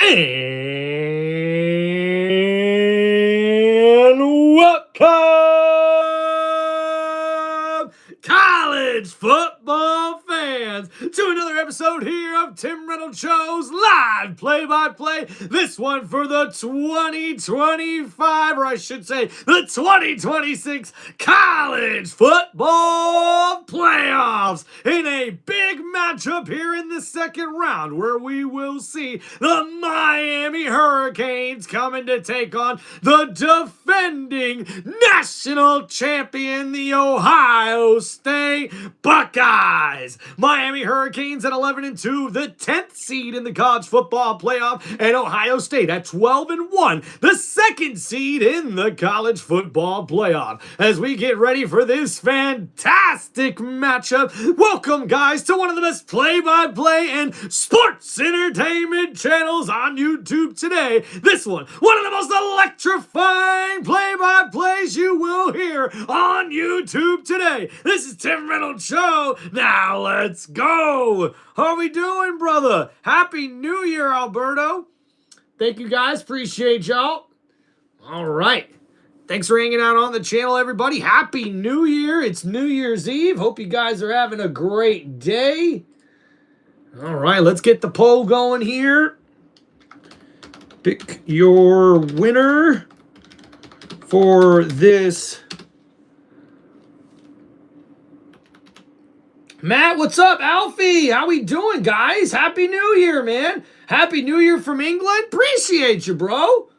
And welcome, college football fans, to another episode here of Tim Reynolds Show's live play-by-play. This one for the 2025, or I should say the 2026 college football playoffs, in a big matchup here in the second round, where we will see the Miami Hurricanes coming to take on the defending national champion, the Ohio State Buckeyes. Miami Hurricanes at 11-2, the 10th seed in the college football playoff, and Ohio State at 12-1, the second seed in the college football playoff. As we get ready for this fantastic matchup, welcome, guys, to one of the best play-by-play and sports entertainment channels on YouTube today. This one of the most electrifying play-by-plays you will hear on YouTube today. This is Tim Reynolds Show. Now let's go. How are we doing, brother? Happy New Year, Alberto. Thank you, guys. Appreciate y'all. All right. Thanks for hanging out on the channel, everybody. Happy New Year. It's New Year's Eve. Hope you guys are having a great day. All right, let's get the poll going here. Pick your winner for this. Matt, what's up? Alfie, how we doing, guys? Happy New Year, man. Happy New Year from England. Appreciate you, bro.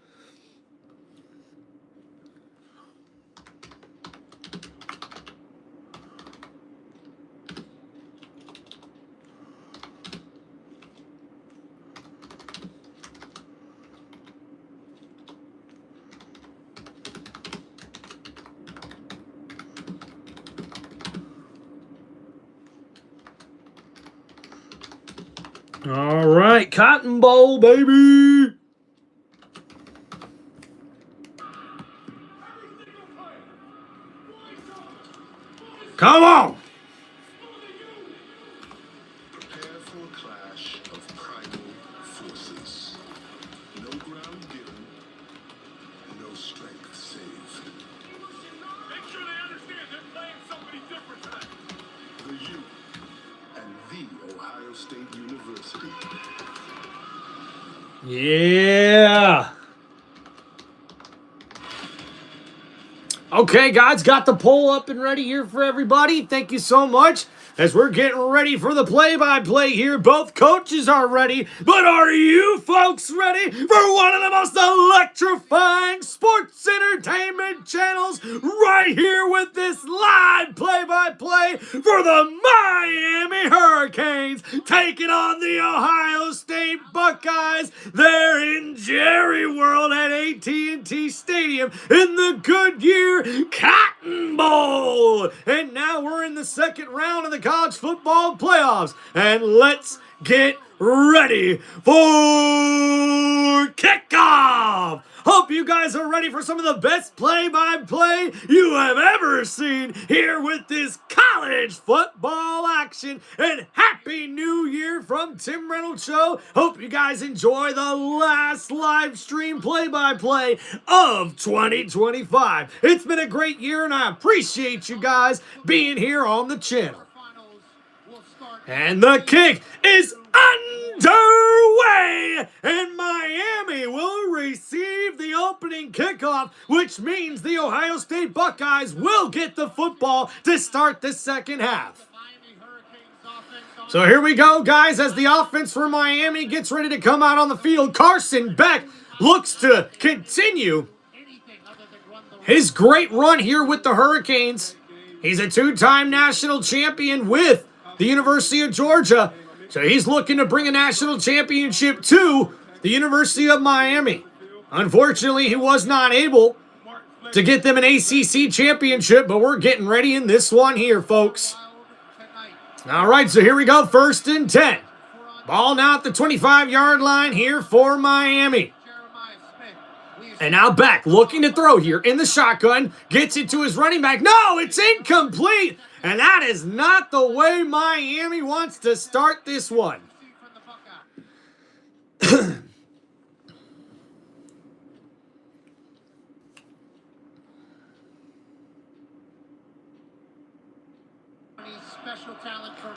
All right, Cotton Bowl, baby. Come on. Prepare for a clash of primal forces. No ground given, no strength saved. Make sure they understand they're playing somebody different tonight. The U and the Ohio State University. Yeah. Okay, guys, got the poll up and ready here for everybody. Thank you so much. As we're getting ready for the play-by-play here, both coaches are ready, but are you folks ready for one of the most electrifying sports entertainment channels right here with this live play-by-play for the Miami Hurricanes taking on the Ohio State Buckeyes there in Jerry World at AT&T Stadium in the Goodyear Cotton Bowl. And now we're in the second round of the college football playoffs, and let's get ready for kickoff. Hope you guys are ready for some of the best play-by-play you have ever seen here with this college football action. And Happy New Year from Tim Reynolds Show. Hope you guys enjoy the last live stream play-by-play of 2025. It's been a great year, and I appreciate you guys being here on the channel. And the kick is underway, and Miami will receive the opening kickoff, which means the Ohio State Buckeyes will get the football to start the second half. So here we go, guys, as the offense for Miami gets ready to come out on the field. Carson Beck looks to continue his great run here with the Hurricanes. He's a two-time national champion with the University of Georgia. So he's looking to bring a national championship to the University of Miami. Unfortunately, he was not able to get them an ACC championship, but we're getting ready in this one here, folks. All right, so here we go, 1st and 10. Ball now at the 25-yard line here for Miami. And now Beck looking to throw here in the shotgun. Gets it to his running back. No, it's incomplete. And that is not the way Miami wants to start this one.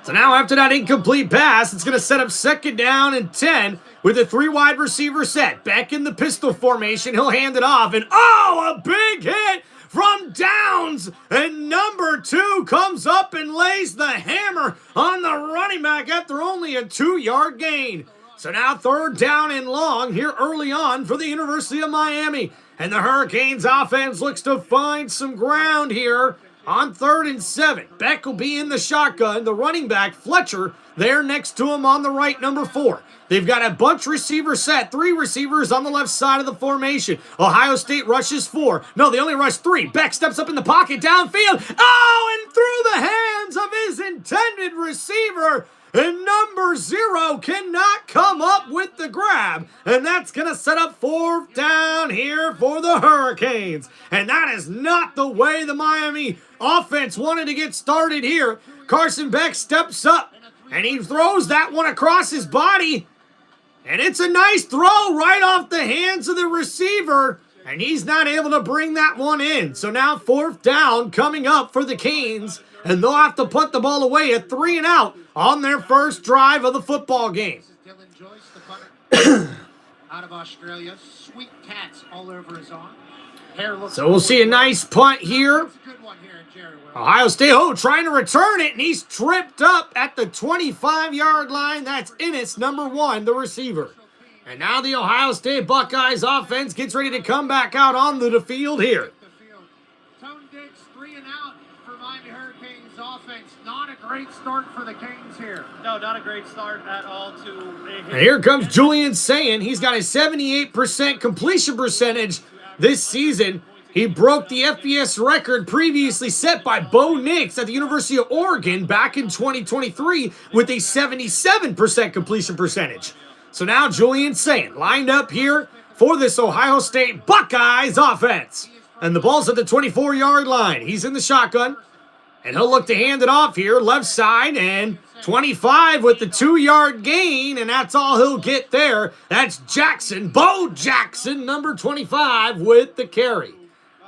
So now after that incomplete pass, it's going to set up 2nd down and 10 with a 3 wide receiver set. Back in the pistol formation, he'll hand it off, and a big hit from Downs, and number 2 comes up and lays the hammer on the running back after only a 2-yard gain. So now 3rd down and long here early on for the University of Miami. And the Hurricanes offense looks to find some ground here on 3rd and 7. Beck will be in the shotgun. The running back, Fletcher, there next to him on the right, number 4. They've got a bunch receiver set. 3 receivers on the left side of the formation. Ohio State rushes 4. No, they only rush 3. Beck steps up in the pocket downfield. And through the hands of his intended receiver. And number 0 cannot come up with the grab. And that's going to set up 4th down here for the Hurricanes. And that is not the way the Miami offense wanted to get started here. Carson Beck steps up, and he throws that one across his body. And it's a nice throw right off the hands of the receiver. And he's not able to bring that one in. So now 4th down coming up for the Canes. And they'll have to punt the ball away at 3 and out on their first drive of the football game. This is Dylan Joyce, the punter out of Australia. Sweet cats all over his arm. Hair looks So we'll see a nice punt here. It's a good one here in Jerry World. Ohio State, trying to return it, and he's tripped up at the 25-yard line. That's Ennis, number 1, the receiver. And now the Ohio State Buckeyes offense gets ready to come back out onto the field here. Tone Diggs 3 and out for Miami Hurricanes offense. Not a great start for the Canes here. No, not a great start at all to And here comes Julian Sayin. He's got a 78% completion percentage this season. He broke the FBS record previously set by Bo Nix at the University of Oregon back in 2023 with a 77% completion percentage. So now Julian Sayin lined up here for this Ohio State Buckeyes offense. And the ball's at the 24-yard line. He's in the shotgun. And he'll look to hand it off here, left side, and 25 with the 2-yard gain, and that's all he'll get there. That's Jackson, Bo Jackson, number 25, with the carry.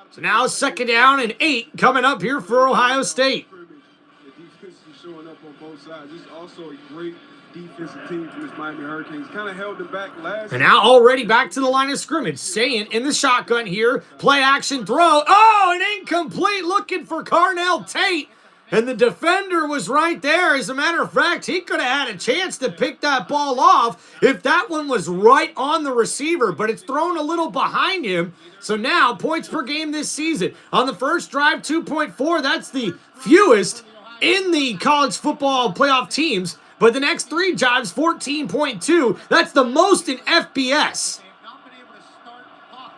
So now 2nd down and 8 coming up here for Ohio State. The defense is showing up on both sides. This is also a great defensive team for this Miami Hurricanes. Kind of held them back last. And now already back to the line of scrimmage. Sayin in the shotgun here. Play action throw. An incomplete, looking for Carnell Tate. And the defender was right there. As a matter of fact, he could have had a chance to pick that ball off if that one was right on the receiver, but it's thrown a little behind him. So now, points per game this season. On the first drive, 2.4. That's the fewest in the college football playoff teams. But the next 3 drives, 14.2. That's the most in FBS. They've not been able to start off.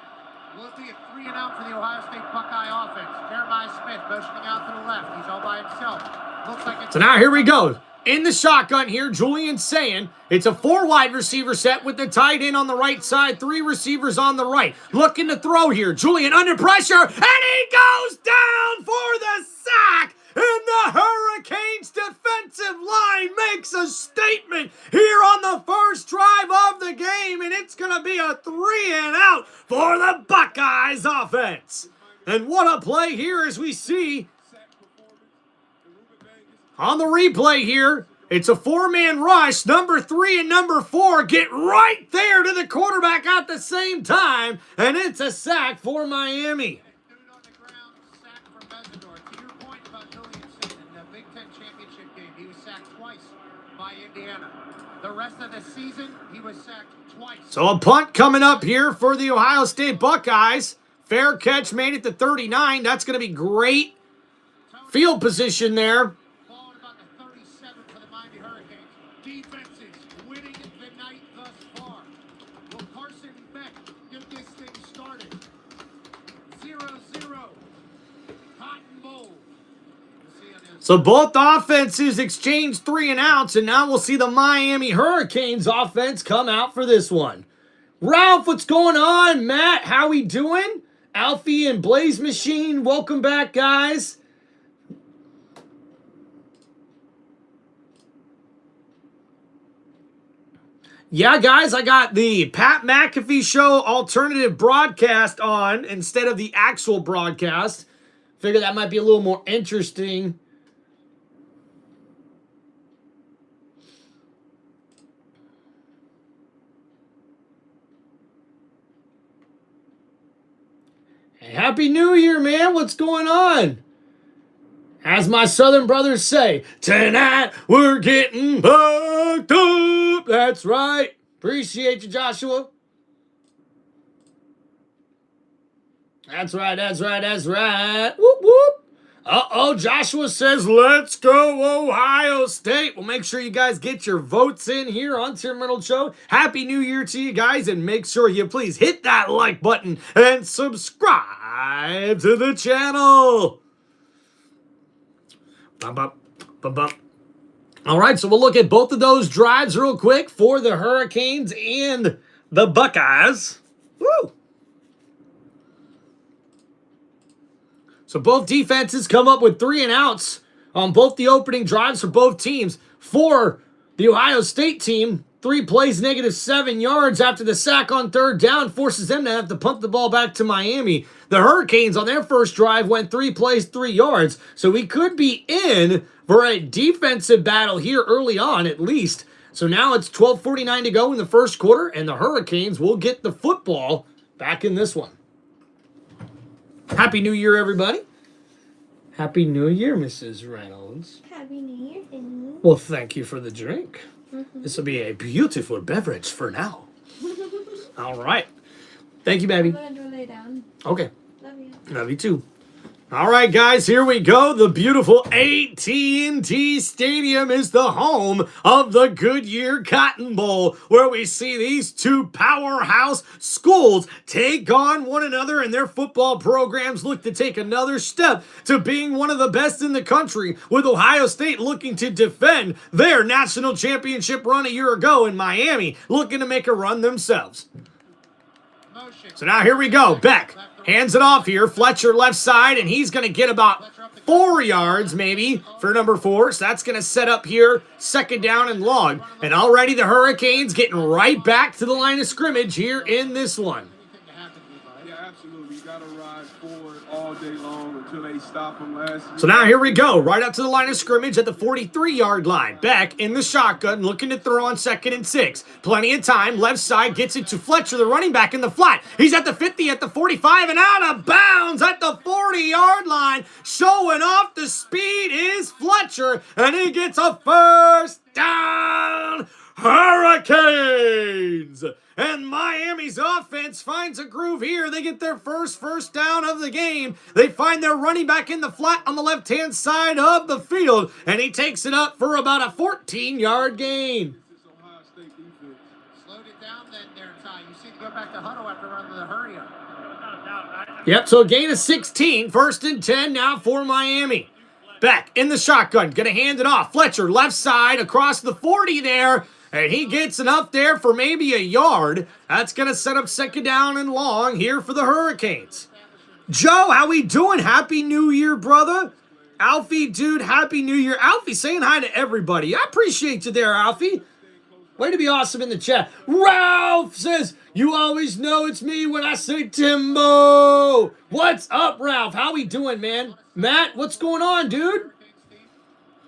Will it be a 3 and out for the Ohio State Buckeye offense? Jeremiah Smith motioning out to the left. He's all by himself. Looks like it's So now here we go. In the shotgun here, Julian Sayin. It's a 4 wide receiver set with the tight end on the right side, 3 receivers on the right. Looking to throw here. Julian under pressure, and he goes down for the sack. And the Hurricanes defensive line makes a statement here on the first drive of the game, and it's going to be a 3 and out for the Buckeyes offense. And what a play here as we see on the replay here. It's a 4-man rush. Number 3 and number 4 get right there to the quarterback at the same time, and it's a sack for Miami. dude on the ground, sack from Mesidor. To your point about Julian Sayin in the Big Ten championship game, he was sacked twice by Indiana. The rest of the season, he was sacked twice. So a punt coming up here for the Ohio State Buckeyes. Fair catch made it to 39. That's going to be great field position there. Ball at about the 37 for the Miami Hurricanes. Defenses winning the night thus far. Will Carson Beck get this thing started? 0-0. Cotton Bowl. We'll see on this. So both offenses exchange 3 and outs, and now we'll see the Miami Hurricanes offense come out for this one. Ralph, what's going on? Matt, how we doing? Alfie and Blaze Machine, welcome back, guys. Yeah, guys, I got the Pat McAfee Show alternative broadcast on instead of the actual broadcast. Figure that might be a little more interesting. Happy New Year, man. What's going on? As my southern brothers say, tonight we're getting fucked up. That's right. Appreciate you, Joshua. That's right, that's right, that's right. Whoop, whoop. Uh-oh, Joshua says, let's go Ohio State. Well, make sure you guys get your votes in here on Tim Reynolds Show. Happy New Year to you guys, and make sure you please hit that like button and subscribe to the channel. Bump, bump, bump, bump. All right, so we'll look at both of those drives real quick for the Hurricanes and the Buckeyes. Woo! So both defenses come up with 3 and outs on both the opening drives for both teams. For the Ohio State team, 3 plays, -7 yards after the sack on 3rd down forces them to have to punt the ball back to Miami. The Hurricanes on their first drive went 3 plays, 3 yards. So we could be in for a defensive battle here early on at least. So now it's 12:49 to go in the first quarter, and the Hurricanes will get the football back in this one. Happy New Year, everybody. Happy New Year, Mrs. Reynolds. Happy New Year, Finley. Well, thank you for the drink. This will be a beautiful beverage for now. All right. Thank you, baby. I'm going to go lay down. Okay. Love you. Love you too. All right, guys, here we go. The beautiful AT&T Stadium is the home of the Goodyear Cotton Bowl, where we see these 2 powerhouse schools take on one another, and their football programs look to take another step to being one of the best in the country, with Ohio State looking to defend their national championship run a year ago, and Miami looking to make a run themselves. So now here we go. Beck hands it off here. Fletcher left side, and he's going to get about 4 yards maybe for number 4. So that's going to set up here 2nd down and long. And already the Hurricanes getting right back to the line of scrimmage here in this one. Yeah, absolutely. You got to ride forward all day long until they stop them last year. So now here we go. Right up to the line of scrimmage at the 43-yard line. Beck in the shotgun, looking to throw on 2nd and 6. Plenty of time. Left side gets it to Fletcher, the running back in the flat. He's at the 50, at the 45, and out of bounds at the 40-yard line. Showing off the speed is Fletcher, and he gets a 1st down. Hurricanes! And Miami's offense finds a groove here. They get their first down of the game. They find their running back in the flat on the left-hand side of the field, and he takes it up for about a 14-yard gain. Ohio State defense. Slowed it down then there, Ty. You see to go back to huddle after running the hurry up. Yep, so a gain of 16. 1st and 10 now for Miami. Beck in the shotgun, gonna hand it off. Fletcher left side across the 40 there. And he gets it up there for maybe a yard. That's going to set up 2nd down and long here for the Hurricanes. Joe, how we doing? Happy New Year, brother. Alfie, dude, Happy New Year. Alfie saying hi to everybody. I appreciate you there, Alfie. Way to be awesome in the chat. Ralph says, you always know it's me when I say Timbo. What's up, Ralph? How we doing, man? Matt, what's going on, dude?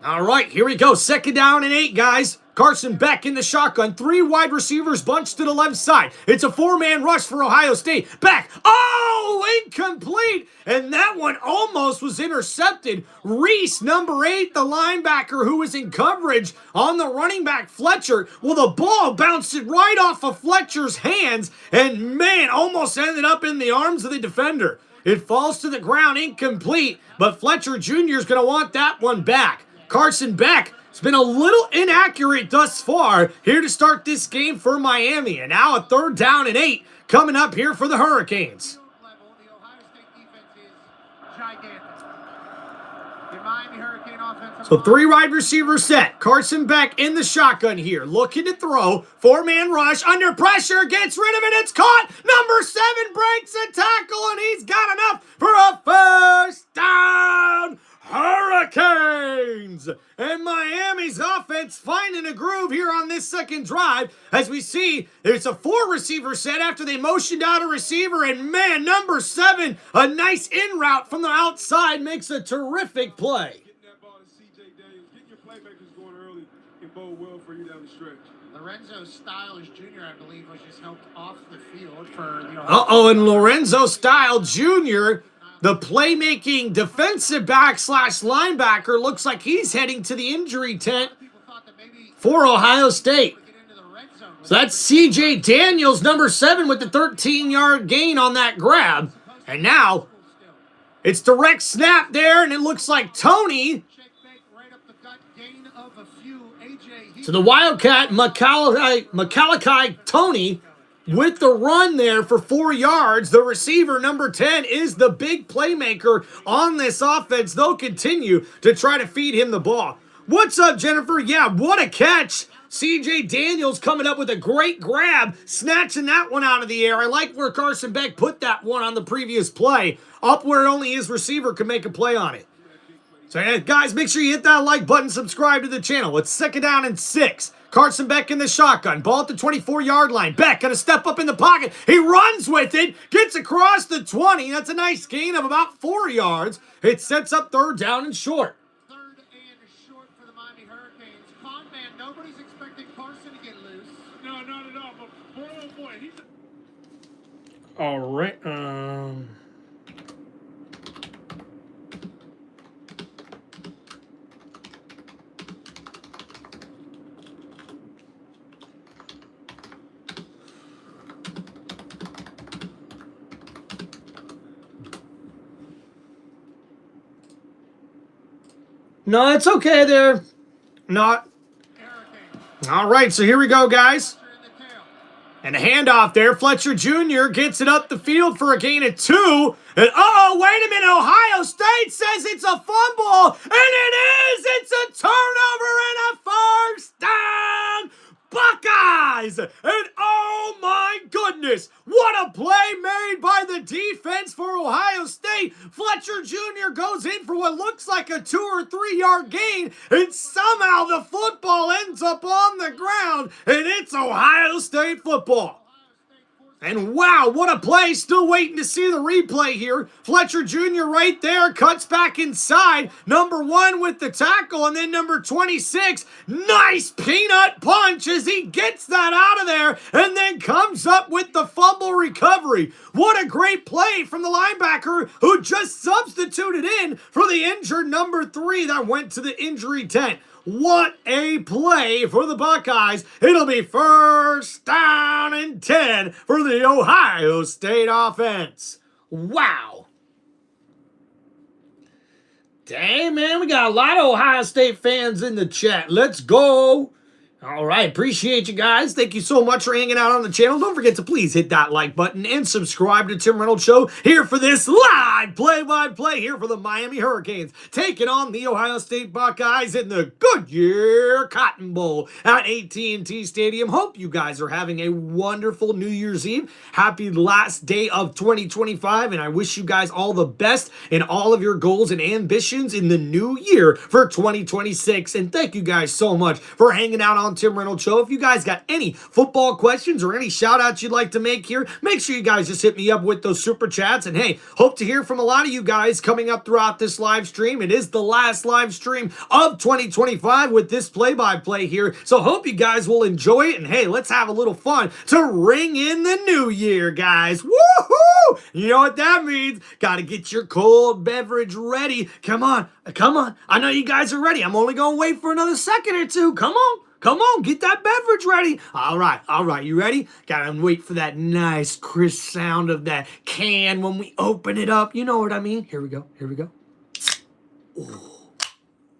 All right, here we go. 2nd down and 8, guys. Carson Beck in the shotgun. 3 wide receivers bunched to the left side. It's a 4-man rush for Ohio State. Beck. Oh, incomplete. And that one almost was intercepted. Reese, number 8, the linebacker who was in coverage on the running back Fletcher. Well, the ball bounced it right off of Fletcher's hands. And, man, almost ended up in the arms of the defender. It falls to the ground incomplete. But Fletcher Jr. is going to want that one back. Carson Beck has been a little inaccurate thus far here to start this game for Miami. And now a 3rd down and 8 coming up here for the Hurricanes. The Ohio State defense is gigantic. The Miami Hurricane offensive So 3 wide receivers set. Carson Beck in the shotgun here. Looking to throw. 4-man rush. Under pressure. Gets rid of it. It's caught. Number 7 breaks a tackle. And he's got enough for a 1st down. Hurricanes! And Miami's offense finding a groove here on this 2nd drive. As we see, there's a 4-receiver set after they motioned out a receiver. And man, number 7, a nice in route from the outside, makes a terrific play. Getting that ball to C.J. Daniels. Getting your playmakers going early can bode well for you down the stretch. Lorenzo Styles Jr., I believe, was just helped off the field for, Uh-oh, and Lorenzo Styles Jr., the playmaking defensive back / linebacker, looks like he's heading to the injury tent for Ohio State. So that's C.J. Daniels, number 7, with the 13-yard gain on that grab. And now it's direct snap there, and it looks like Tony. So the Wildcat, Macalakai Tony, with the run there for 4 yards. The receiver, number 10, is the big playmaker on this offense. They'll continue to try to feed him the ball. What's up, Jennifer? Yeah, what a catch. C.J. Daniels coming up with a great grab, snatching that one out of the air. I like where Carson Beck put that one on the previous play, up where only his receiver could make a play on it. So, yeah, guys, make sure you hit that like button, subscribe to the channel. It's 2nd down and 6. Carson Beck in the shotgun. Ball at the 24-yard line. Beck going to step up in the pocket. He runs with it, gets across the 20. That's a nice gain of about 4 yards. It sets up 3rd down and short. Nobody's expecting Carson to get loose. No, not at all. But boy, oh boy, he's. All right. No, it's okay there. Not. All right, so here we go, guys. And a handoff there. Fletcher Jr. gets it up the field for a gain of 2. And, uh-oh, wait a minute. Ohio State says it's a fumble. And it is. It's a turnover and a 1st down. Buckeyes. And, oh, my goodness. What a play made by the defense for Ohio State. Fletcher Jr. goes in for what looks like a 2 or 3 yard gain. And somehow the football ends up on the ground. And it's Ohio State football. And wow, what a play. Still waiting to see the replay here. Fletcher Jr. right there, cuts back inside. Number 1 with the tackle, and then number 26. Nice peanut punch as he gets that out of there and then comes up with the fumble recovery. What a great play from the linebacker who just substituted in for the injured number 3 that went to the injury tent. What a play for the Buckeyes. It'll be 1st down and 10 for the Ohio State offense. Wow. Dang, man, we got a lot of Ohio State fans in the chat. Let's go. All right, appreciate you guys. Thank you so much for hanging out on the channel. Don't forget to please hit that like button and subscribe to Tim Reynolds Show here for this live play-by-play here for the Miami Hurricanes, taking on the Ohio State Buckeyes in the Goodyear Cotton Bowl at AT&T Stadium. Hope you guys are having a wonderful New Year's Eve. Happy last day of 2025, and I wish you guys all the best in all of your goals and ambitions in the new year for 2026. And thank you guys so much for hanging out on Tim Reynolds Show. If you guys got any football questions or any shout outs you'd like to make here, make sure you guys just hit me up with those super chats. And hey, hope to hear from a lot of you guys coming up throughout this live stream. It is the last live stream of 2025 with this play-by-play here. So hope you guys will enjoy it. And hey, let's have a little fun to ring in the new year, guys. Woohoo! You know what that means. Got to get your cold beverage ready. Come on. Come on. I know you guys are ready. I'm only going to wait for another second or two. Come on. Come on, get that beverage ready. All right, you ready? Gotta wait for that nice, crisp sound of that can when we open it up. You know what I mean? Here we go. Ooh.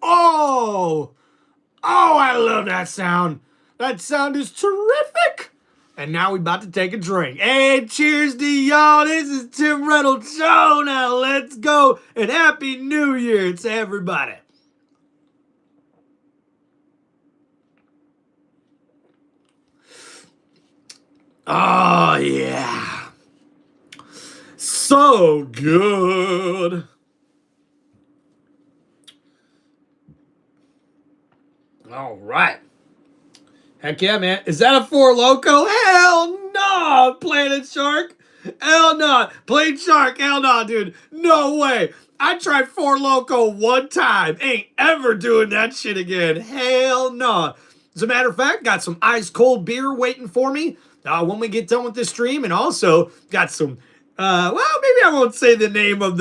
Oh, I love that sound. That sound is terrific. And now we're about to take a drink. Hey, cheers to y'all. This is Tim Reynolds Show. Now let's go. And Happy New Year to everybody. Oh, yeah. So good. All right. Heck yeah, man. Is that a Four Loko? Hell no, Planet Shark. Hell no. Plain Shark. Hell no, dude. No way. I tried Four Loko one time. Ain't ever doing that shit again. Hell no. As a matter of fact, got some ice cold beer waiting for me when we get done with this stream, and also got some. Well, maybe I won't say the name of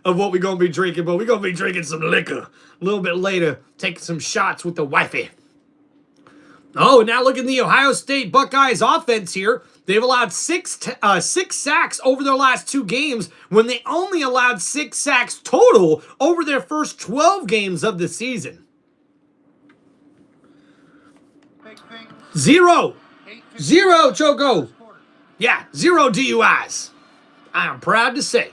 what we're gonna be drinking, but we're gonna be drinking some liquor a little bit later, taking some shots with the wifey. Oh, now look at the Ohio State Buckeyes offense here. They've allowed six sacks over their last 2 games when they only allowed 6 sacks total over their first 12 games of the season. Zero, Choco. Yeah, 0 DUIs. I am proud to say.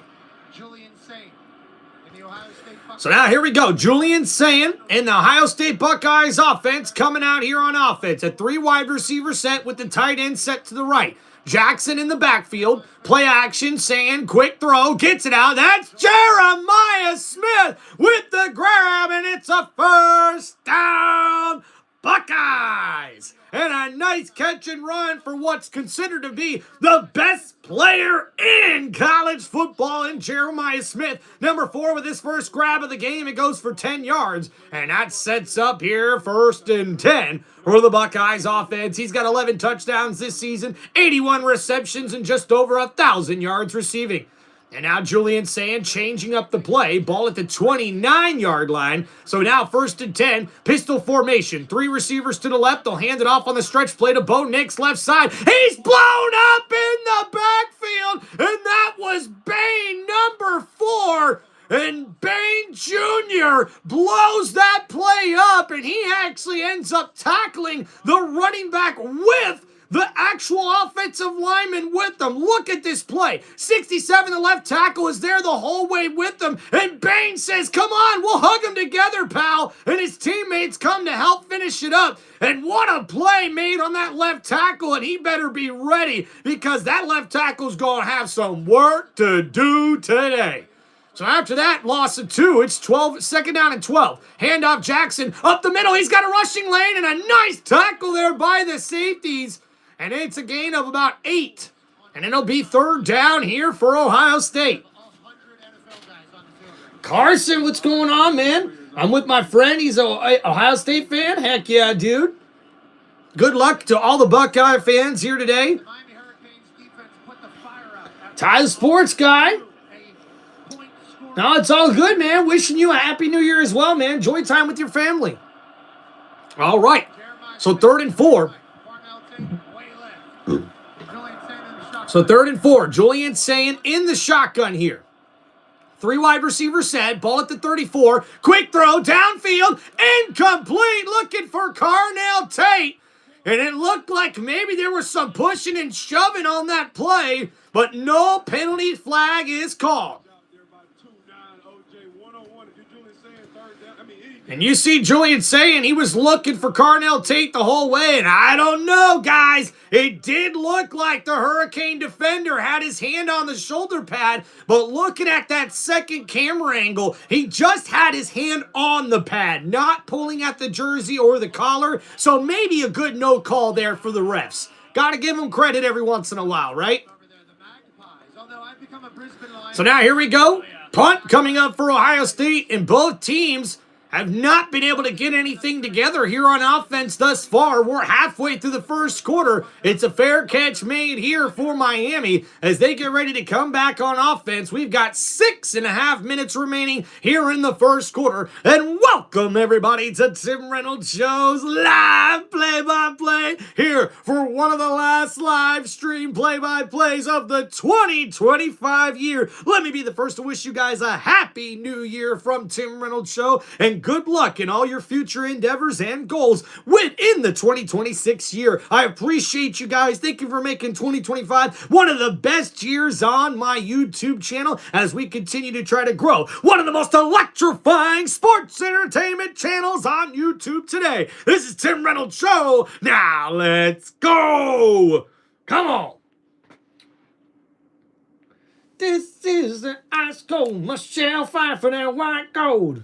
So now here we go. Julian Sayin and the Ohio State Buckeyes offense coming out here on offense. A 3 wide receiver set with the tight end set to the right. Jackson in the backfield. Play action. Sayin, quick throw. Gets it out. That's Jeremiah Smith with the grab, and it's a first down. Buckeyes! And a nice catch and run for what's considered to be the best player in college football in Jeremiah Smith. Number 4 with his first grab of the game. It goes for 10 yards. And that sets up here 1st and 10 for the Buckeyes offense. He's got 11 touchdowns this season, 81 receptions, and just over 1,000 yards receiving. And now Julian Sayin changing up the play. Ball at the 29-yard line. So now 1st and 10. Pistol formation. 3 receivers to the left. They'll hand it off on the stretch play to Bo Nix left side. He's blown up in the backfield. And that was Bain, number 4. And Bain Jr. blows that play up. And he actually ends up tackling the running back with the actual offensive lineman with them. Look at this play. 67, the left tackle, is there the whole way with them. And Bain says, come on, we'll hug them together, pal. And his teammates come to help finish it up. And what a play made on that left tackle. And he better be ready because that left tackle's going to have some work to do today. So after that loss of 2, it's 2nd down and 12. Handoff Jackson up the middle. He's got a rushing lane and a nice tackle there by the safeties. And it's a gain of about 8. And it'll be 3rd down here for Ohio State. Carson, what's going on, man? I'm with my friend. He's an Ohio State fan. Heck yeah, dude. Good luck to all the Buckeye fans here today. Ty the Sports Guy. No, it's all good, man. Wishing you a happy new year as well, man. Enjoy time with your family. All right. So 3rd and 4. So 3rd and 4. Julian Sayin in the shotgun here. 3 wide receiver set. Ball at the 34. Quick throw downfield. Incomplete. Looking for Carnell Tate. And it looked like maybe there was some pushing and shoving on that play. But no penalty flag is called. And you see Julian Sayin, he was looking for Carnell Tate the whole way. And I don't know, guys. It did look like the Hurricane defender had his hand on the shoulder pad. But looking at that second camera angle, he just had his hand on the pad, not pulling at the jersey or the collar. So maybe a good no call there for the refs. Got to give them credit every once in a while, right? So now here we go. Punt coming up for Ohio State, and both teams have not been able to get anything together here on offense thus far. We're halfway through the first quarter. It's a fair catch made here for Miami as they get ready to come back on offense. We've got 6.5 minutes remaining here in the first quarter. And welcome everybody to Tim Reynolds Show's live play-by-play here for one of the last live stream play-by-plays of the 2025 year. Let me be the first to wish you guys a happy new year from Tim Reynolds Show, and good luck in all your future endeavors and goals within the 2026 year. I appreciate you guys. Thank you for making 2025 one of the best years on my YouTube channel as we continue to try to grow one of the most electrifying sports entertainment channels on YouTube today. This is Tim Reynolds Show. Now let's go. Come on. This is the ice cold Michelle Pfeiffer and white gold.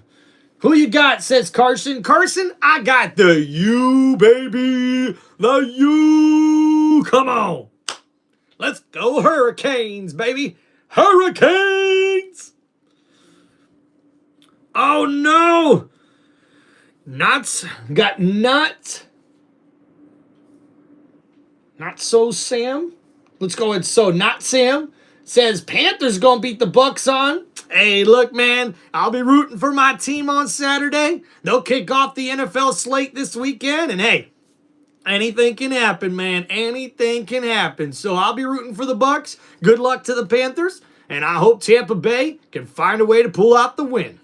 Who you got, says Carson. Carson, I got the U, baby. The U. Come on. Let's go Hurricanes, baby. Hurricanes. Oh, no. Nuts. Got nuts. Not so Sam. Let's go with so not Sam. Says Panthers gonna beat the Bucks on. Hey, look, man, I'll be rooting for my team on Saturday. They'll kick off the NFL slate this weekend, and hey, anything can happen, man. Anything can happen. So I'll be rooting for the Bucks. Good luck to the Panthers, and I hope Tampa Bay can find a way to pull out the win.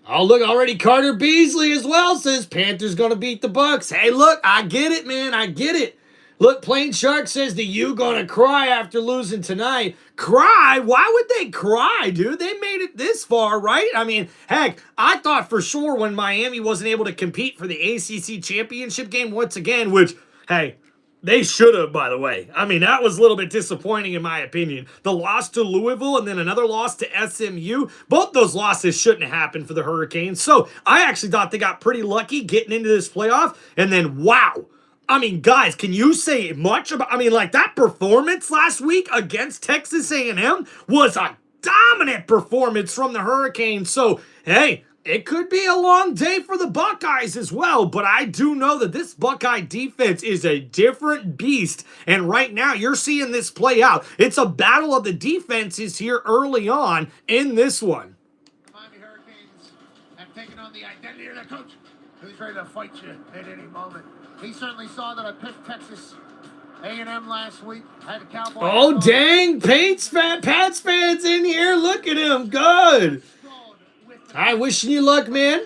Oh, look, already Carter Beasley as well says Panthers gonna beat the Bucks. Hey, look, I get it, man. I get it. Look, Plain Shark says the U gonna cry after losing tonight. Cry? Why would they cry, dude? They made it this far, right? I mean, heck, I thought for sure when Miami wasn't able to compete for the ACC championship game once again, which, hey, they should have, by the way. I mean, that was a little bit disappointing in my opinion. The loss to Louisville and then another loss to SMU, both those losses shouldn't have happened for the Hurricanes. So I actually thought they got pretty lucky getting into this playoff. And then, wow. I mean, guys, can you say much about, I mean, like that performance last week against Texas A&M was a dominant performance from the Hurricanes. So, hey, it could be a long day for the Buckeyes as well, but I do know that this Buckeye defense is a different beast, and right now you're seeing this play out. It's a battle of the defenses here early on in this one. The Miami Hurricanes have taken on the identity of their coach, who's ready to fight you at any moment. He certainly saw that I picked Texas A&M last week. Had a Cowboy. Oh, dang, Pats fans in here. Look at him. Good. All right, wishing you luck, man.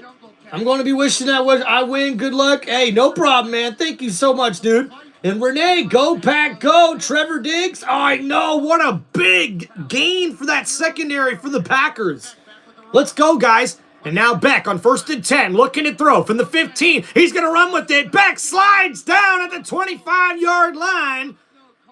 I'm going to be wishing that I win. Good luck. Hey, no problem, man. Thank you so much, dude. And Renee, go Pack, go. Trevor Diggs. Oh, I know. What a big gain for that secondary for the Packers. Let's go, guys. And now Beck on 1st and 10, looking to throw from the 15. He's going to run with it. Beck slides down at the 25-yard line.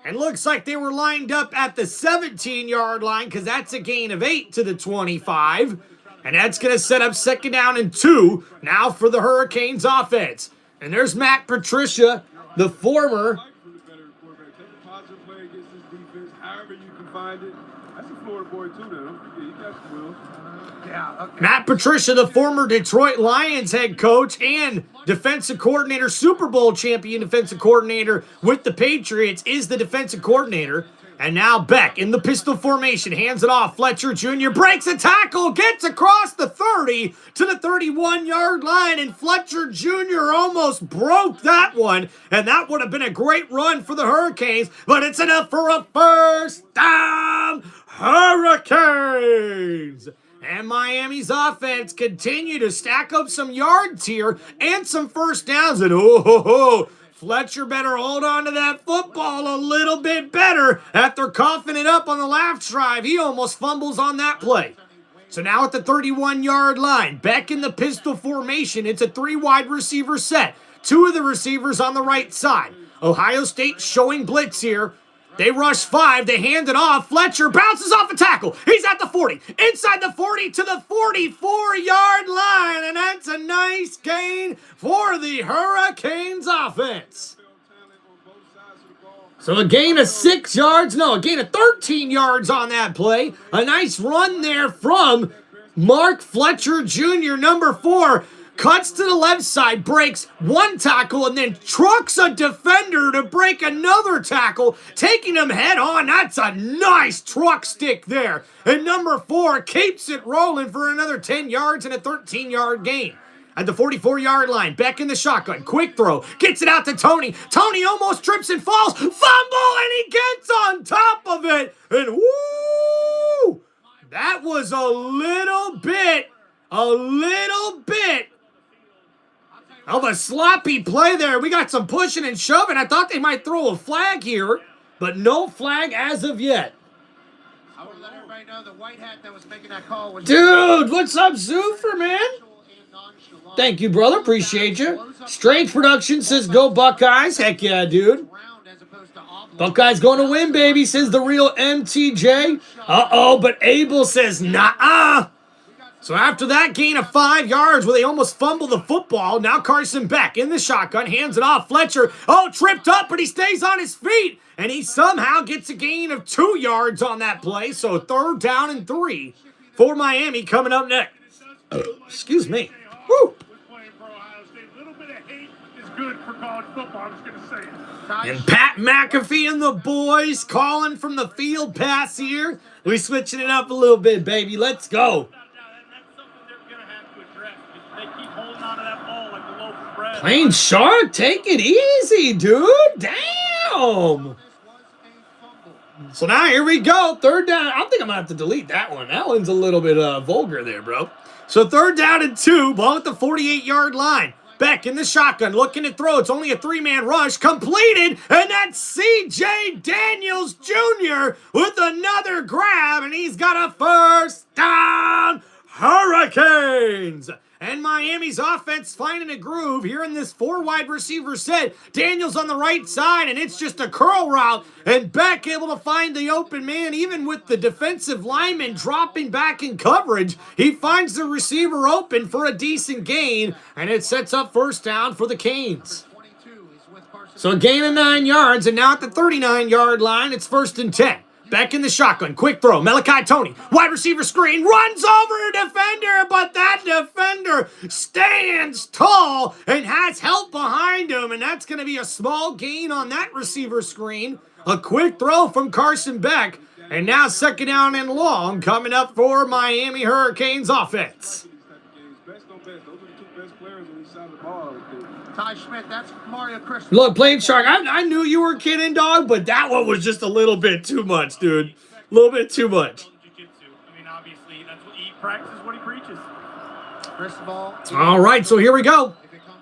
And looks like they were lined up at the 17-yard line because that's a gain of 8 to the 25. And that's going to set up 2nd down and 2 now for the Hurricanes offense. And there's Matt Patricia, the former. Take a positive play against this defense, however you can find it. That's a Florida boy, too, now. Yeah, you got some wheels. Matt Patricia, the former Detroit Lions head coach and defensive coordinator, Super Bowl champion defensive coordinator with the Patriots, is the defensive coordinator. And now Beck in the pistol formation, hands it off. Fletcher Jr. breaks a tackle, gets across the 30 to the 31-yard line, and Fletcher Jr. almost broke that one. And that would have been a great run for the Hurricanes, but it's enough for a first down. Hurricanes! And Miami's offense continue to stack up some yards here and some first downs. And Fletcher better hold on to that football a little bit better after coughing it up on the last drive. He almost fumbles on that play. So now at the 31-yard line, Beck in the pistol formation. It's a 3-wide receiver set. 2 of the receivers on the right side. Ohio State showing blitz here. They rush 5. They hand it off. Fletcher bounces off a tackle. He's at the 40. Inside the 40 to the 44-yard line. And that's a nice gain for the Hurricanes offense. So a gain of 6 yards. No, a gain of 13 yards on that play. A nice run there from Mark Fletcher Jr., number 4. Cuts to the left side, breaks 1 tackle, and then trucks a defender to break another tackle, taking him head on. That's a nice truck stick there. And number 4 keeps it rolling for another 10 yards and a 13-yard gain. At the 44-yard line, Beck in the shotgun, quick throw, gets it out to Tony. Tony almost trips and falls, fumble, and he gets on top of it. And woo! That was a little bit of a sloppy play there. We got some pushing and shoving. I thought they might throw a flag here, but no flag as of yet. I want to let everybody know the white hat that was making that call was... Dude, what's up, Zoofer, man? Thank you, brother. Appreciate you. Strange Production says, go Buckeyes. Heck yeah, dude. Buckeyes going to win, baby, says the real MTJ. Uh-oh, but Abel says, nah-uh. So after that gain of 5 yards where they almost fumbled the football, now Carson Beck in the shotgun, hands it off. Fletcher, tripped up, but he stays on his feet. And he somehow gets a gain of 2 yards on that play. So 3rd down and 3 for Miami coming up next. Excuse me. Woo! Playing for Ohio State. A little bit of hate is good for college football. I'm just going to say it. And Pat McAfee and the boys calling from the field pass here. We switching it up a little bit, baby. Let's go. That's something they're going to have to address because they keep holding on to that ball like a loaf of bread. Plain Shark, take it easy, dude. Damn. So now here we go. Third down. I think I'm going to have to delete that one. That one's a little bit vulgar there, bro. So third down and 2. Ball at the 48-yard line. Beck in the shotgun, looking to throw. It's only a 3-man rush. Completed, and that's C.J. Daniels Jr. with another grab, and he's got a first down. Hurricanes! And Miami's offense finding a groove here in this 4-wide receiver set. Daniels on the right side, and it's just a curl route. And Beck able to find the open man, even with the defensive lineman dropping back in coverage. He finds the receiver open for a decent gain, and it sets up first down for the Canes. So a gain of 9 yards, and now at the 39-yard line, it's 1st and 10. Back in the shotgun, quick throw, Malachi Tony, wide receiver screen, runs over a defender, but that defender stands tall and has help behind him, and that's going to be a small gain on that receiver screen. A quick throw from Carson Beck, and now 2nd down and long coming up for Miami Hurricanes offense. Best on best. Those are the 2 best players on each side of the ball, I would think. Ty Schmidt, that's Mario Christian. Look, Plain Shark, I knew you were kidding, dog, but that one was just a little bit too much, dude. A little bit too much. I mean, obviously, that's what he practices, what he preaches. First of all, All right, so here we go.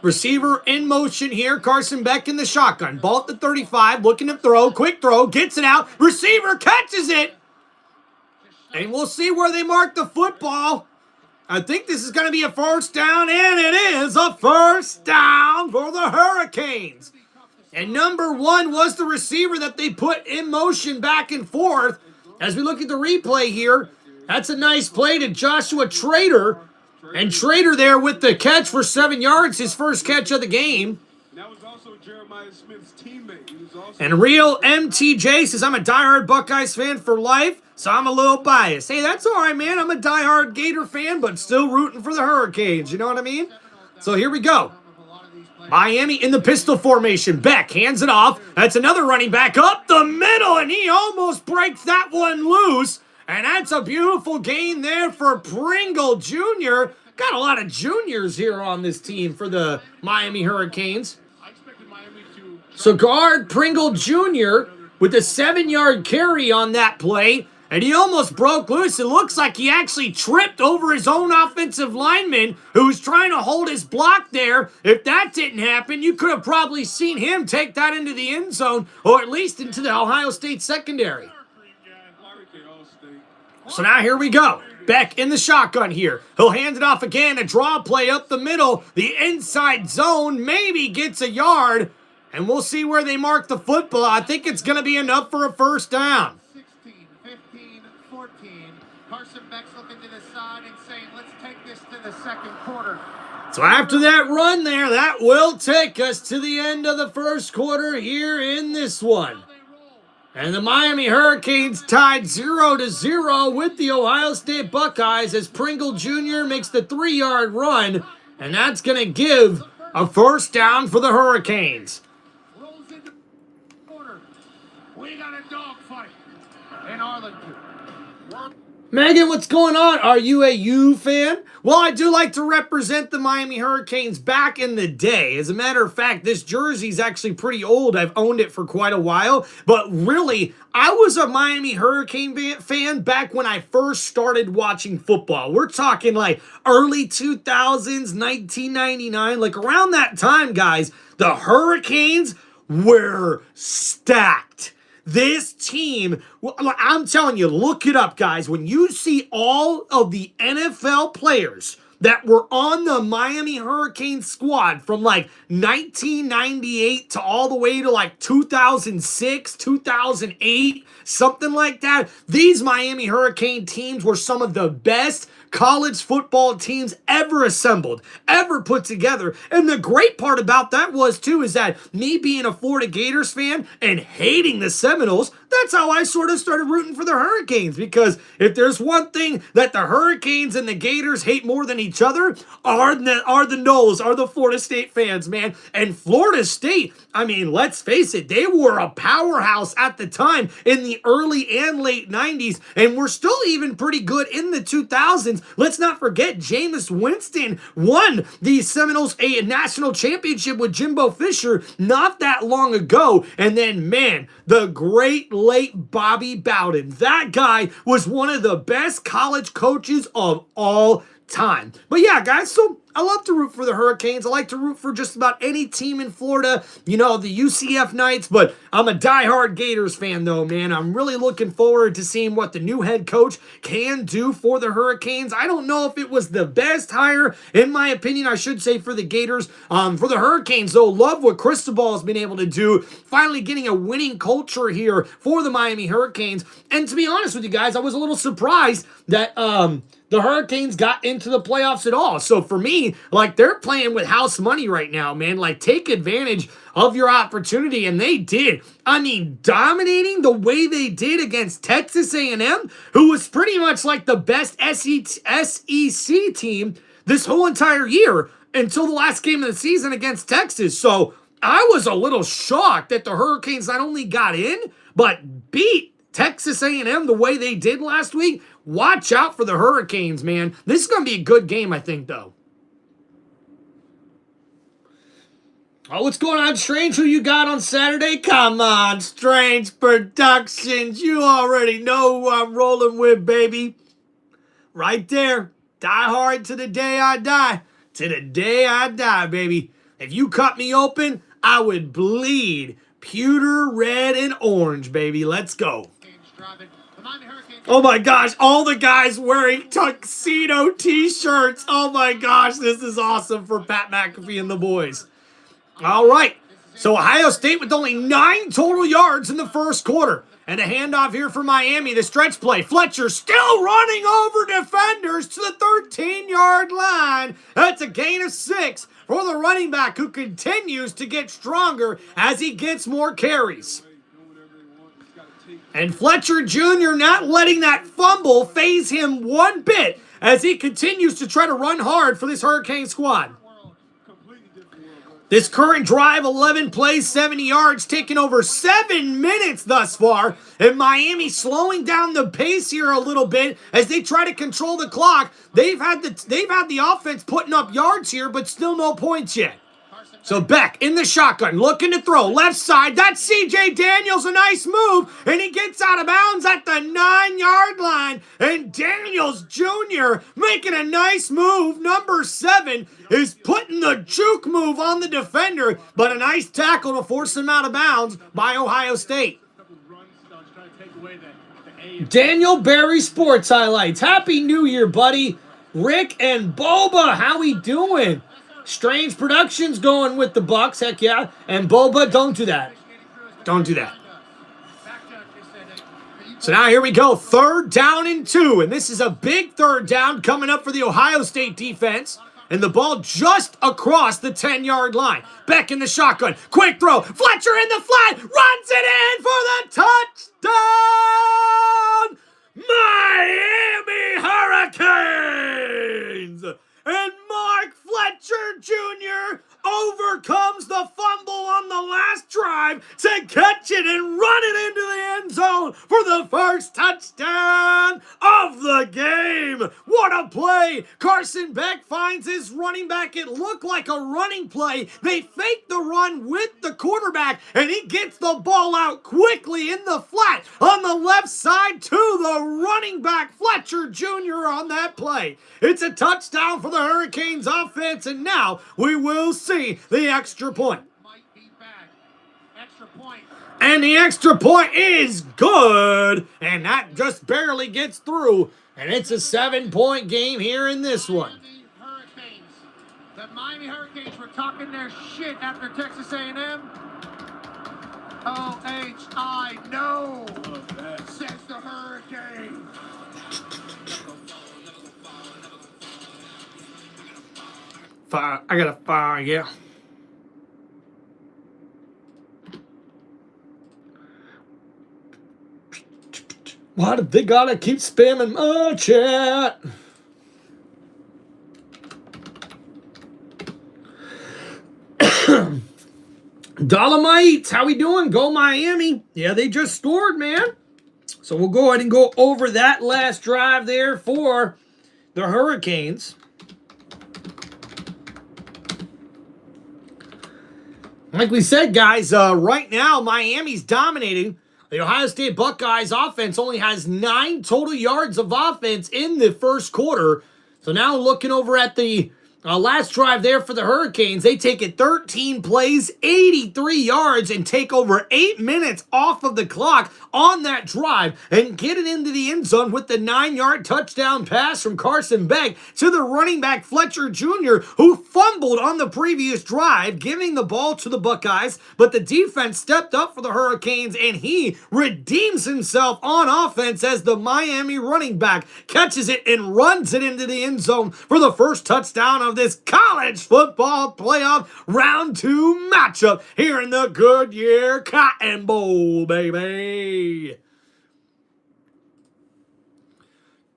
Receiver in motion here. Carson Beck in the shotgun. Ball at the 35, looking to throw. Quick throw, gets it out. Receiver catches it. And we'll see where they mark the football. I think this is going to be a first down, and it is a first down for the Hurricanes. And number 1 was the receiver that they put in motion back and forth. As we look at the replay here, that's a nice play to Joshua Trader. And Trader there with the catch for 7 yards, his first catch of the game. That was also Jeremiah Smith's teammate. He was also And Real MTJ says, I'm a diehard Buckeyes fan for life, so I'm a little biased. Hey, that's all right, man. I'm a diehard Gator fan, but still rooting for the Hurricanes. You know what I mean? So here we go. Miami in the pistol formation. Beck hands it off. That's another running back up the middle, and he almost breaks that one loose. And that's a beautiful gain there for Pringle Jr. Got a lot of juniors here on this team for the Miami Hurricanes. So guard Pringle Jr. with a 7-yard carry on that play, and he almost broke loose. It looks like he actually tripped over his own offensive lineman who was trying to hold his block there. If that didn't happen, you could have probably seen him take that into the end zone, or at least into the Ohio State secondary. So now here we go. Beck in the shotgun here. He'll hand it off again. A draw play up the middle. The inside zone maybe gets a yard. And we'll see where they mark the football. I think it's going to be enough for a first down. 16, 15, 14. Carson Beck's looking to the side and saying, let's take this to the 2nd quarter. So after that run there, that will take us to the end of the 1st quarter here in this one. And the Miami Hurricanes tied 0-0 with the Ohio State Buckeyes as Pringle Jr. makes the 3-yard run. And that's going to give a first down for the Hurricanes. Rolls into quarter. We got a dogfight in Arlington. Megan, what's going on? Are you a U fan? Well, I do like to represent the Miami Hurricanes back in the day. As a matter of fact, this jersey's actually pretty old. I've owned it for quite a while. But really, I was a Miami Hurricane fan back when I first started watching football. We're talking like early 2000s, 1999. Like around that time, guys, the Hurricanes were stacked. This team, I'm telling you, look it up, guys. When you see all of the NFL players that were on the Miami Hurricanes squad from like 1998 to all the way to like 2006, 2008, something like that, these Miami Hurricane teams were some of the best college football teams ever assembled, ever put together. And the great part about that was, too, is that me being a Florida Gators fan and hating the Seminoles, that's how I sort of started rooting for the Hurricanes, because if there's one thing that the Hurricanes and the Gators hate more than each other are the Noles, are the Florida State fans, man. And Florida State, I mean, let's face it, they were a powerhouse at the time in the early and late 90s, and we're still even pretty good in the 2000s. Let's not forget Jameis Winston won the Seminoles a national championship with Jimbo Fisher not that long ago. And then, man, the great late Bobby Bowden. That guy was one of the best college coaches of all time. But yeah, guys, so I love to root for the Hurricanes. I like to root for just about any team in Florida, you know, the UCF Knights, but I'm a diehard Gators fan, though, man. I'm really looking forward to seeing what the new head coach can do for the Hurricanes. I don't know if it was the best hire, in my opinion, I should say, for the Gators. For the Hurricanes, though, love what Cristobal has been able to do, finally getting a winning culture here for the Miami Hurricanes. And to be honest with you guys, I was a little surprised that the Hurricanes got into the playoffs at all. So for me, like, they're playing with house money right now, man. Like, take advantage of your opportunity, and they did. I mean, dominating the way they did against Texas A&M, who was pretty much like the best SEC team this whole entire year until the last game of the season against Texas. So I was a little shocked that the Hurricanes not only got in, but beat Texas A&M the way they did last week. Watch out for the Hurricanes, man. This is going to be a good game, I think, though. Oh, what's going on, Strange? Who you got on Saturday? Come on, Strange Productions. You already know who I'm rolling with, baby. Right there. Die hard to the day I die. To the day I die, baby. If you cut me open, I would bleed pewter, red, and orange, baby. Let's go. Oh my gosh, all the guys wearing tuxedo t-shirts. Oh my gosh, this is awesome for Pat McAfee and the boys. All right, so Ohio State with only 9 total yards in the first quarter. And a handoff here for Miami, the stretch play. Fletcher still running over defenders to the 13-yard line. That's a gain of 6 for the running back, who continues to get stronger as he gets more carries. And Fletcher Jr. not letting that fumble faze him one bit as he continues to try to run hard for this Hurricane squad. This current drive, 11 plays, 70 yards, taking over 7 minutes thus far. And Miami slowing down the pace here a little bit as they try to control the clock. They've had the offense putting up yards here, but still no points yet. So Beck in the shotgun, looking to throw. Left side, that's C.J. Daniels, a nice move. And he gets out of bounds at the 9-yard line. And Daniels Jr. making a nice move. Number 7 is putting the juke move on the defender. But a nice tackle to force him out of bounds by Ohio State. Daniel Berry Sports Highlights. Happy New Year, buddy. Rick and Boba, how we doing? Strange Productions going with the Bucks, heck yeah. And Boba, don't do that. Don't do that. So now here we go, 3rd down and 2. And this is a big 3rd down coming up for the Ohio State defense. And the ball just across the 10-yard line. Beck in the shotgun. Quick throw. Fletcher in the flat. Runs it in for the touchdown. Miami Hurricanes. And Mark Fletcher Jr. overcomes the fumble on the last drive to catch it and run it into the end zone for the first touchdown of the game. What a play. Carson Beck finds his running back. It looked like a running play. They fake the run with the quarterback, and he gets the ball out quickly in the flat on the left side to the running back, Fletcher Jr. on that play. It's a touchdown for the Hurricanes offense, and now we will see the extra point. And the extra point is good, and that just barely gets through, and it's a 7-point game here in this one. The Miami Hurricanes were talking their shit after Texas A&M. O-H-I, no, says the Hurricane. fire. I gotta fire, yeah. Why did they gotta keep spamming my chat? Dolomite, how we doing? Go Miami. Yeah, they just scored, man. So we'll go ahead and go over that last drive there for the Hurricanes. Like we said, guys, right now Miami's dominating. The Ohio State Buckeyes offense only has 9 total yards of offense in the first quarter. So now looking over at the last drive there for the Hurricanes, they take it 13 plays, 83 yards, and take over 8 minutes off of the clock on that drive and get it into the end zone with the 9-yard touchdown pass from Carson Beck to the running back Fletcher Jr., who fumbled on the previous drive, giving the ball to the Buckeyes, but the defense stepped up for the Hurricanes, and he redeems himself on offense as the Miami running back catches it and runs it into the end zone for the first touchdown of this college football playoff round 2 matchup here in the Goodyear Cotton Bowl, baby.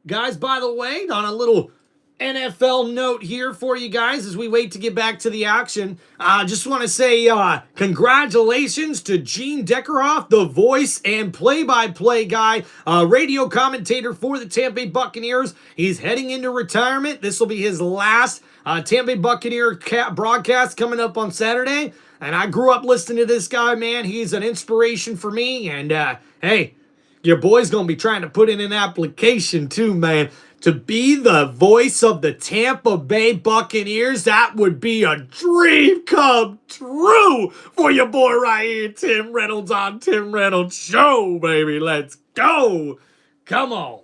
Guys, by the way, on a little NFL note here for you guys as we wait to get back to the action. Just want to say congratulations to Gene Deckerhoff, the voice and play-by-play guy, radio commentator for the Tampa Bay Buccaneers. He's heading into retirement. This will be his last Tampa Bay Buccaneer broadcast coming up on Saturday. And I grew up listening to this guy, man. He's an inspiration for me. And, hey, your boy's going to be trying to put in an application too, man. To be the voice of the Tampa Bay Buccaneers, that would be a dream come true for your boy right here, Tim Reynolds on Tim Reynolds Show, baby. Let's go. Come on.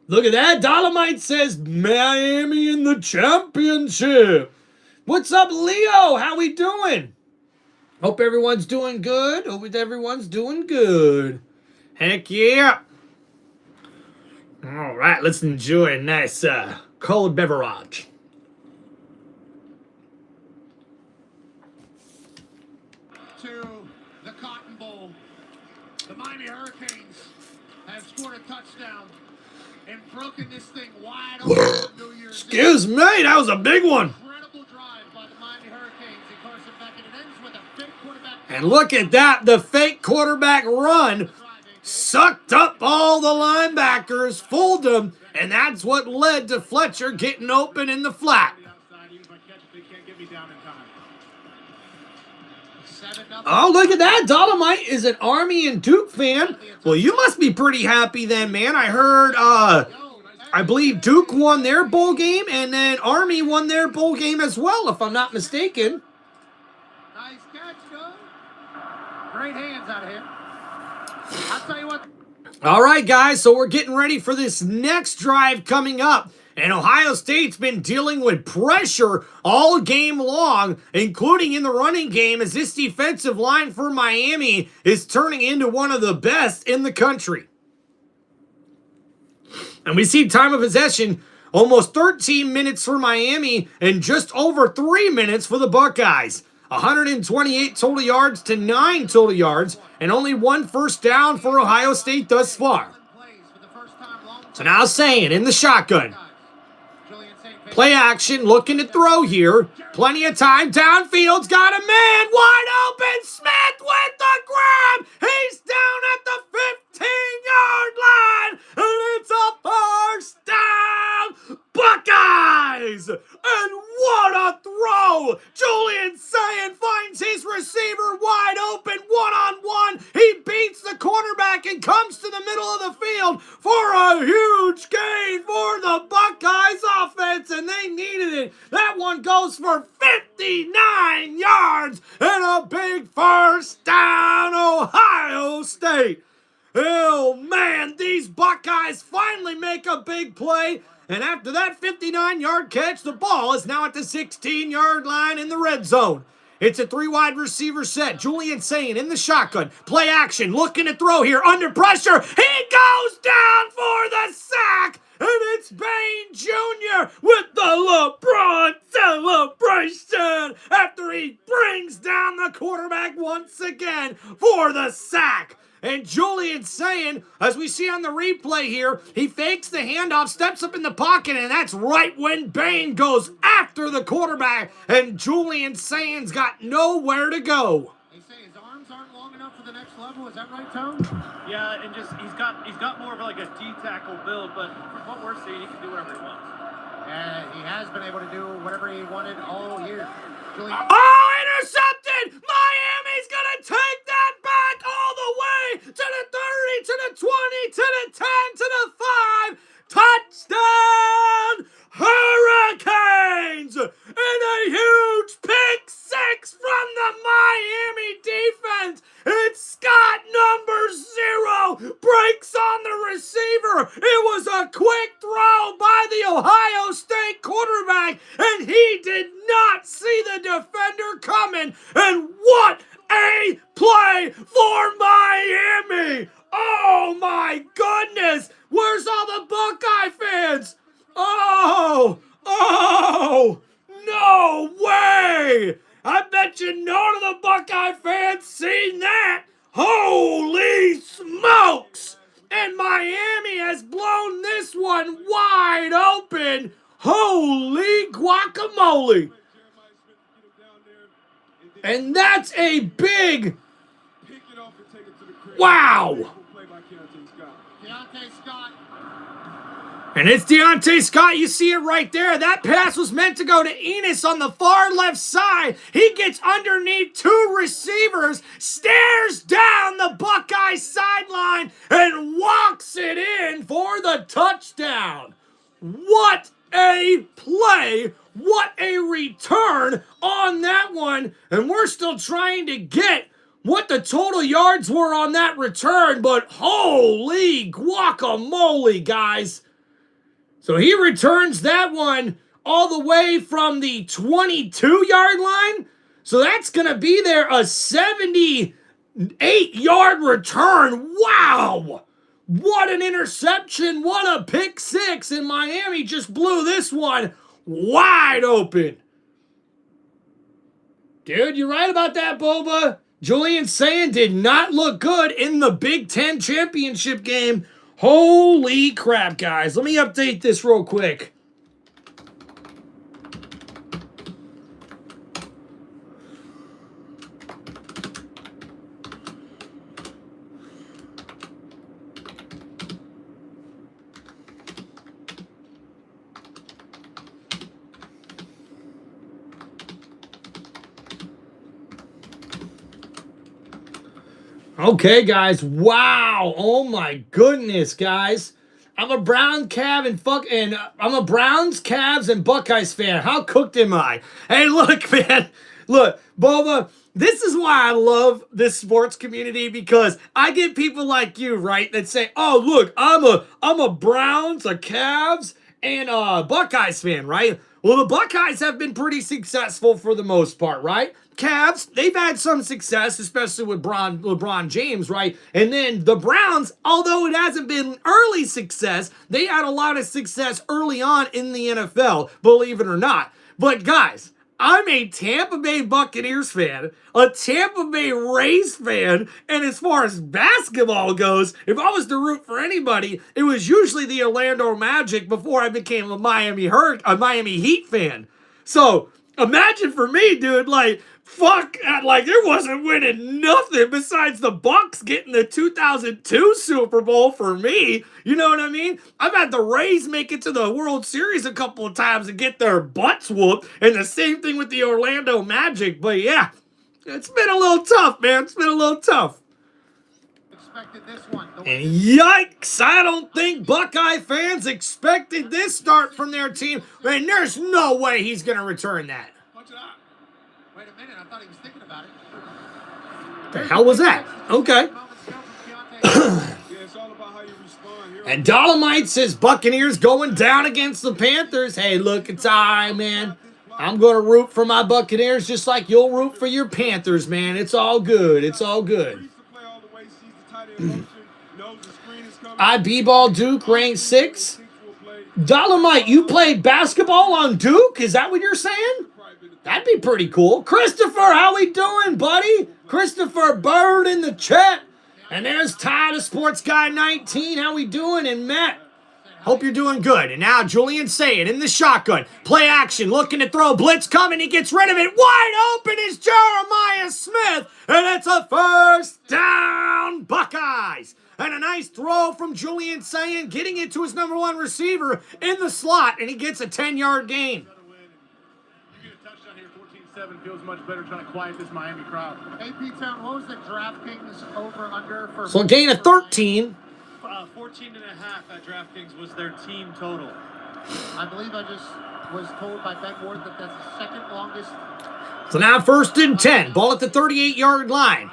Look at that. Dolomite says Miami in the championship. What's up, Leo? How we doing? Hope everyone's doing good. Hope everyone's doing good. Heck yeah. All right, let's enjoy a nice cold beverage. To the Cotton Bowl. The Miami Hurricanes have scored a touchdown and broken this thing wide open on New Year's Eve. Excuse me, that was a big one. Incredible drive by the Miami Hurricanes and Carson Beck, and it ends with a fake quarterback. And look at that, the fake quarterback run sucked up all the linebackers, fooled them, and that's what led to Fletcher getting open in the flat. Oh, look at that. Dolomite is an Army and Duke fan. Well, you must be pretty happy then, man. I heard, I believe Duke won their bowl game, and then Army won their bowl game as well, if I'm not mistaken. Nice catch, Joe. Great hands out of here. I'll tell you what. All right, guys, so we're getting ready for this next drive coming up. And Ohio State's been dealing with pressure all game long, including in the running game, as this defensive line for Miami is turning into one of the best in the country. And we see time of possession, almost 13 minutes for Miami and just over 3 minutes for the Buckeyes. 128 total yards to 9 total yards, and only 1 first down for Ohio State thus far. So now saying in the shotgun. Play action, looking to throw here. Plenty of time downfield's got a man wide open. Smith with the grab. He's down at the 15-yard line, and it's a first down. Buckeyes! And what a throw! Julian Sayin finds his receiver wide open, one-on-one. He beats the cornerback and comes to the middle of the field for a huge gain for the Buckeyes offense, and they needed it. That one goes for 59 yards and a big first down, Ohio State. Oh, man, these Buckeyes finally make a big play. And after that 59-yard catch, the ball is now at the 16-yard line in the red zone. It's a 3-wide receiver set. Julian Sayin in the shotgun. Play action. Looking to throw here. Under pressure. He goes down for the sack. And it's Bain Jr. with the LeBron celebration after he brings down the quarterback once again for the sack. And Julian Sayin, as we see on the replay here, he fakes the handoff, steps up in the pocket, and that's right when Bain goes after the quarterback, and Julian Sayin's got nowhere to go. They say his arms aren't long enough for the next level. Is that right, Tone? Yeah, and just he's got more of like a D-tackle build, but from what we're seeing, he can do whatever he wants. And he has been able to do whatever he wanted all year. Julian. Oh, intercepted! Miami's gonna take that back all the way to the 30, to the 20, to the 10, to the 5. Touchdown, Hurricanes! And a huge pick 6 from the Miami defense. It's Scott number 0. Breaks on the receiver. It was a quick throw by the Ohio State quarterback, and he did not see the defender coming. And what a play for Miami! Oh my goodness! Where's all the Buckeye fans? Oh, no way! I bet you none of the Buckeye fans seen that. Holy smokes! And Miami has blown this one wide open. Holy guacamole! And that's a big wow! Deontay Scott. And it's Deontay Scott. You see it right there. That pass was meant to go to Enos on the far left side. He gets underneath 2 receivers, stares down the Buckeye sideline, and walks it in for the touchdown. What a play. What a return on that one. And we're still trying to get what the total yards were on that return, but holy guacamole, guys. So he returns that one all the way from the 22-yard line. So that's going to be there, a 78-yard return. Wow. What an interception. What a pick 6. And Miami just blew this one wide open. Dude, you're right about that, Boba. Julian Sayin did not look good in the Big Ten championship game. Holy crap, guys. Let me update this real quick. Okay, guys. Wow. Oh my goodness, guys. I'm a Browns, Cavs, and Buckeyes fan. How cooked am I? Hey, look, man. Look, Boba, this is why I love this sports community, because I get people like you, right, that say, "Oh, look, I'm a Browns, a Cavs, and a Buckeyes fan," right? Well, the Buckeyes have been pretty successful for the most part, right? Cavs, they've had some success, especially with LeBron James, right? And then the Browns, although it hasn't been early success, they had a lot of success early on in the NFL, believe it or not. But guys, I'm a Tampa Bay Buccaneers fan, a Tampa Bay Rays fan, and as far as basketball goes, if I was to root for anybody, it was usually the Orlando Magic before I became a Miami Heat fan. So imagine for me, dude, like, fuck, like, there wasn't winning nothing besides the Bucks getting the 2002 Super Bowl for me. You know what I mean? I've had the Rays make it to the World Series a couple of times and get their butts whooped, and the same thing with the Orlando Magic. But yeah, it's been a little tough, man. It's been a little tough. Expected this one. And yikes, I don't think Buckeye fans expected this start from their team. And there's no way he's going to return that. Wait a minute, I thought he was thinking about it. The hell was that? Okay. And Dolomite says Buccaneers going down against the Panthers. Hey, look, it's all right, man. I'm going to root for my Buccaneers just like you'll root for your Panthers, man. It's all good. It's all good. I-B-ball Duke ranked 6. Dolomite, you played basketball on Duke? Is that what you're saying? That'd be pretty cool. Christopher, how we doing, buddy? Christopher Bird in the chat. And there's Ty, the sports guy 19. How we doing? And Matt, hope you're doing good. And now Julian Saying in the shotgun. Play action, looking to throw. Blitz coming. He gets rid of it. Wide open is Jeremiah Smith. And it's a first down, Buckeyes. And a nice throw from Julian Saying, getting it to his number 1 receiver in the slot. And he gets a 10-yard gain. You get a touchdown here, 14-7. Feels much better trying to quiet this Miami crowd. AP Town, what was the DraftKings over-under for... So a gain of 13. 14 and a half at DraftKings was their team total. I believe I just was told by Ben Ward that that's the second longest. So now 1st and 10. Ball at the 38-yard line.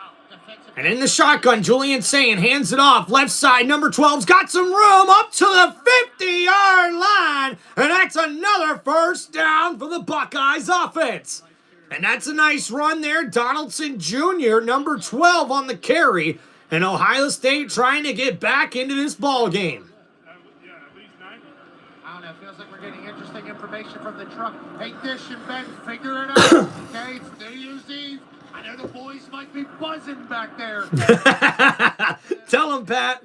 And in the shotgun, Julian Saying hands it off. Left side, number 12's got some room up to the 50-yard line. And that's another first down for the Buckeyes offense. And that's a nice run there. Donaldson Jr., number 12 on the carry. And Ohio State trying to get back into this ball game. I don't know, it feels like we're getting interesting information from the truck. Hey, Dish and Ben, figure it out. Okay, it's New Year's Eve. I know the boys might be buzzing back there. Tell them, Pat.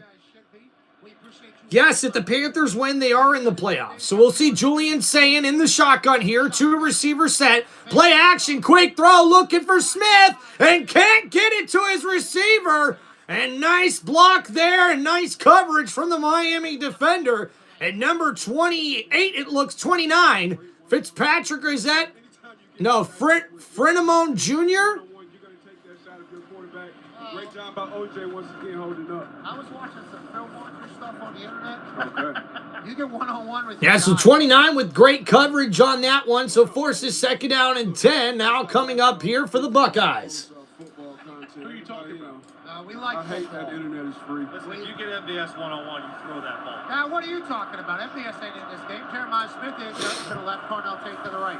Yes, if the Panthers win, they are in the playoffs. So we'll see Julian Saying in the shotgun here. 2 receiver set. Play action, quick throw, looking for Smith. And can't get it to his receiver. And nice block there and nice coverage from the Miami defender. At number 28, it looks 29. Fitzpatrick, or is that? No, Frenemon Jr.? Great job by OJ once again holding up. I was watching some Phil Walker stuff on the internet. Okay. You get one-on-one with... Yeah, so 29 with great coverage on that one. So forces 2nd down and 10. Now coming up here for the Buckeyes. Football content. Who are you talking about? We like I hate football. that internet is free. Listen, if you get MVS one-on-one, you throw that ball. Now, what are you talking about? MVS ain't in this game. Jeremiah Smith is to the left, Cornell Tate to the right.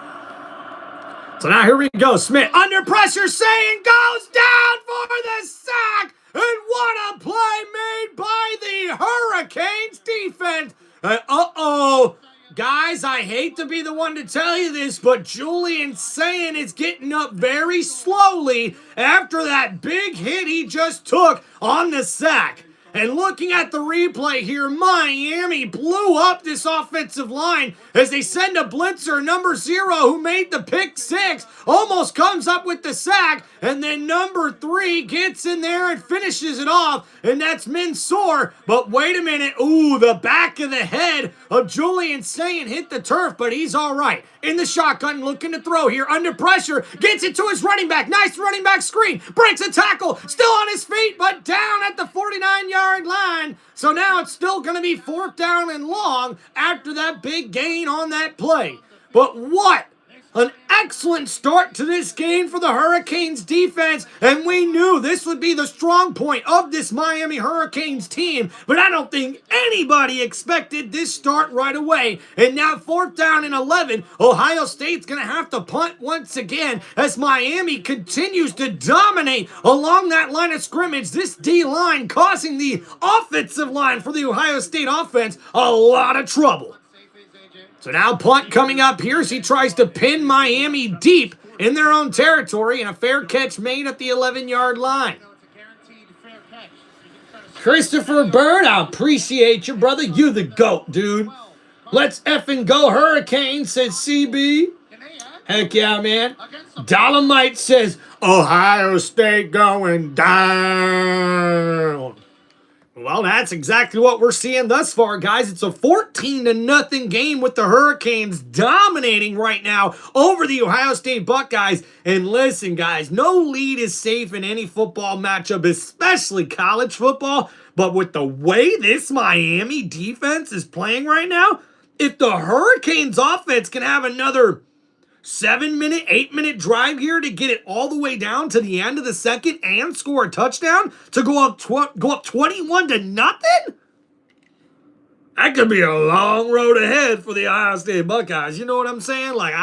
So now here we go. Smith under pressure, Saying goes down for the sack. And what a play made by the Hurricanes defense. Uh-oh. Guys, I hate to be the one to tell you this, but Julian Saying is getting up very slowly after that big hit he just took on the sack. And looking at the replay here, Miami blew up this offensive line as they send a blitzer, number 0, who made the pick 6, almost comes up with the sack, and then number 3 gets in there and finishes it off, and that's Mansour. But wait a minute, ooh, the back of the head of Julian Saying hit the turf, but he's all right. In the shotgun, looking to throw here, under pressure, gets it to his running back, nice running back screen, breaks a tackle, still on his feet, but down at the 49-yard line. So now it's still going to be 4th down and long after that big gain on that play. But what an excellent start to this game for the Hurricanes defense, and we knew this would be the strong point of this Miami Hurricanes team, but I don't think anybody expected this start right away. And now 4th down and 11, Ohio State's going to have to punt once again as Miami continues to dominate along that line of scrimmage. This D-line causing the offensive line for the Ohio State offense a lot of trouble. So now punt coming up here as he tries to pin Miami deep in their own territory, and a fair catch made at the 11-yard line. Christopher Bird, I appreciate you, brother. You the GOAT, dude. Let's effing go Hurricanes, says CB. Heck yeah, man. Dolomite says, Ohio State going down. Well, that's exactly what we're seeing thus far, guys. It's a 14-0 game with the Hurricanes dominating right now over the Ohio State Buckeyes. And listen, guys, no lead is safe in any football matchup, especially college football. But with the way this Miami defense is playing right now, if the Hurricanes offense can have another 7-minute, 8-minute drive here to get it all the way down to the end of the second and score a touchdown to go up 21-0, that could be a long road ahead for the Ohio State Buckeyes. You know what I'm saying? Like,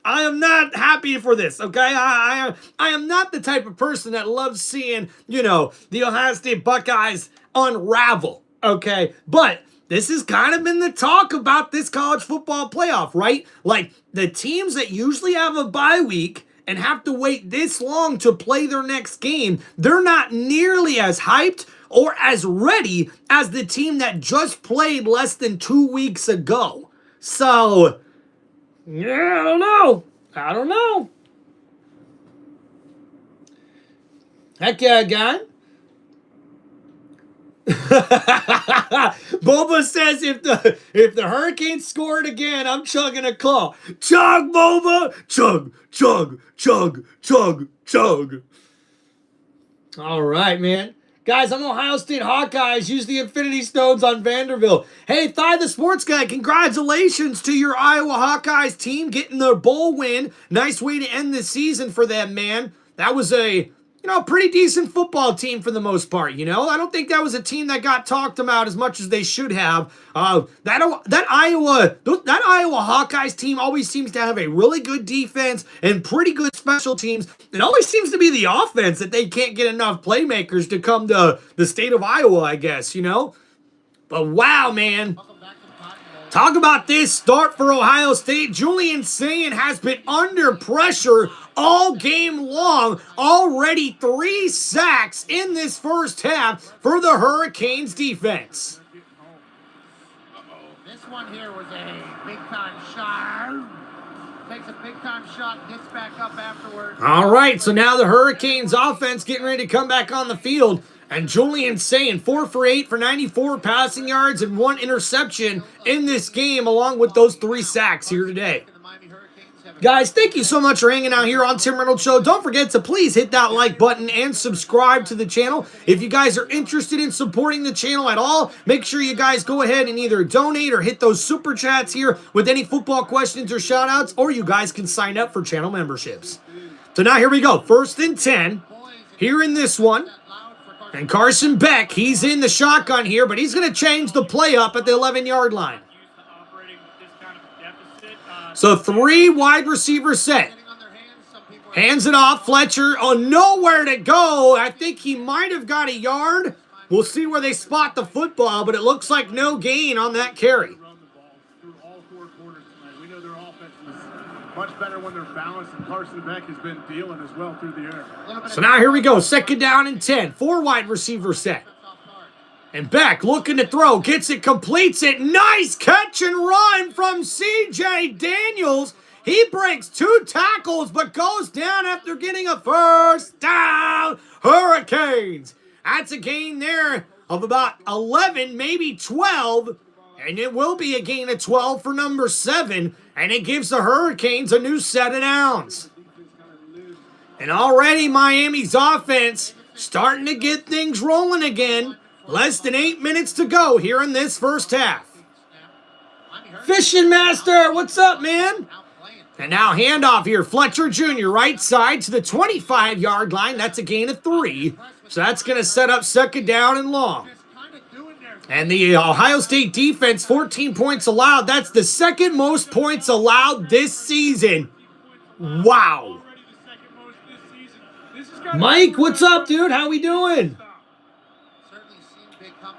I am not happy for this, okay? I am not the type of person that loves seeing, the Ohio State Buckeyes unravel, okay? But this has kind of been the talk about this college football playoff, right? Like, the teams that usually have a bye week and have to wait this long to play their next game, they're not nearly as hyped or as ready as the team that just played less than 2 weeks ago. So, yeah, I don't know. Heck yeah, guy. Boba says if the Hurricanes scored again, I'm chugging a claw. Chug, Boba! Chug, chug, chug, chug, chug. All right, man. Guys, I'm Ohio State Hawkeyes. Use the Infinity Stones on Vanderbilt. Hey, Thigh the Sports Guy, congratulations to your Iowa Hawkeyes team getting their bowl win. Nice way to end the season for them, man. That was a pretty decent football team for the most part, I don't think that was a team that got talked about as much as they should have. That Iowa Hawkeyes team always seems to have a really good defense and pretty good special teams. It always seems to be the offense that they can't get enough playmakers to come to the state of Iowa, I guess, But wow, man. Talk about this start for Ohio State. Julian Sayin has been under pressure all game long. Already 3 sacks in this first half for the Hurricanes defense. This one here was a big-time shot. Takes a big-time shot, gets back up afterwards. All right, so now the Hurricanes offense getting ready to come back on the field. And Julian Sayin, 4 for 8 for 94 passing yards and 1 interception in this game, along with those 3 sacks here today. Guys, thank you so much for hanging out here on Tim Reynolds Show. Don't forget to please hit that like button and subscribe to the channel. If you guys are interested in supporting the channel at all, make sure you guys go ahead and either donate or hit those super chats here with any football questions or shout outs, or you guys can sign up for channel memberships. So now here we go. 1st and 10 here in this one. And Carson Beck, he's in the shotgun here, but he's going to change the play up at the 11-yard line. So 3 wide receiver set. Hands it off. Fletcher, nowhere to go. I think he might have got a yard. We'll see where they spot the football, but it looks like no gain on that carry. Much better when they're balanced, and Carson Beck has been dealing as well through the air. So now here we go. 2nd down and 10. 4 wide receiver set. And Beck looking to throw. Gets it, completes it. Nice catch and run from C.J. Daniels. He breaks 2 tackles, but goes down after getting a first down. Hurricanes. That's a gain there of about 11, maybe 12. And it will be a gain of 12 for number 7. And it gives the Hurricanes a new set of downs. And already Miami's offense starting to get things rolling again. Less than 8 minutes to go here in this first half. Fishing Master, what's up, man? And now handoff here. Fletcher Jr. right side to the 25-yard line. That's a gain of 3. So that's going to set up 2nd down and long. And the Ohio State defense, 14 points allowed. That's the 2nd most points allowed this season. Wow. Mike, what's up, dude? How we doing?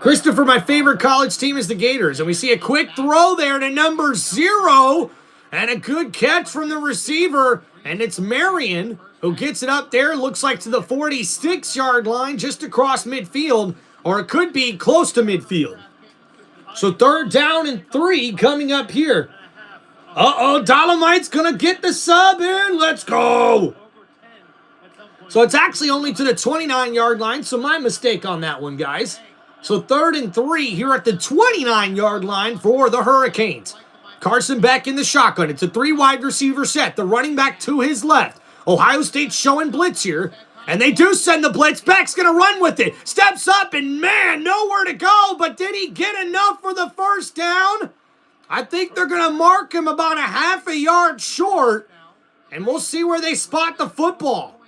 Christopher, my favorite college team is the Gators. And we see a quick throw there to number 0. And a good catch from the receiver. And it's Marion who gets it up there. Looks like to the 46-yard line, just across midfield. Or it could be close to midfield. So 3rd down and 3 coming up here. Dolomite's going to get the sub in. Let's go. So it's actually only to the 29-yard line. So my mistake on that one, guys. So 3rd and 3 here at the 29-yard line for the Hurricanes. Carson Beck in the shotgun. It's a 3 wide receiver set. The running back to his left. Ohio State's showing blitz here. And they do send the blitz. Beck's going to run with it. Steps up and, man, nowhere to go. But did he get enough for the first down? I think they're going to mark him about a half a yard short. And we'll see where they spot the football.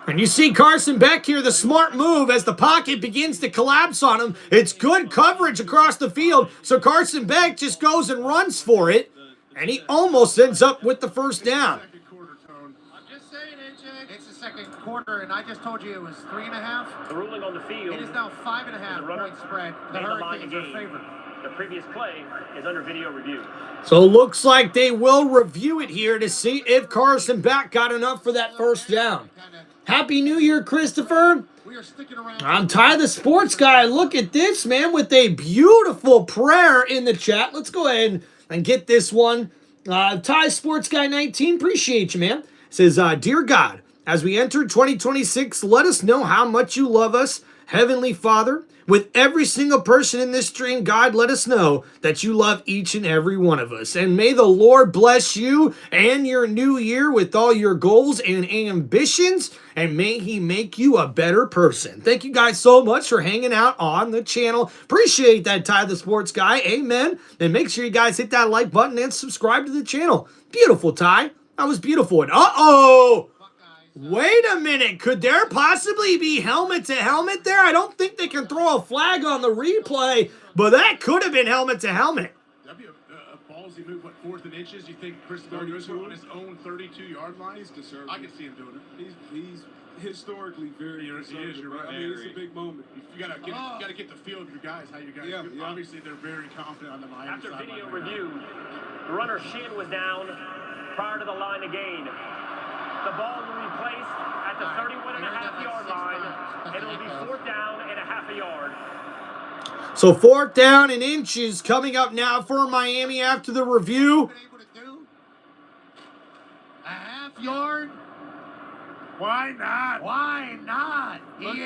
And you see Carson Beck here, the smart move as the pocket begins to collapse on him. It's good coverage across the field. So Carson Beck just goes and runs for it. And he almost ends up with the first down. Second quarter, Tone. I'm just saying, AJ. It's the second quarter, and I just told you it was 3.5. The ruling on the field. It is now 5.5 point spread. The made the line Hurricanes to are gain. favored. The previous play is under video review. So it looks like they will review it here to see if Carson Beck got enough for that first down. Happy New Year, Christopher. We are sticking around. I'm Ty the Sports Guy. Look at this, man, with a beautiful prayer in the chat. Let's go ahead and get this one. Ty Sports Guy 19, appreciate you, man. Says, Dear God, as we enter 2026, let us know how much you love us, Heavenly Father. With every single person in this stream, God, let us know that you love each and every one of us. And may the Lord bless you and your new year with all your goals and ambitions. And may he make you a better person. Thank you guys so much for hanging out on the channel. Appreciate that, Ty the Sports Guy. Amen. And make sure you guys hit that like button and subscribe to the channel. Beautiful, Ty. That was beautiful. And uh-oh. Wait a minute. Could there possibly be helmet to helmet there? I don't think they can throw a flag on the replay, but that could have been helmet to helmet. That'd be a ballsy move, 4th and inches. You think Chris Gardner's on his own 32-yard line? He's conservative. I can see him doing it. He's historically very He is, conservative. you're right. I mean, it's a big moment. You gotta get the feel of your guys, how you guys Yeah, do. yeah. Obviously, they're very confident on the Miami After sideline video right now. review, the runner's shin was down prior to the line to gain. The ball will be placed at the 31.5-yard line. It'll be 4th down and a half a yard. So 4th down and inches coming up now for Miami after the review. Able to do a half yard. Why not? Why not?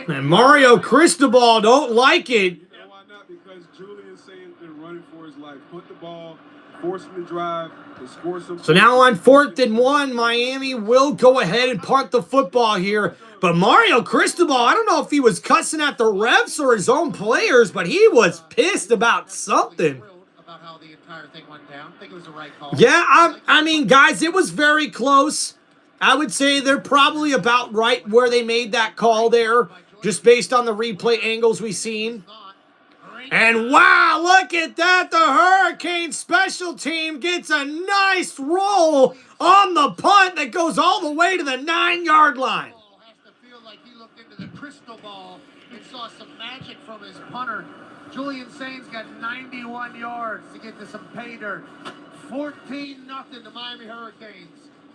And Mario Cristobal don't like it. You know why not? Because Julian's saying they're running for his life. Punt the ball, force him to drive, and score some. So now on 4th and 1, Miami will go ahead and punt the football here. But Mario Cristobal, I don't know if he was cussing at the refs or his own players, but he was pissed about something. About how the entire thing went down. I think it was the right call. Yeah, I mean, guys, it was very close. I would say they're probably about right where they made that call there, just based on the replay angles we've seen. And wow, look at that. The Hurricane special team gets a nice roll on the punt that goes all the way to the 9-yard line. Has to feel like he looked into the crystal ball and saw some magic from his punter. Julian Sains got 91 yards to get to some pay dirt. 14-0 the Miami Hurricanes.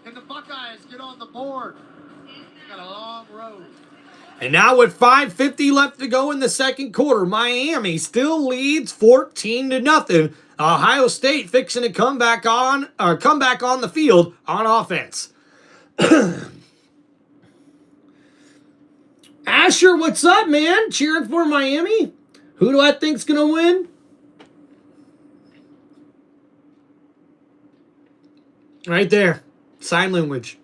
And the Buckeyes get on the board. Got a long road. And now with 5:50 left to go in the second quarter, Miami still leads 14-0. Ohio State fixing to come back on the field on offense. Asher, what's up, man? Cheering for Miami? Who do I think's gonna win? Right there. Sign language.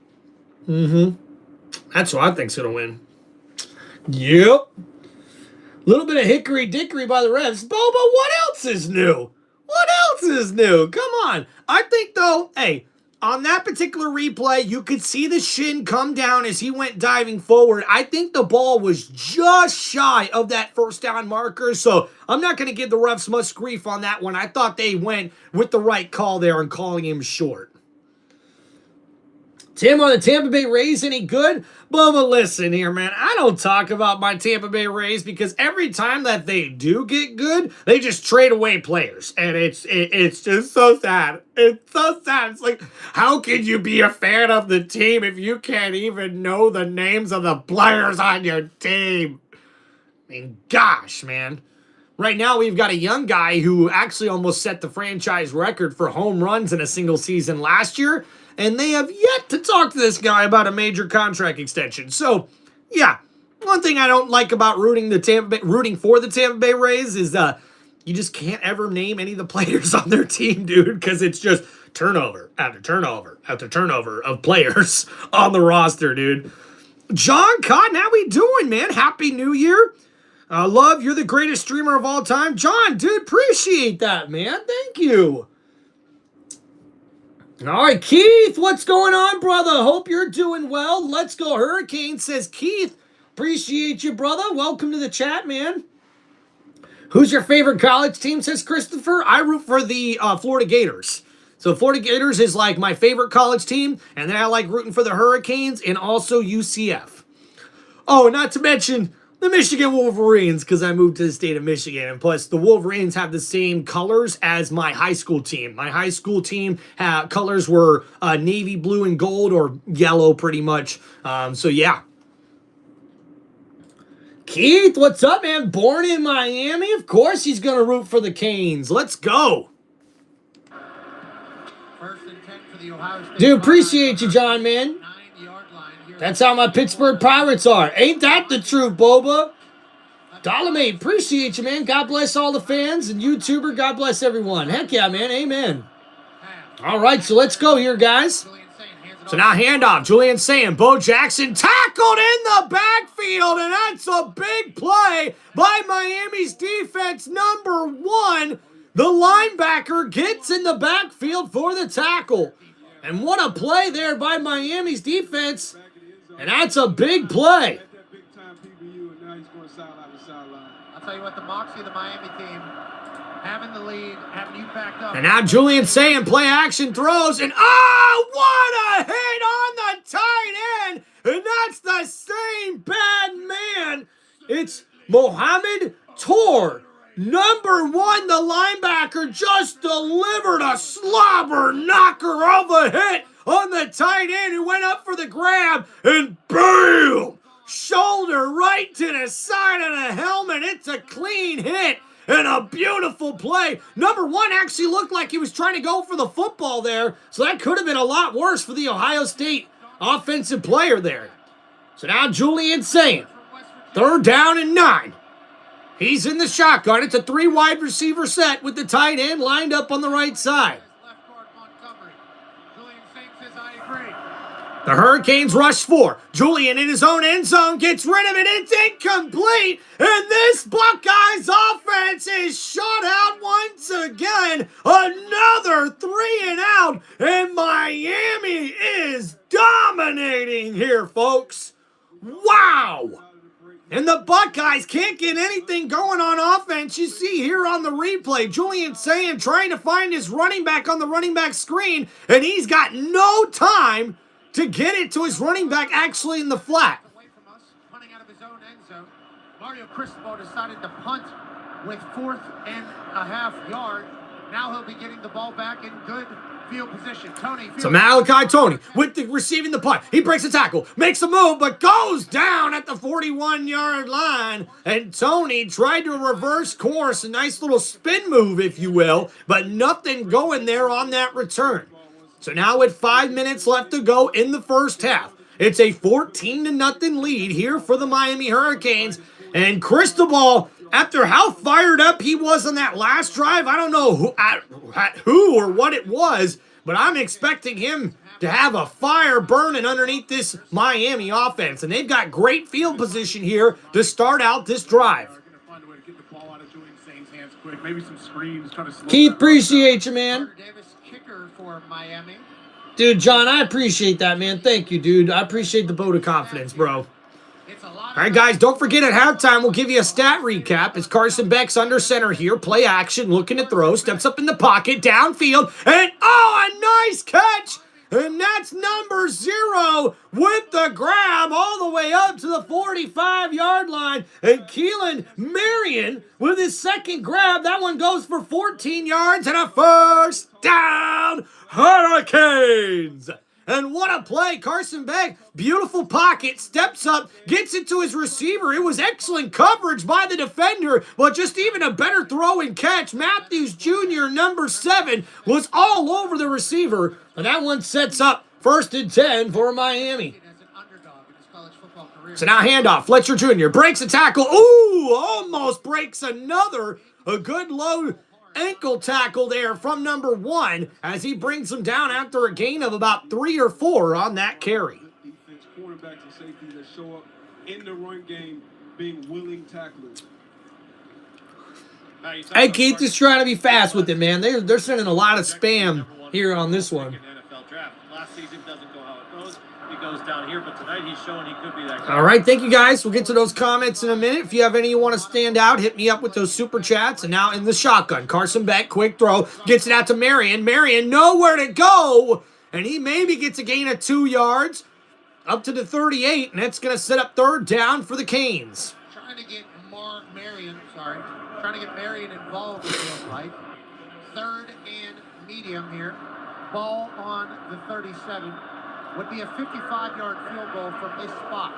That's who I think's gonna win. Yep. Little bit of hickory dickory by the refs. Boba, what else is new? What else is new? Come on. I think, though, hey, on that particular replay, you could see the shin come down as he went diving forward. I think the ball was just shy of that first down marker, so I'm not going to give the refs much grief on that one. I thought they went with the right call there and calling him short. Tim, on the Tampa Bay Rays, any good? Bubba, listen here, man. I don't talk about my Tampa Bay Rays because every time that they do get good, they just trade away players. And it's just so sad. It's so sad. It's like, how can you be a fan of the team if you can't even know the names of the players on your team? I mean, gosh, man. Right now, we've got a young guy who actually almost set the franchise record for home runs in a single season last year. And they have yet to talk to this guy about a major contract extension. So, yeah, one thing I don't like about rooting for the Tampa Bay Rays is you just can't ever name any of the players on their team, dude, because it's just turnover after turnover after turnover of players on the roster, dude. John Cotton, how we doing, man? Happy New Year. Love, you're the greatest streamer of all time. John, dude, appreciate that, man. Thank you. All right, Keith, what's going on, brother? Hope you're doing well. Let's go Hurricane, says Keith. Appreciate you, brother. Welcome to the chat, man. Who's your favorite college team, says Christopher? I root for the Florida Gators. So Florida Gators is like my favorite college team, and then I like rooting for the Hurricanes and also UCF. Oh, not to mention the Michigan Wolverines, because I moved to the state of Michigan. And plus, the Wolverines have the same colors as my high school team. My high school team colors were navy blue and gold, or yellow pretty much. So yeah. Keith, what's up, man? Born in Miami? Of course he's going to root for the Canes. Let's go. First and 10 for the Ohio State. Dude, appreciate you, John, man. 9-yard line here. That's how my Pittsburgh Pirates are. Ain't that the truth, Boba? Dolomate, appreciate you, man. God bless all the fans and YouTuber. God bless everyone. Heck yeah, man. Amen. All right, so let's go here, guys. So now handoff. Julian Saying, Bo Jackson tackled in the backfield, and that's a big play by Miami's defense. Number 1, the linebacker gets in the backfield for the tackle. And what a play there by Miami's defense. And that's a big play. I'll tell you what, the moxie of the Miami team, having the lead, having you backed up. And now Julian Saying play action throws, and oh, what a hit on the tight end. And that's the same bad man. It's Mohamed Tor. Number 1, the linebacker just delivered a slobber knocker of a hit on the tight end who went up for the grab, and bam! Shoulder right to the side of the helmet. It's a clean hit and a beautiful play. Number 1 actually looked like he was trying to go for the football there, so that could have been a lot worse for the Ohio State offensive player there. So now Julian Saying, 3rd down and 9. He's in the shotgun. It's a 3 wide receiver set with the tight end lined up on the right side. The Hurricanes rush 4. Julian in his own end zone gets rid of it. It's incomplete. And this Buckeyes offense is shut out once again. Another 3 and out. And Miami is dominating here, folks. Wow. And the Buckeyes can't get anything going on offense. You see here on the replay, Julian Saying trying to find his running back on the running back screen, and he's got no time to get it to his running back actually in the flat. Away from us, punting out of his own end zone. Mario Cristobal decided to punt with 4th and a half yard. Now he'll be getting the ball back in good field position. So Malachi Tony with the receiving the punt. He breaks the tackle, makes a move, but goes down at the 41-yard line. And Tony tried to reverse course, a nice little spin move, if you will, but nothing going there on that return. So now with 5 minutes left to go in the first half, it's a 14-0 lead here for the Miami Hurricanes. And Cristobal, after how fired up he was on that last drive, I don't know who or what it was, but I'm expecting him to have a fire burning underneath this Miami offense. And they've got great field position here to start out this drive. Keith, appreciate you, man. For Miami. Dude, John, I appreciate that, man. Thank you, dude. I appreciate the vote of confidence, bro. All right, guys, don't forget at halftime, we'll give you a stat recap. It's Carson Beck's under center here. Play action, looking to throw. Steps up in the pocket, downfield. And, oh, a nice catch. And that's number 0 with the grab all the way up to the 45-yard line. And Keelan Marion with his second grab. That one goes for 14 yards and a first down. Hurricanes. And what a play. Carson Beck, beautiful pocket, steps up, gets it to his receiver. It was excellent coverage by the defender, but just even a better throw and catch. Matthews Jr., number 7, was all over the receiver. And that one sets up 1st and 10 for Miami. So now handoff. Fletcher Jr. breaks a tackle. Ooh, almost breaks another. A good low ankle tackle there from number 1 as he brings him down after a gain of about 3 or 4 on that carry. Defense, cornerbacks and safeties that show up in the run game being willing tacklers. Hey, Keith, just trying to be fast with it, man. They're sending a lot of spam here on this one. NFL draft. Last season doesn't go how it goes it goes down here, but tonight he's showing he could be that guy. All right, thank you guys. We'll get to those comments in a minute. If you have any you want to stand out, hit me up with those super chats. And now in the shotgun, Carson Beck, quick throw, gets it out to Marion. Marion, nowhere to go. And he maybe gets a gain of 2 yards up to the 38, and that's going to set up third down for the Canes. Trying to get Marion involved, it feels like. Third and medium here. Ball on the 37. Would be a 55-yard field goal from this spot.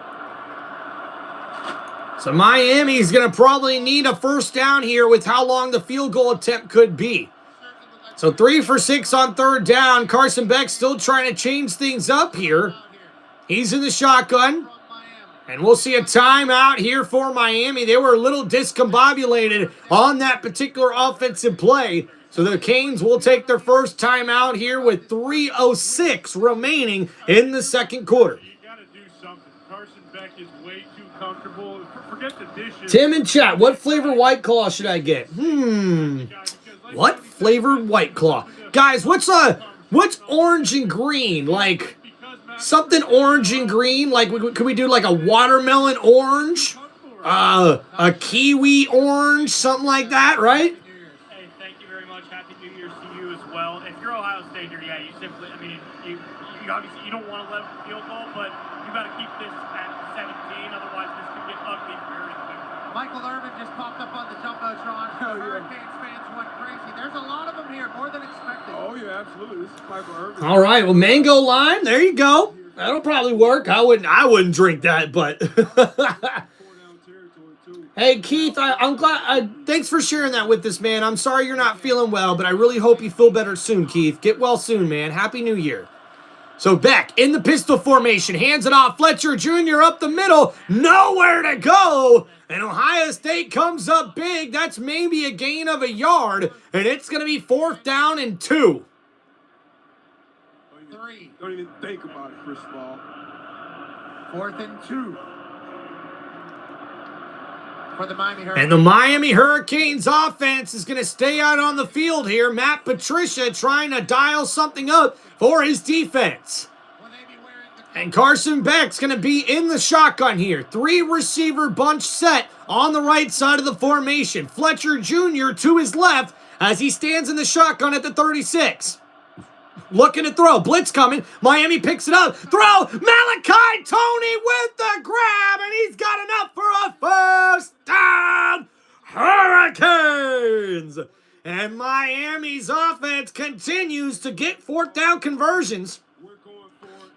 So Miami's going to probably need a first down here with how long the field goal attempt could be. So 3 for 6 on third down. Carson Beck still trying to change things up here. He's in the shotgun. And we'll see a timeout here for Miami. They were a little discombobulated on that particular offensive play. So the Canes will take their first timeout here with 3:06 remaining in the second quarter. You got to do something. Carson Beck is way too comfortable. Forget the dishes. Tim in chat, what flavor White Claw should I get? What flavored White Claw? Guys, what's orange and green? Like something orange and green? Like could we do like a watermelon orange? A kiwi orange, something like that, right? Hey, thank you very much. Happy New Year's to you as well. If you're Ohio State here, yeah, you simply, I mean, you obviously you don't want to let a field goal, but you got to keep this at 17. Otherwise, this could get ugly very quick. Michael Irvin just popped up on the Jumbotron. Hurricanes fans went crazy. There's a lot of them here, more than expected. Oh, yeah, absolutely. This is Michael Irvin. All right, well, mango lime, there you go. That'll probably work. I wouldn't drink that, but hey, Keith, I'm glad. Thanks for sharing that with us, man. I'm sorry you're not feeling well, but I really hope you feel better soon, Keith. Get well soon, man. Happy New Year. So Beck in the pistol formation, hands it off. Fletcher Jr. up the middle, nowhere to go. And Ohio State comes up big. That's maybe a gain of a yard, and it's going to be 4th down and 2. Don't even think about it, Chris Ball. 4th and 2. For the Miami Hurricanes. And the Miami Hurricanes offense is going to stay out on the field here. Matt Patricia trying to dial something up for his defense. And Carson Beck's going to be in the shotgun here. 3 receiver bunch set on the right side of the formation. Fletcher Jr. to his left as he stands in the shotgun at the 36. Looking to throw. Blitz coming. Miami picks it up. Throw. Malachi Tony with the grab. And he's got enough for a first down. Hurricanes. And Miami's offense continues to get 4th down conversions.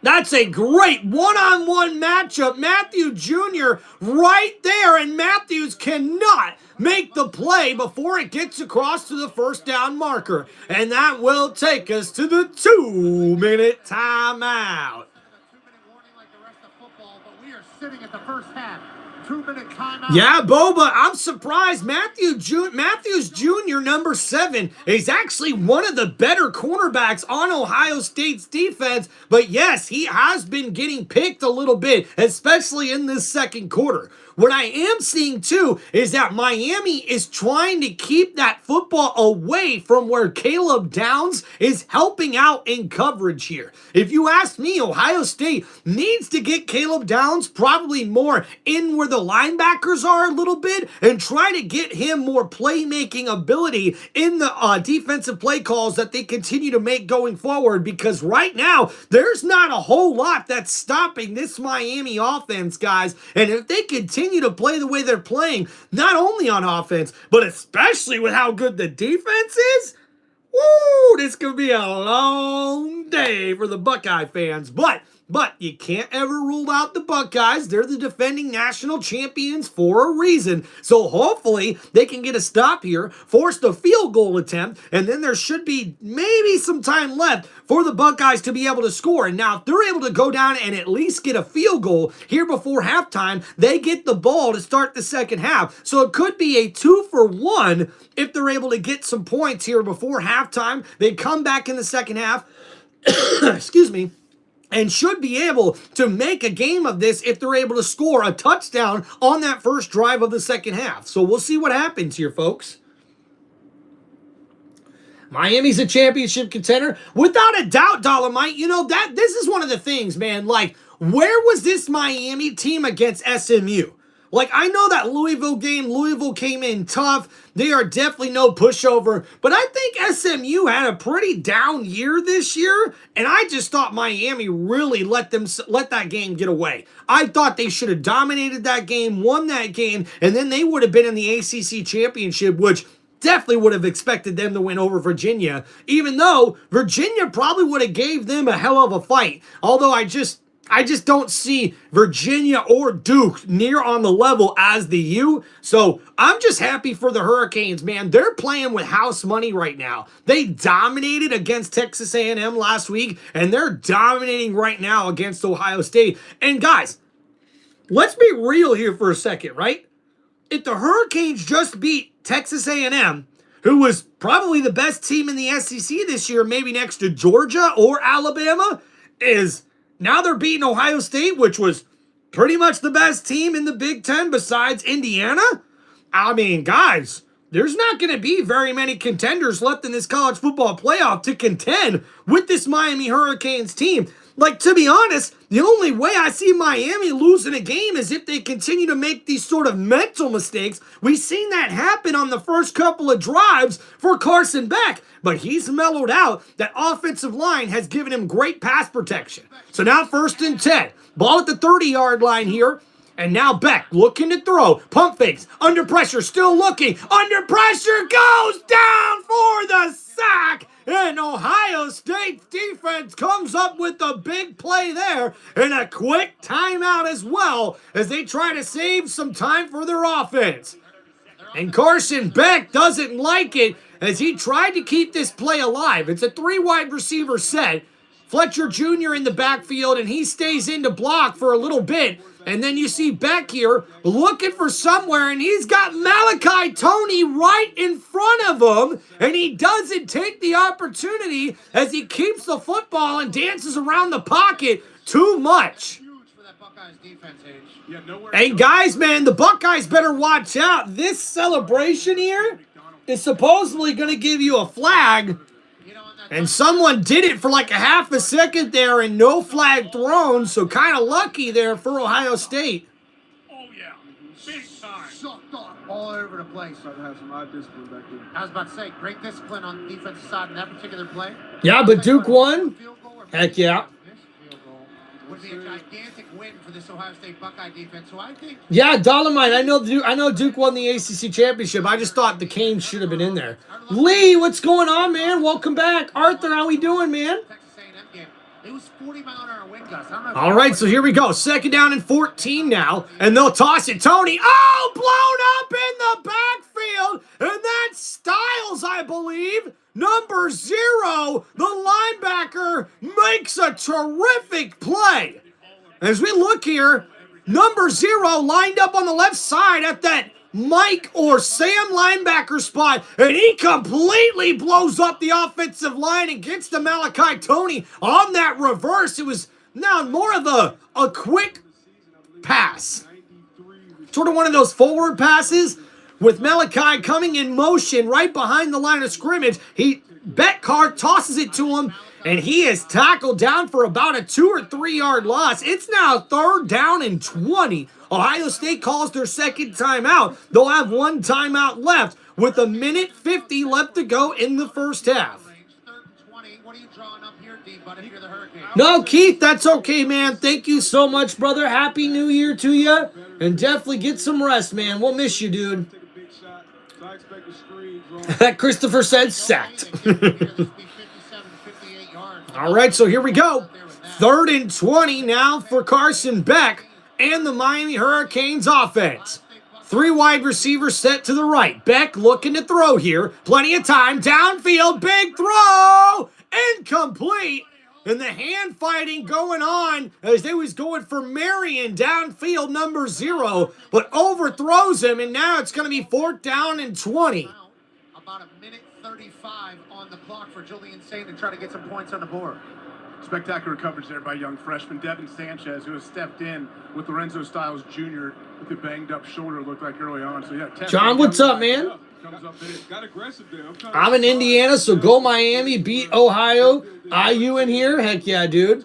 That's a great one-on-one matchup. Matthew Jr. right there. And Matthews cannot make the play before it gets across to the first down marker. And that will take us to the 2-minute timeout. 2-minute warning like the rest of football, but we are sitting at the first half. 2-minute timeout. Yeah, Boba, I'm surprised. Matthews Jr., number 7, is actually one of the better cornerbacks on Ohio State's defense. But yes, he has been getting picked a little bit, especially in this second quarter. What I am seeing, too, is that Miami is trying to keep that football away from where Caleb Downs is helping out in coverage here. If you ask me, Ohio State needs to get Caleb Downs probably more in where the linebackers are a little bit and try to get him more playmaking ability in the defensive play calls that they continue to make going forward, because right now, there's not a whole lot that's stopping this Miami offense, guys. And if they continue to play the way they're playing, not only on offense, but especially with how good the defense is, woo, this could be a long day for the Buckeye fans. But you can't ever rule out the Buckeyes. They're the defending national champions for a reason. So hopefully they can get a stop here, force the field goal attempt, and then there should be maybe some time left for the Buckeyes to be able to score. And now if they're able to go down and at least get a field goal here before halftime, they get the ball to start the second half. So it could be a 2-for-1 if they're able to get some points here before halftime. They come back in the second half. Excuse me. And should be able to make a game of this if they're able to score a touchdown on that first drive of the second half. So we'll see what happens here, folks. Miami's a championship contender. Without a doubt, Dolomite, you know, this is one of the things, man. Like, where was this Miami team against SMU? Like, I know that Louisville came in tough. They are definitely no pushover. But I think SMU had a pretty down year this year. And I just thought Miami really let that game get away. I thought they should have dominated that game, won that game, and then they would have been in the ACC championship, which definitely would have expected them to win over Virginia, even though Virginia probably would have gave them a hell of a fight. Although I just don't see Virginia or Duke near on the level as the U. So I'm just happy for the Hurricanes, man. They're playing with house money right now. They dominated against Texas A&M last week, and they're dominating right now against Ohio State. And guys, let's be real here for a second, right? If the Hurricanes just beat Texas A&M, who was probably the best team in the SEC this year, maybe next to Georgia or Alabama, now they're beating Ohio State, which was pretty much the best team in the Big Ten besides Indiana. I mean, guys, there's not going to be very many contenders left in this college football playoff to contend with this Miami Hurricanes team. Like, to be honest, the only way I see Miami losing a game is if they continue to make these sort of mental mistakes. We've seen that happen on the first couple of drives for Carson Beck, but he's mellowed out. That offensive line has given him great pass protection. So now 1st and 10. Ball at the 30-yard line here. And now Beck looking to throw. Pump fakes. Under pressure. Still looking. Under pressure. Goes down for the sack. And Ohio State's defense comes up with a big play there. And a quick timeout as well as they try to save some time for their offense. And Carson Beck doesn't like it as he tried to keep this play alive. It's a 3-wide receiver set. Fletcher Jr. in the backfield, and he stays in to block for a little bit. And then you see Beck here looking for somewhere, and he's got Malachi Toney right in front of him, and he doesn't take the opportunity as he keeps the football and dances around the pocket too much. Hey, guys, man, the Buckeyes better watch out. This celebration here is supposedly going to give you a flag. And someone did it for like a half a second there and no flag thrown, so kind of lucky there for Ohio State. Oh, yeah. Big time. Sucked off all over the place. Try to have some eye discipline back there. I was about to say, great discipline on the defensive side in that particular play. Yeah, but Duke won. Heck yeah. Would be a gigantic win for this Ohio State Buckeye defense. So I think. Yeah, Dolomite. I know Duke won the ACC championship. I just thought the Canes should have been in there. Lee, what's going on, man? Welcome back. Arthur, how we doing, man? It was 40-mile-an-hour wind gusts. All right, so here we go. 2nd down and 14 now, and they'll toss it. Toney, blown up in the backfield, and that's Styles, I believe. Number 0, the linebacker, makes a terrific play. As we look here, number 0 lined up on the left side at that Mike or Sam linebacker spot, and he completely blows up the offensive line and gets to Malachi Toney on that reverse. It was now more of a quick pass. Sort of one of those forward passes with Malachi coming in motion right behind the line of scrimmage. Betcard tosses it to him, and he is tackled down for about a 2 or 3 yard loss. It's now 3rd down and 20. Ohio State calls their 2nd timeout. They'll have 1 timeout left with 1:50 left to go in the first half. No, Keith, that's okay, man. Thank you so much, brother. Happy New Year to you. And definitely get some rest, man. We'll miss you, dude. Christopher said sacked. All right, so here we go. 3rd and 20 now for Carson Beck and the Miami Hurricanes offense. 3 wide receivers set to the right. Beck looking to throw here. Plenty of time. Downfield. Big throw. Incomplete. And the hand fighting going on as they was going for Marion downfield, number 0, but overthrows him, and now it's going to be 4th down and 20. About 1:35 on the clock for Julian Sain to try to get some points on the board. Spectacular coverage there by young freshman Devin Sanchez, who has stepped in with Lorenzo Styles Jr. with a banged-up shoulder, looked like early on. So yeah, John, what's up, man? I'm in Indiana, so go Miami, beat Ohio. IU in here, heck yeah, dude.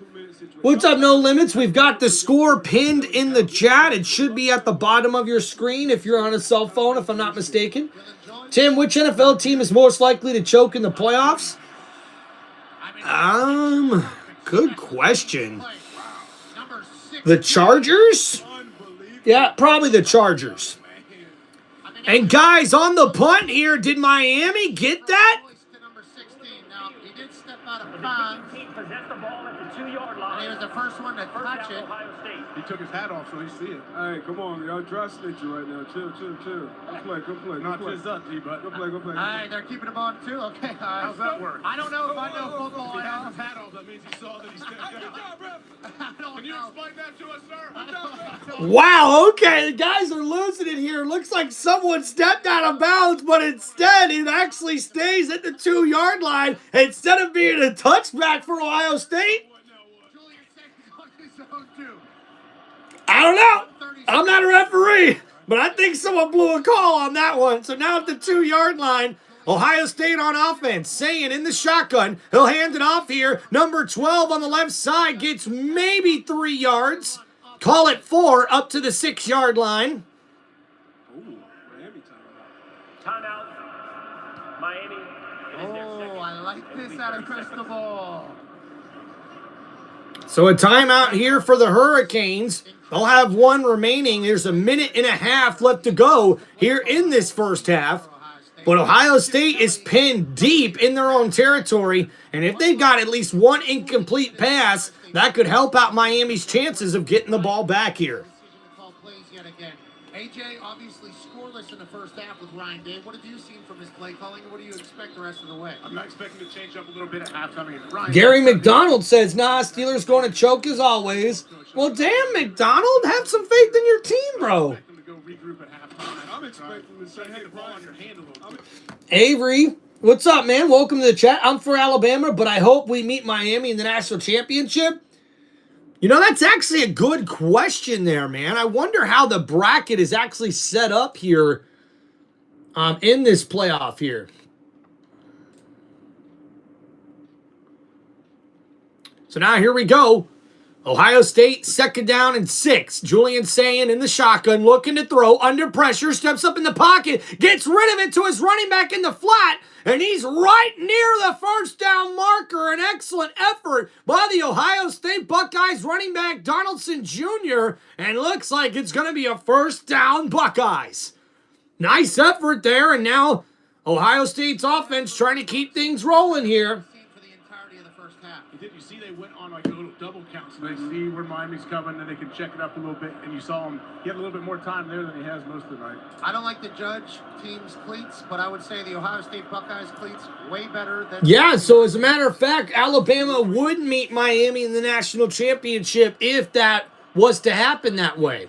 What's up, No Limits? We've got the score pinned in the chat. It should be at the bottom of your screen if you're on a cell phone, if I'm not mistaken. Tim, which NFL team is most likely to choke in the playoffs? Good question. The Chargers? Yeah, probably the Chargers. And guys, on the punt here, did Miami get that? He did step out of bounds. He was the first one to touch it. He took his hat off, so he see it. Hey, come on, y'all dry snitching right now. Chill. Go play. Not just up, but Go play. All right, they're keeping him on too. Okay, how's that work? I don't know if I know football. He had his hat off. That means he saw that he stepped down. Can you explain that to us, sir? Wow, okay, the guys are losing it here. Looks like someone stepped out of bounds, but instead it actually stays at the 2-yard line instead of being a touchback for Ohio State. I don't know. I'm not a referee, but I think someone blew a call on that one. So now at the 2-yard line, Ohio State on offense. Saying in the shotgun. He'll hand it off here. Number 12 on the left side gets maybe 3 yards. Call it 4 up to the 6-yard line. Ooh, Miami Timeout. Miami. Oh, I like this out of crystal ball. So a timeout here for the Hurricanes. They'll have one remaining. There's a minute and a half left to go here in this first half. But Ohio State is pinned deep in their own territory. And if they've got at least one incomplete pass, that could help out Miami's chances of getting the ball back here. AJ obviously scoreless in the first half with Ryan Day. What have you seen from his play calling, and what do you expect the rest of the way? I'm not expecting to change up a little bit at halftime. I mean, Ryan Gary McDonald says, nah, Steelers going to choke as always. Well, damn, McDonald, have some faith in your team, bro. I'm expecting to say, hey, ball on your hand a little bit. Avery, what's up, man? Welcome to the chat. I'm for Alabama, but I hope we meet Miami in the national championship. You know, that's actually a good question there, man. I wonder how the bracket is actually set up here in this playoff here. So now here we go. Ohio State, 2nd down and 6. Julian Sayin in the shotgun, looking to throw, under pressure, steps up in the pocket, gets rid of it to his running back in the flat, and he's right near the first down marker. An excellent effort by the Ohio State Buckeyes running back Donaldson Jr., and looks like it's going to be a first down Buckeyes. Nice effort there, and now Ohio State's offense trying to keep things rolling here. Did you see they went on like a little double count, so they see where Miami's coming, and they can check it up a little bit, and you saw him, he had a little bit more time there than he has most of the night. I don't like to judge teams' cleats, but I would say the Ohio State Buckeyes cleats way better than... Yeah, so as a matter of fact, Alabama would meet Miami in the national championship if that was to happen that way.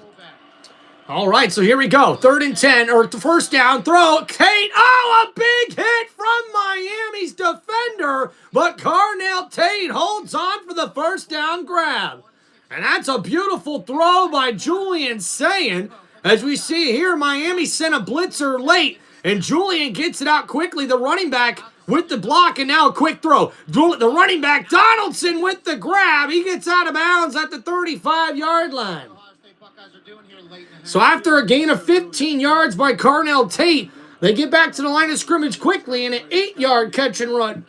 All right, so here we go. 3rd and 10, or the first down throw. Tate, oh, a big hit from Miami's defender, but Carnell Tate holds on for the first down grab. And that's a beautiful throw by Julian Sayin. As we see here, Miami sent a blitzer late, and Julian gets it out quickly, the running back with the block, and now a quick throw. The running back, Donaldson, with the grab. He gets out of bounds at the 35-yard line. So after a gain of 15 yards by Carnell Tate, they get back to the line of scrimmage quickly in an 8-yard catch and run,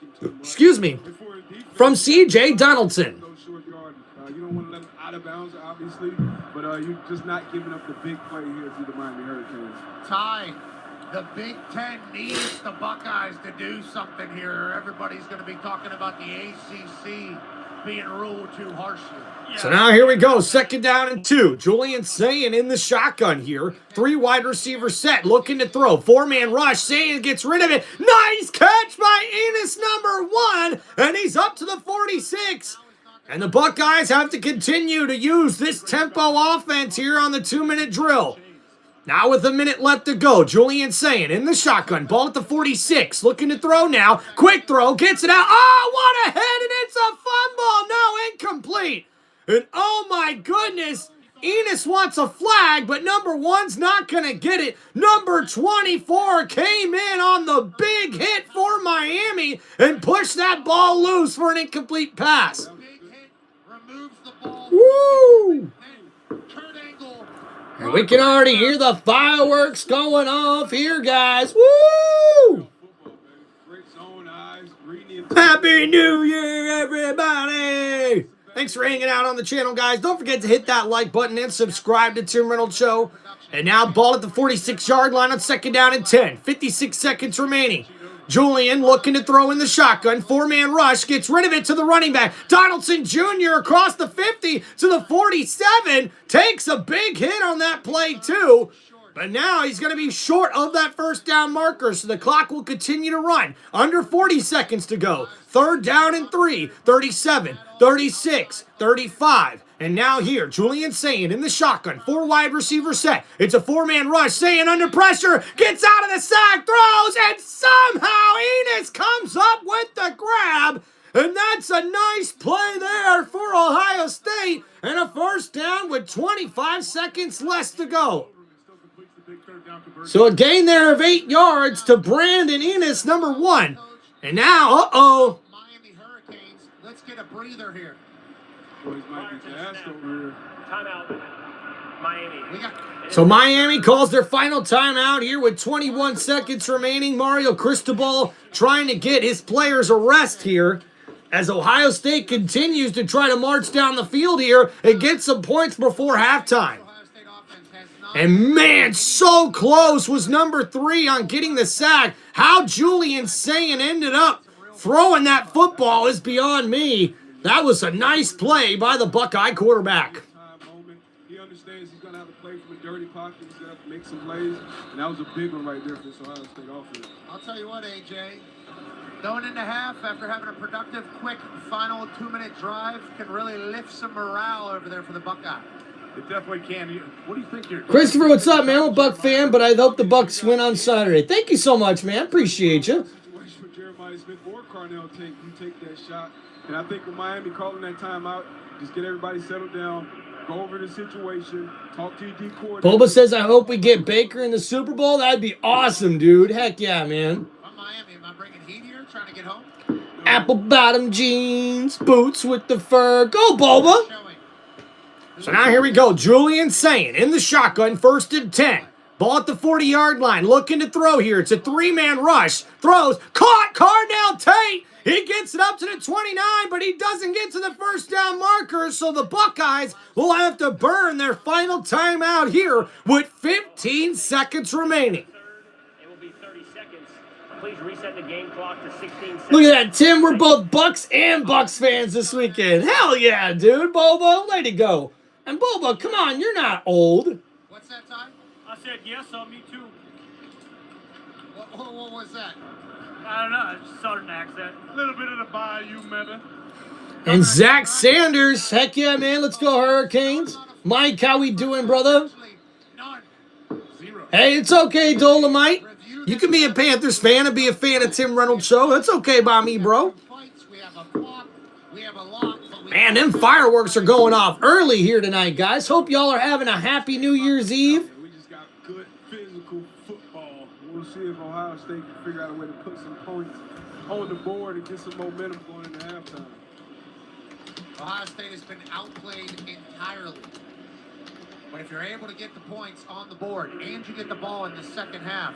from C.J. Donaldson. You don't want to let them out of bounds, obviously, but you're just not giving up the big play here to the Miami Hurricanes. Ty, the Big Ten needs the Buckeyes to do something here. Everybody's going to be talking about the ACC being ruled too harshly. So now here we go, 2nd down and 2. Julian Sayin in the shotgun here. 3 wide receiver set, looking to throw. 4-man rush, Sayin gets rid of it. Nice catch by Enos, number 1, and he's up to the 46. And the Buckeyes have to continue to use this tempo offense here on the 2-minute drill. Now with a minute left to go, Julian Sayin in the shotgun, ball at the 46, looking to throw now. Quick throw, gets it out. Oh, what a hit, and it's a fumble. No, incomplete. And oh my goodness, Enos wants a flag, but number 1's not going to get it. Number 24 came in on the big hit for Miami and pushed that ball loose for an incomplete pass. The big hit removes the Woo! Kurt Angle. And we can already hear the fireworks going off here, guys. Woo! Great zone eyes, reading Happy New Year, everybody! Thanks for hanging out on the channel, guys. Don't forget to hit that like button and subscribe to Tim Reynolds Show. And now ball at the 46-yard line on 2nd down and 10. 56 seconds remaining. Julian looking to throw in the shotgun. 4-man rush. Gets rid of it to the running back. Donaldson Jr. across the 50 to the 47. Takes a big hit on that play, too. But now he's going to be short of that first down marker, so the clock will continue to run. Under 40 seconds to go. 3rd down and 3, 37, 36, 35. And now here, Julian Sayin in the shotgun. 4 wide receiver set. It's a 4-man rush. Sayin under pressure. Gets out of the sack. Throws. And somehow Enos comes up with the grab. And that's a nice play there for Ohio State. And a first down with 25 seconds less to go. So a gain there of 8 yards to Brandon Enos, number 1. And now, Miami Hurricanes, let's get a breather here. Boys might be gassed over here. Timeout, Miami. So Miami calls their final timeout here with 21 seconds remaining. Mario Cristobal trying to get his players a rest here as Ohio State continues to try to march down the field here and get some points before halftime. And man, so close was number 3 on getting the sack. How Julian Sayin ended up throwing that football is beyond me. That was a nice play by the Buckeye quarterback. He understands he's going to have to play from a dirty pocket. He's going to have to make some plays. And that was a big one right there for this Ohio State offense. I'll tell you what, AJ. Going into half after having a productive, quick, final 2-minute drive can really lift some morale over there for the Buckeye. It definitely can. What do you think here? Christopher, what's up, man? I'm a Buck fan, but I hope the Bucks win on Saturday. Thank you so much, man. Appreciate you. Situation with Jeremiah Smith or Carnell take that shot. And I think with Miami calling that timeout, just get everybody settled down, go over the situation, talk to your D coordinator. Boba says, I hope we get Baker in the Super Bowl. That'd be awesome, dude. Heck yeah, man. From Miami, am I bringing heat here, trying to get home? Apple bottom jeans, boots with the fur. Go, Boba. So now here we go. Julian Sayin in the shotgun, 1st and 10. Ball at the 40-yard line, looking to throw here. It's a 3-man rush. Throws, caught, Carnell Tate. He gets it up to the 29, but he doesn't get to the first down marker, so the Buckeyes will have to burn their final timeout here with 15 seconds remaining. It will be 30 seconds. Please reset the game clock to 16 seconds. Look at that, Tim. We're both Bucks and Bucks fans this weekend. Hell yeah, dude. Boba, way to go. And Boba, come on, you're not old. What's that time? I said yes, me too. What was that? I don't know, it's a southern accent. A little bit of the bayou meta. And Zach Sanders, heck yeah, man. Let's go Hurricanes. Mike, how we doing, brother? None. Hey, it's okay, Dolomite. You can be a Panthers fan and be a fan of Tim Reynolds Show. That's okay by me, bro. We have a clock, we have a lock, but we Man, them fireworks are going off early here tonight, guys. Hope y'all are having a happy New Year's Eve. We just got good physical football. We'll see if Ohio State can figure out a way to put some points on the board and get some momentum going into halftime. Ohio State has been outplayed entirely. But if you're able to get the points on the board and you get the ball in the second half,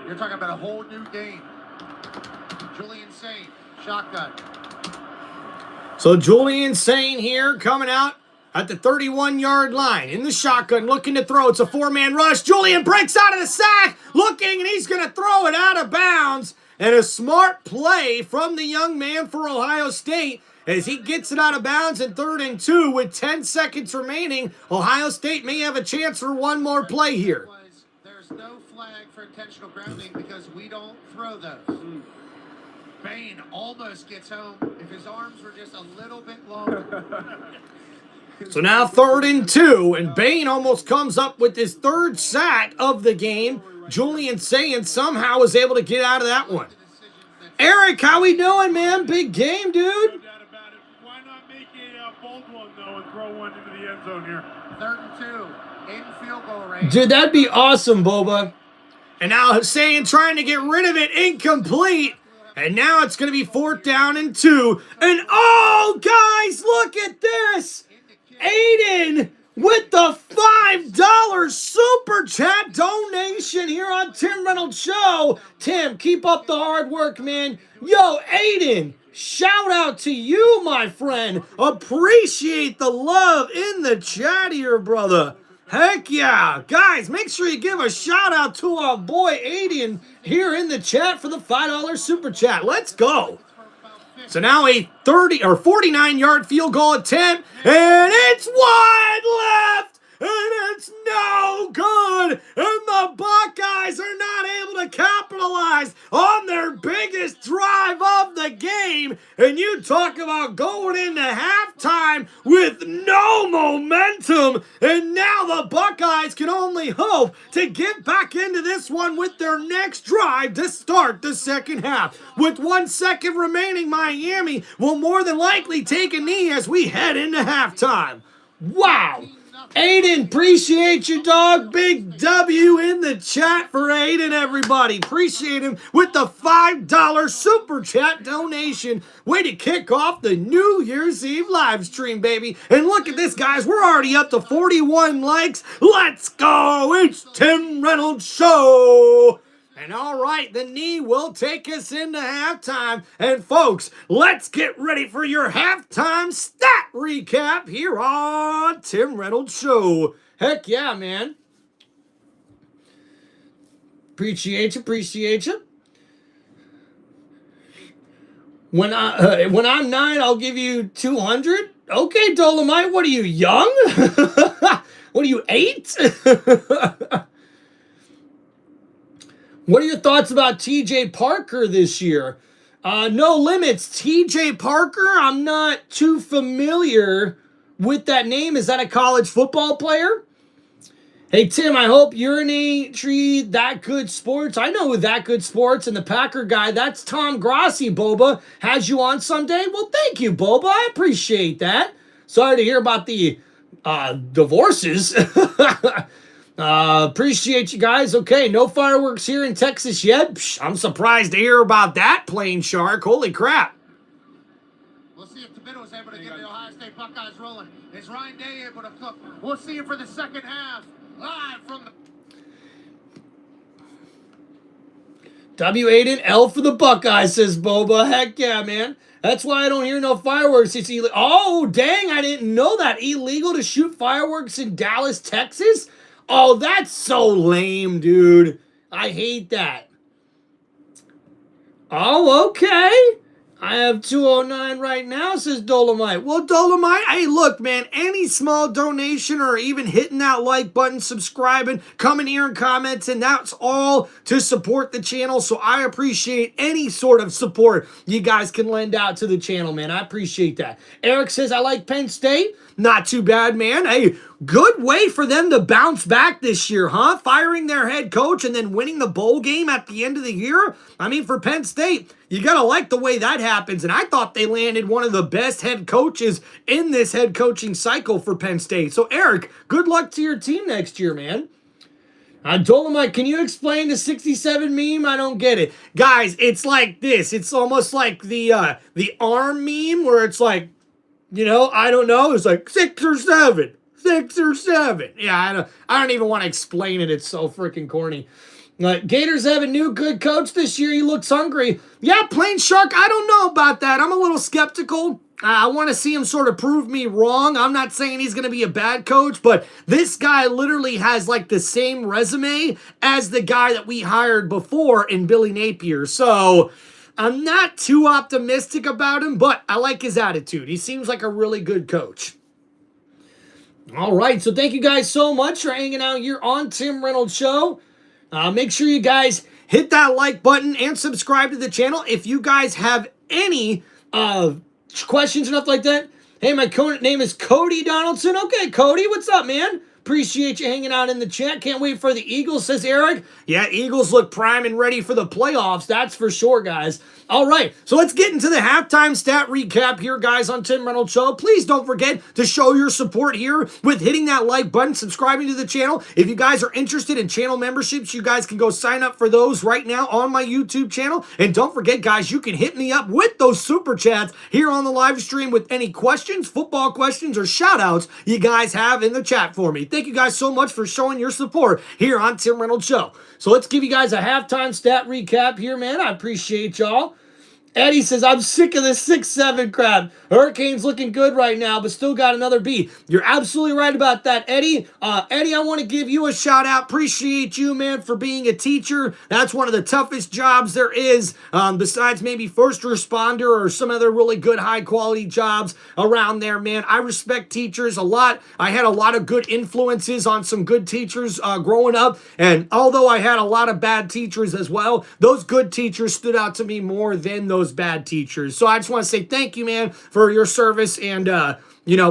you're talking about a whole new game. Julian Sayin, shotgun. So Julian Sayin here coming out at the 31-yard line in the shotgun, looking to throw. It's a 4-man rush. Julian breaks out of the sack, looking, and he's going to throw it out of bounds. And a smart play from the young man for Ohio State as he gets it out of bounds in 3rd and 2 with 10 seconds remaining. Ohio State may have a chance for one more play here. There's no flag for intentional grounding because we don't throw those. Bain almost gets home if his arms were just a little bit longer. So now 3rd and 2, and Bain almost comes up with his 3rd sack of the game. Julian Sayin somehow was able to get out of that one. Eric, how we doing, man? Big game, dude. No doubt about it. Why not make a bold one, though, and throw one into the end zone here? 3rd and 2, in field goal range. Dude, that'd be awesome, Boba. And now Sayin trying to get rid of it, incomplete. And now it's going to be 4th down and 2. And oh, guys, look at this. Aiden with the $5 super chat donation here on Tim Reynolds Show. Tim, keep up the hard work, man. Yo, Aiden, shout out to you, my friend. Appreciate the love in the chat here, brother. Heck yeah. Guys, make sure you give a shout out to our boy Aiden here in the chat for the $5 super chat. Let's go. So now a 49-yard field goal attempt, and it's wide left, and it's no good, and the Buckeyes are not able to capitalize on their biggest drive of the game, and you talk about going into halftime with no momentum, and now the Buckeyes can only hope to get back into this one with their next drive to start the second half. With 1 second remaining, Miami will more than likely take a knee as we head into halftime. Wow. Aiden, appreciate you, dog. Big W in the chat for Aiden, everybody. Appreciate him with the $5 super chat donation. Way to kick off the New Year's Eve live stream, baby. And look at this, guys. We're already up to 41 likes. Let's go. It's Tim Reynolds Show. And all right, the knee will take us into halftime. And folks, let's get ready for your halftime stat recap here on Tim Reynolds Show. Heck yeah, man. Appreciate you. When I'm 9, I'll give you 200. Okay, Dolomite, what are you, young? What are you, 8? What are your thoughts about TJ Parker this year? No limits. TJ Parker, I'm not too familiar with that name. Is that a college football player? Hey, Tim, I hope Urinatory That Good Sports. I know who That Good Sports and the Packer guy. That's Tom Grassi, Boba. Has you on someday? Well, thank you, Boba. I appreciate that. Sorry to hear about the divorces. Appreciate you guys. Okay, no fireworks here in Texas yet. Psh, I'm surprised to hear about that, Plain Shark. Holy crap. We'll see if Tabitto is able to get the Ohio State Buckeyes rolling. Is Ryan Day able to flip? We'll see him for the second half. Live from the... W. Aiden, L for the Buckeyes, says Boba. Heck yeah, man. That's why I don't hear no fireworks. It's illegal. Oh, dang, I didn't know that. Illegal to shoot fireworks in Dallas, Texas? Oh, that's so lame, dude. I hate that. Oh, okay. I have 209 right now, says Dolomite. Well, Dolomite, hey, look, man, any small donation or even hitting that like button, subscribing, coming here and commenting, that's all to support the channel. So I appreciate any sort of support you guys can lend out to the channel, man. I appreciate that. Eric says, I like Penn State. Not too bad, man. Hey, good way for them to bounce back this year, huh? Firing their head coach and then winning the bowl game at the end of the year. I mean, for Penn State, you got to like the way that happens. And I thought they landed one of the best head coaches in this head coaching cycle for Penn State. So, Eric, good luck to your team next year, man. Dolomite, can you explain the 67 meme? I don't get it. Guys, it's like this. It's almost like the arm meme where it's like, you know, I don't know. It's like 6 or 7. 6 or 7. Yeah, I don't even want to explain it. It's so freaking corny. Gators have a new good coach this year. He looks hungry. Yeah, Plain Shark, I don't know about that. I'm a little skeptical. I want to see him sort of prove me wrong. I'm not saying he's going to be a bad coach, but this guy literally has like the same resume as the guy that we hired before in Billy Napier. So I'm not too optimistic about him, but I like his attitude. He seems like a really good coach. All right, so thank you guys so much for hanging out here on Tim Reynolds Show. Make sure you guys hit that like button and subscribe to the channel. If you guys have any questions or stuff like that, hey, my name is Cody Donaldson. Okay, Cody, what's up, man? Appreciate you hanging out in the chat. Can't wait for the Eagles, says Eric. Yeah, Eagles look prime and ready for the playoffs. That's for sure, guys. All right, so let's get into the halftime stat recap here, guys, on Tim Reynolds Show. Please don't forget to show your support here with hitting that like button, subscribing to the channel. If you guys are interested in channel memberships, you guys can go sign up for those right now on my YouTube channel. And don't forget, guys, you can hit me up with those super chats here on the live stream with any questions, football questions, or shout outs you guys have in the chat for me. Thank you guys so much for showing your support here on Tim Reynolds Show. So let's give you guys a halftime stat recap here, man. I appreciate y'all. Eddie says, I'm sick of this 6-7 crap. Hurricanes looking good right now, but still got another B. You're absolutely right about that, Eddie. Eddie, I want to give you a shout out. Appreciate you, man, for being a teacher. That's one of the toughest jobs there is, besides maybe first responder or some other really good high-quality jobs around there, man. I respect teachers a lot. I had a lot of good influences on some good teachers growing up, and although I had a lot of bad teachers as well, those good teachers stood out to me more than those bad teachers. So I just want to say thank you, man, for your service and,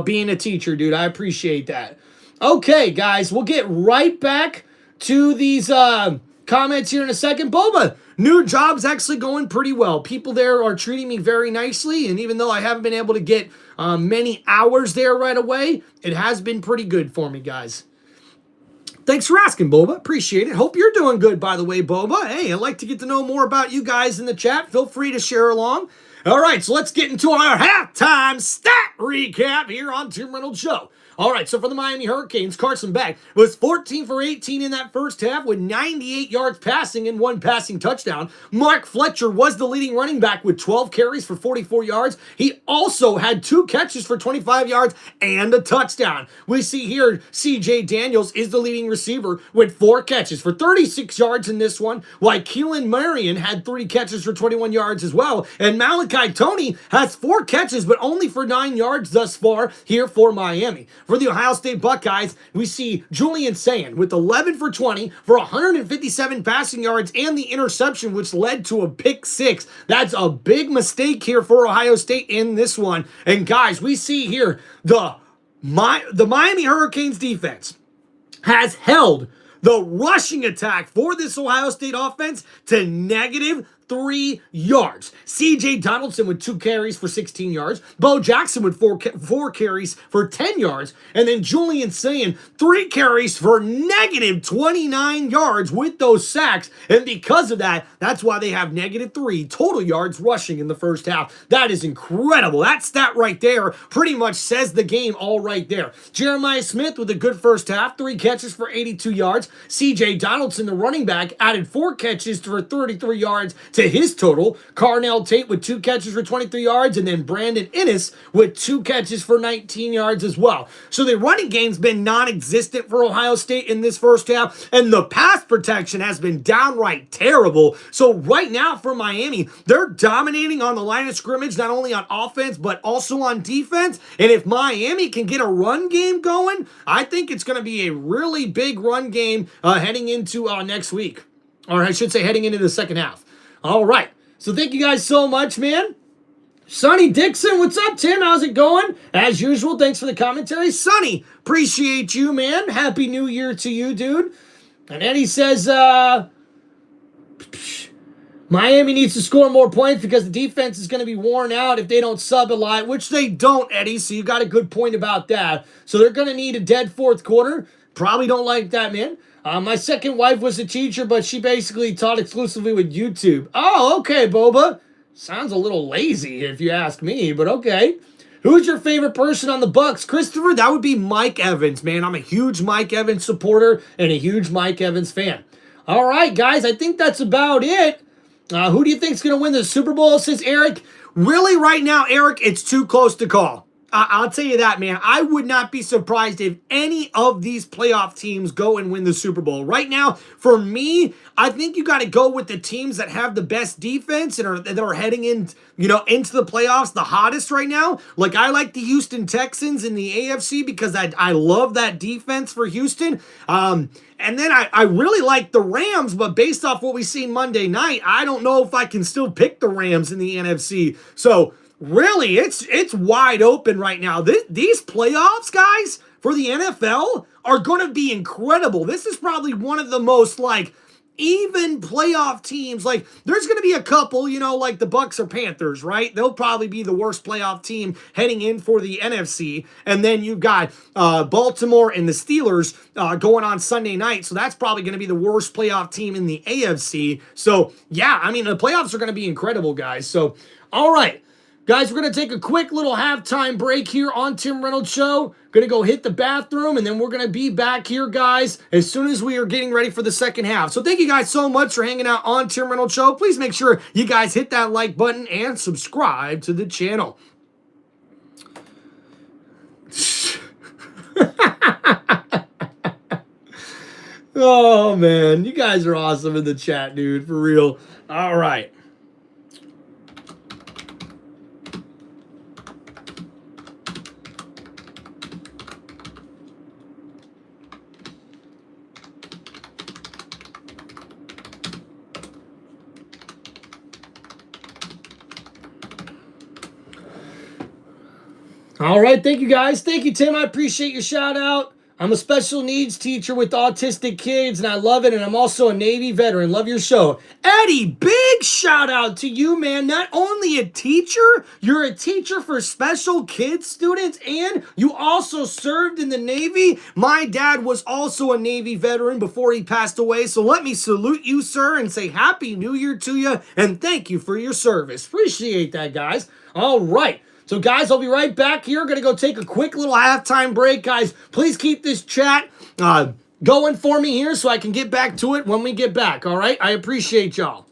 being a teacher, dude. I appreciate that. Okay, guys, we'll get right back to these comments here in a second. Boba, new job's actually going pretty well. People there are treating me very nicely, and even though I haven't been able to get many hours there right away, it has been pretty good for me, guys. Thanks for asking, Boba. Appreciate it. Hope you're doing good, by the way, Boba. Hey, I'd like to get to know more about you guys in the chat. Feel free to share along. All right, so let's get into our halftime stat recap here on Tim Reynolds Show. All right, so for the Miami Hurricanes, Carson Beck was 14 for 18 in that first half with 98 yards passing and 1 passing touchdown. Mark Fletcher was the leading running back with 12 carries for 44 yards. He also had 2 catches for 25 yards and a touchdown. We see here C.J. Daniels is the leading receiver with 4 catches for 36 yards in this one, while Keelan Marion had 3 catches for 21 yards as well. And Malachi Toney has 4 catches, but only for 9 yards thus far here for Miami. For the Ohio State Buckeyes, we see Julian Sayin with 11 for 20 for 157 passing yards and the interception, which led to a pick 6. That's a big mistake here for Ohio State in this one. And guys, we see here the Miami Hurricanes defense has held the rushing attack for this Ohio State offense to -3 yards. C.J. Donaldson with 2 carries for 16 yards. Bo Jackson with 4 carries for 10 yards. And then Julian Sayin, 3 carries for -29 yards with those sacks. And because of that, that's why they have -3 total yards rushing in the first half. That is incredible. That stat right there pretty much says the game all right there. Jeremiah Smith with a good first half, 3 catches for 82 yards. C.J. Donaldson, the running back, added 4 catches for 33 yards to his total. Carnell Tate with 2 catches for 23 yards, and then Brandon Inniss with 2 catches for 19 yards as well. So the running game's been non-existent for Ohio State in this first half, and the pass protection has been downright terrible. So right now for Miami, they're dominating on the line of scrimmage, not only on offense, but also on defense. And if Miami can get a run game going, I think it's going to be a really big run game heading into next week. Or I should say heading into the second half. All right. So thank you guys so much, man. Sonny Dixon, what's up, Tim? How's it going? As usual, thanks for the commentary. Sonny, appreciate you, man. Happy New Year to you, dude. And Eddie says, Miami needs to score more points because the defense is going to be worn out if they don't sub a lot, which they don't, Eddie, so you got a good point about that. So they're going to need a dead fourth quarter. Probably don't like that, man. My second wife was a teacher, but she basically taught exclusively with YouTube. Oh, okay, Boba. Sounds a little lazy if you ask me, but okay. Who's your favorite person on the Bucks? Christopher, that would be Mike Evans, man. I'm a huge Mike Evans supporter and a huge Mike Evans fan. All right, guys, I think that's about it. Who do you think's going to win the Super Bowl, says Eric? Really, right now, Eric, it's too close to call. I'll tell you that, man. I would not be surprised if any of these playoff teams go and win the Super Bowl. Right now, for me, I think you got to go with the teams that have the best defense and that are heading in, into the playoffs the hottest right now. Like, I like the Houston Texans in the AFC because I love that defense for Houston. And then I really like the Rams, but based off what we seen Monday night, I don't know if I can still pick the Rams in the NFC. So really, it's wide open right now. These playoffs, guys, for the NFL are going to be incredible. This is probably one of the most, like, even playoff teams. Like, there's going to be a couple, you know, like the Bucks or Panthers, right? They'll probably be the worst playoff team heading in for the NFC. And then you've got Baltimore and the Steelers going on Sunday night. So that's probably going to be the worst playoff team in the AFC. So, yeah, I mean, the playoffs are going to be incredible, guys. So, all right. Guys, we're going to take a quick little halftime break here on Tim Reynolds Show. Going to go hit the bathroom, and then we're going to be back here, guys, as soon as we are getting ready for the second half. So thank you guys so much for hanging out on Tim Reynolds Show. Please make sure you guys hit that like button and subscribe to the channel. Oh, man. You guys are awesome in the chat, dude. For real. All right. All right, thank you guys. Thank you, Tim. I appreciate your shout out. I'm a special needs teacher with autistic kids, and I love it. And I'm also a Navy veteran. Love your show. Eddie, big shout out to you, man. Not only a teacher, you're a teacher for special kids students, and you also served in the Navy. My dad was also a Navy veteran before he passed away. So let me salute you, sir, and say Happy New Year to you. And thank you for your service. Appreciate that, guys. All right. So, guys, I'll be right back here. Going to go take a quick little halftime break. Guys, please keep this chat going for me here so I can get back to it when we get back, all right? I appreciate y'all.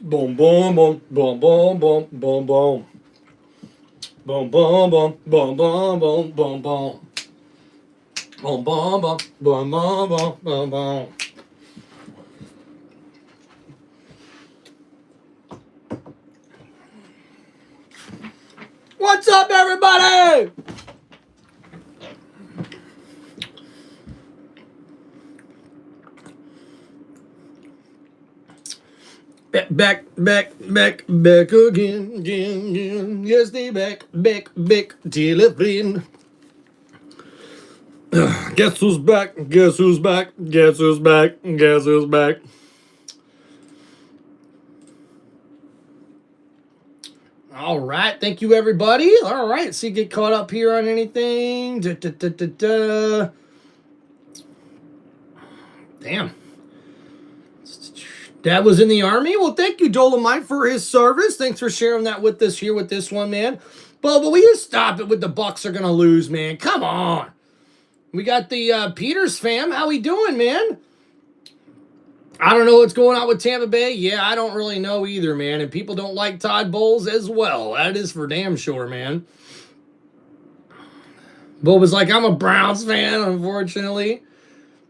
Boom, boom, boom, boom, boom, boom, boom, boom. Boom, boom, boom, boom, boom, boom, boom, boom. Boom, boom, boom, boom, boom, boom, boom, boom. What's up, everybody? Back again. Yes, they back, telephone. Guess who's back? Guess who's back? Guess who's back? Guess who's back? All right, thank you, everybody. All right, so you get caught up here on anything. Damn. Dad was in the Army? Well, thank you, Dolomite, for his service. Thanks for sharing that with us here with this one, man. But will you stop it with the Bucks are going to lose, man? Come on. We got the Peters fam. How we doing, man? I don't know what's going on with Tampa Bay. Yeah, I don't really know either, man. And people don't like Todd Bowles as well. That is for damn sure, man. Bo was like, I'm a Browns fan, unfortunately.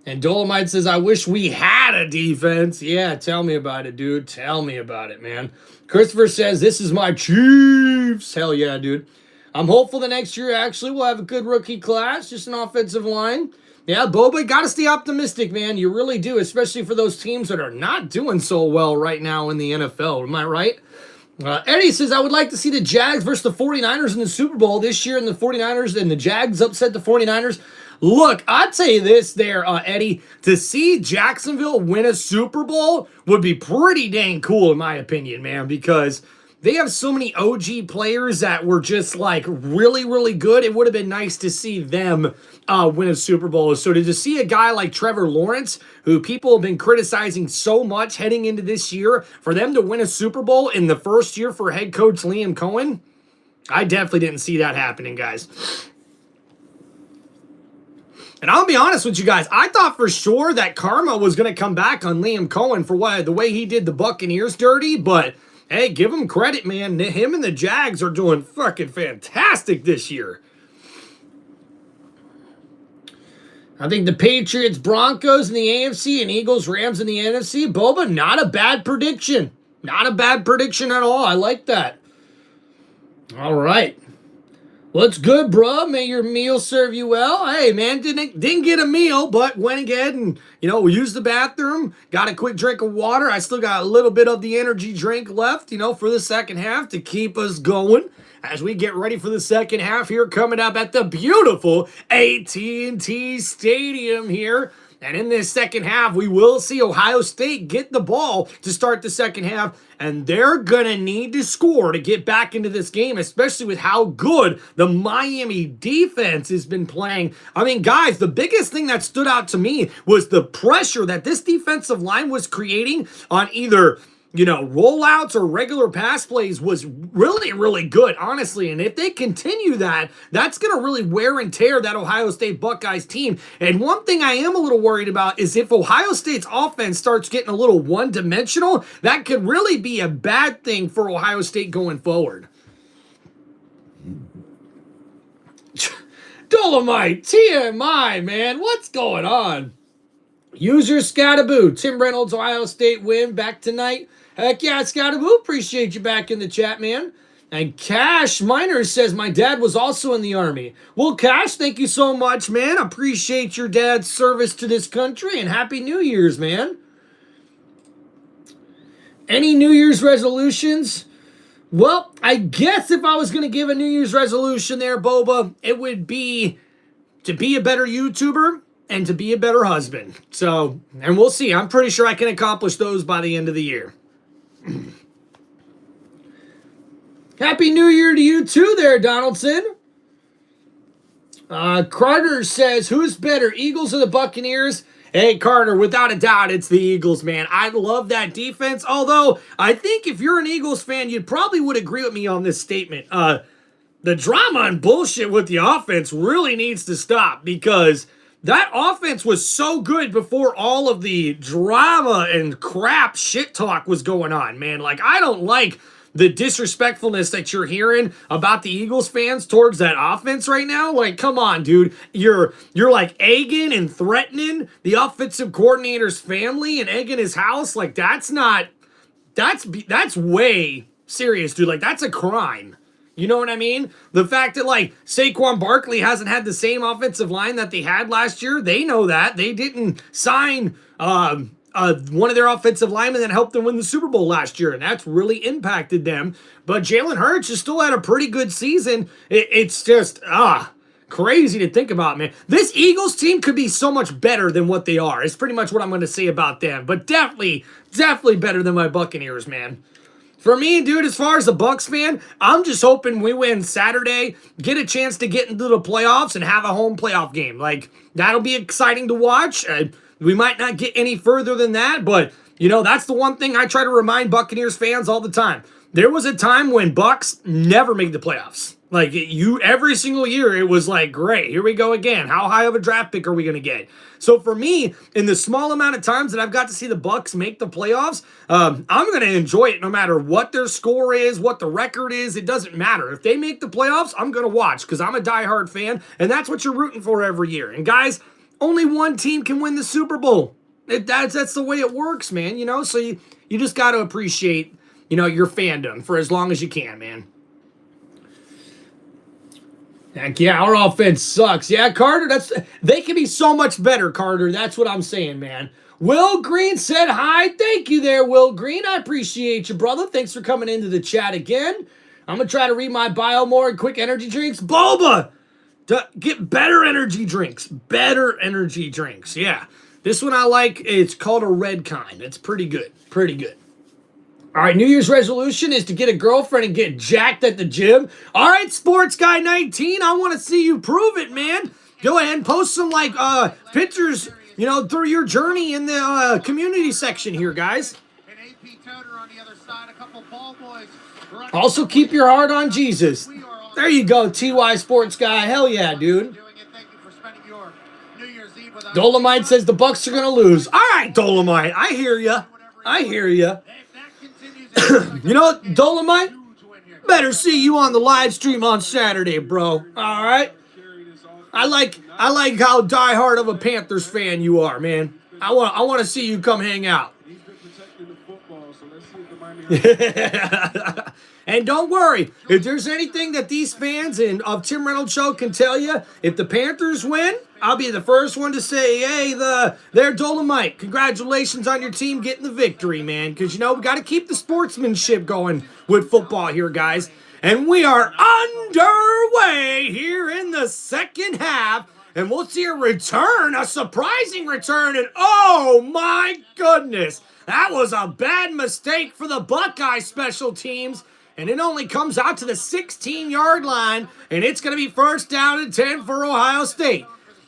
And Dolomite says, I wish we had a defense. Yeah, tell me about it, dude. Tell me about it, man. Christopher says, this is my Chiefs. Hell yeah, dude. I'm hopeful the next year, actually, we'll have a good rookie class, just an offensive line. Yeah, Boba, got to stay optimistic, man. You really do, especially for those teams that are not doing so well right now in the NFL. Am I right? Eddie says, I would like to see the Jags versus the 49ers in the Super Bowl this year, and the 49ers and the Jags upset the 49ers. Look, I'll tell you this there, Eddie. To see Jacksonville win a Super Bowl would be pretty dang cool, in my opinion, man, because they have so many OG players that were just, like, really, really good. It would have been nice to see them win a Super Bowl. So to see a guy like Trevor Lawrence, who people have been criticizing so much heading into this year, for them to win a Super Bowl in the first year for head coach Liam Cohen, I definitely didn't see that happening, guys. And I'll be honest with you guys, I thought for sure that karma was going to come back on Liam Cohen for the way he did the Buccaneers dirty, but hey, give him credit, man. Him and the Jags are doing fucking fantastic this year. I think the Patriots, Broncos in the AFC, and Eagles, Rams in the NFC. Boba, not a bad prediction. Not a bad prediction at all. I like that. All right. What's good, bro? May your meal serve you well. Hey, man, didn't get a meal, but went ahead and, used the bathroom, got a quick drink of water. I still got a little bit of the energy drink left, for the second half to keep us going as we get ready for the second half here coming up at the beautiful AT&T Stadium here. And in this second half, we will see Ohio State get the ball to start the second half, and they're going to need to score to get back into this game, especially with how good the Miami defense has been playing. I mean, guys, the biggest thing that stood out to me was the pressure that this defensive line was creating on either rollouts or regular pass plays was really, really good, honestly. And if they continue that, that's going to really wear and tear that Ohio State Buckeyes team. And one thing I am a little worried about is if Ohio State's offense starts getting a little one-dimensional, that could really be a bad thing for Ohio State going forward. Dolomite, TMI, man, what's going on? User Scataboo, Tim Reynolds, Ohio State win back tonight. Heck yeah, Scataboo, appreciate you back in the chat, man. And Cash Miner says, my dad was also in the Army. Well, Cash, thank you so much, man. Appreciate your dad's service to this country, and Happy New Year's, man. Any New Year's resolutions? Well, I guess if I was going to give a New Year's resolution there, Boba, it would be to be a better YouTuber and to be a better husband. So, and we'll see. I'm pretty sure I can accomplish those by the end of the year. Happy New Year to you too there, Donaldson. Carter says, who's better, Eagles or the Buccaneers? Hey, Carter, without a doubt, it's the Eagles, man. I love that defense, although I think if you're an Eagles fan, you probably would agree with me on this statement. The drama and bullshit with the offense really needs to stop because that offense was so good before all of the drama and crap shit talk was going on, man. Like, I don't like the disrespectfulness that you're hearing about the Eagles fans towards that offense right now. Like, come on, dude. You're like egging and threatening the offensive coordinator's family and egging his house. Like, that's way serious, dude. Like, that's a crime. You know what I mean? The fact that, like, Saquon Barkley hasn't had the same offensive line that they had last year, they know that. They didn't sign one of their offensive linemen that helped them win the Super Bowl last year, and that's really impacted them. But Jalen Hurts has still had a pretty good season. It's just, crazy to think about, man. This Eagles team could be so much better than what they are. It's pretty much what I'm going to say about them. But definitely better than my Buccaneers, man. For me, dude, as far as the Bucs fan, I'm just hoping we win Saturday, get a chance to get into the playoffs, and have a home playoff game. Like, that'll be exciting to watch. We might not get any further than that, but, you know, that's the one thing I try to remind Buccaneers fans all the time. There was a time when Bucs never made the playoffs. Like, every single year, it was like, great, here we go again. How high of a draft pick are we going to get? So for me, in the small amount of times that I've got to see the Bucs make the playoffs, I'm going to enjoy it no matter what their score is, what the record is. It doesn't matter. If they make the playoffs, I'm going to watch because I'm a diehard fan, and that's what you're rooting for every year. And guys, only one team can win the Super Bowl. That's the way it works, man, you know? So you just got to appreciate, you know, your fandom for as long as you can, man. Heck yeah, our offense sucks. Yeah, Carter, they can be so much better, Carter. That's what I'm saying, man. Will Green said hi. Thank you there, Will Green. I appreciate you, brother. Thanks for coming into the chat again. I'm going to try to read my bio more and quick energy drinks. Boba! Get better energy drinks. Better energy drinks. Yeah. This one I like. It's called a red kind. It's pretty good. Pretty good. All right, New Year's resolution is to get a girlfriend and get jacked at the gym. All right, Sports Guy 19, I want to see you prove it, man. Go ahead and post some, like, pictures, you know, through your journey in the community section here, guys. Also, keep your heart on Jesus. There you go, TY Sports Guy. Hell yeah, dude. Dolomite says the Bucs are going to lose. All right, Dolomite, I hear you. I hear you. You know what, Dolomite? Better see you on the live stream on Saturday, bro. All right? I like how diehard of a Panthers fan you are, man. I want to see you come hang out. And don't worry, if there's anything that these fans of Tim Reynolds Show can tell you, if the Panthers win, I'll be the first one to say, hey, they're Dolomite. Congratulations on your team getting the victory, man. Because, you know, we got to keep the sportsmanship going with football here, guys. And we are underway here in the second half. And we'll see a surprising return. And, oh, my goodness. That was a bad mistake for the Buckeye special teams. And it only comes out to the 16-yard line. And it's going to be first down and 10 for Ohio State.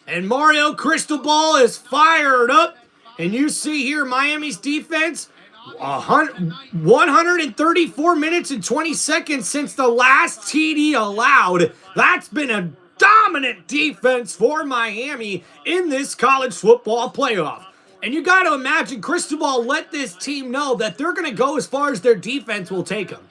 And Mario Cristobal is fired up. And you see here Miami's defense, 134 minutes and 20 seconds since the last TD allowed. That's been a dominant defense for Miami in this college football playoff. And you got to imagine Cristobal let this team know that they're going to go as far as their defense will take them.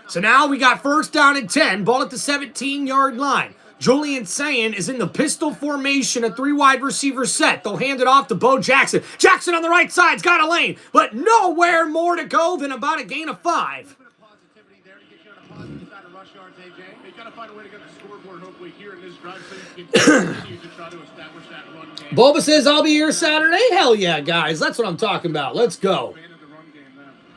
So now we got first down and 10, ball at the 17-yard line. Julian Sayin is in the pistol formation, a 3-wide receiver set. They'll hand it off to Bo Jackson. Jackson on the right side's got a lane, but nowhere more to go than about a gain of 5. Boba says, I'll be here Saturday. Hell yeah, guys. That's what I'm talking about. Let's go.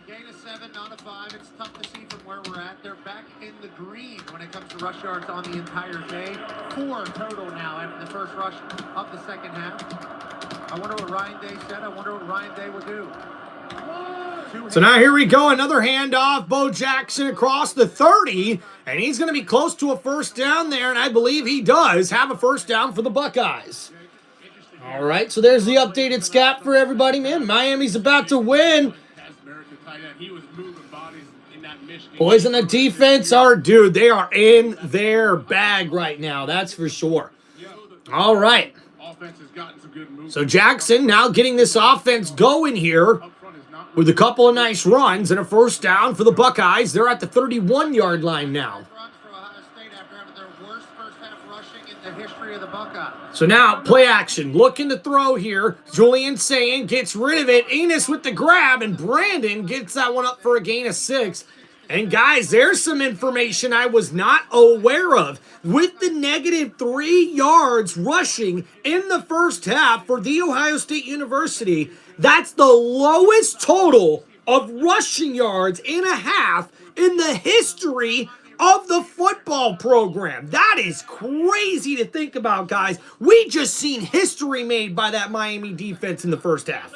Gain of 7, not a 5. It's tough to see from where we're at. They're back in the green when it comes to rush yards on the entire day. 4 total now after the first rush of the second half. I wonder what Ryan Day said. I wonder what Ryan Day will do. So now here we go, another handoff. Bo Jackson across the 30, and he's going to be close to a first down there, and I believe he does have a first down for the Buckeyes. All right, so there's the updated scat for everybody, man. Miami's about to win. Boys on the defense are, dude, they are in their bag right now. That's for sure. All right. offense has gotten some good moves. So Jackson now getting this offense going here Up front is not with a couple of nice runs and a first down for the Buckeyes. They're at the 31-yard line now. Runs for Ohio State after having their worst first half rushing in the history of the Buckeyes. So now, play action. Looking to throw here. Julian Sayin gets rid of it. Enos with the grab, and Brandon gets that one up for a gain of 6. And guys, there's some information I was not aware of. With the negative 3 yards rushing in the first half for The Ohio State University, that's the lowest total of rushing yards in a half in the history of the football program. That is crazy to think about, guys. We just seen history made by that Miami defense in the first half.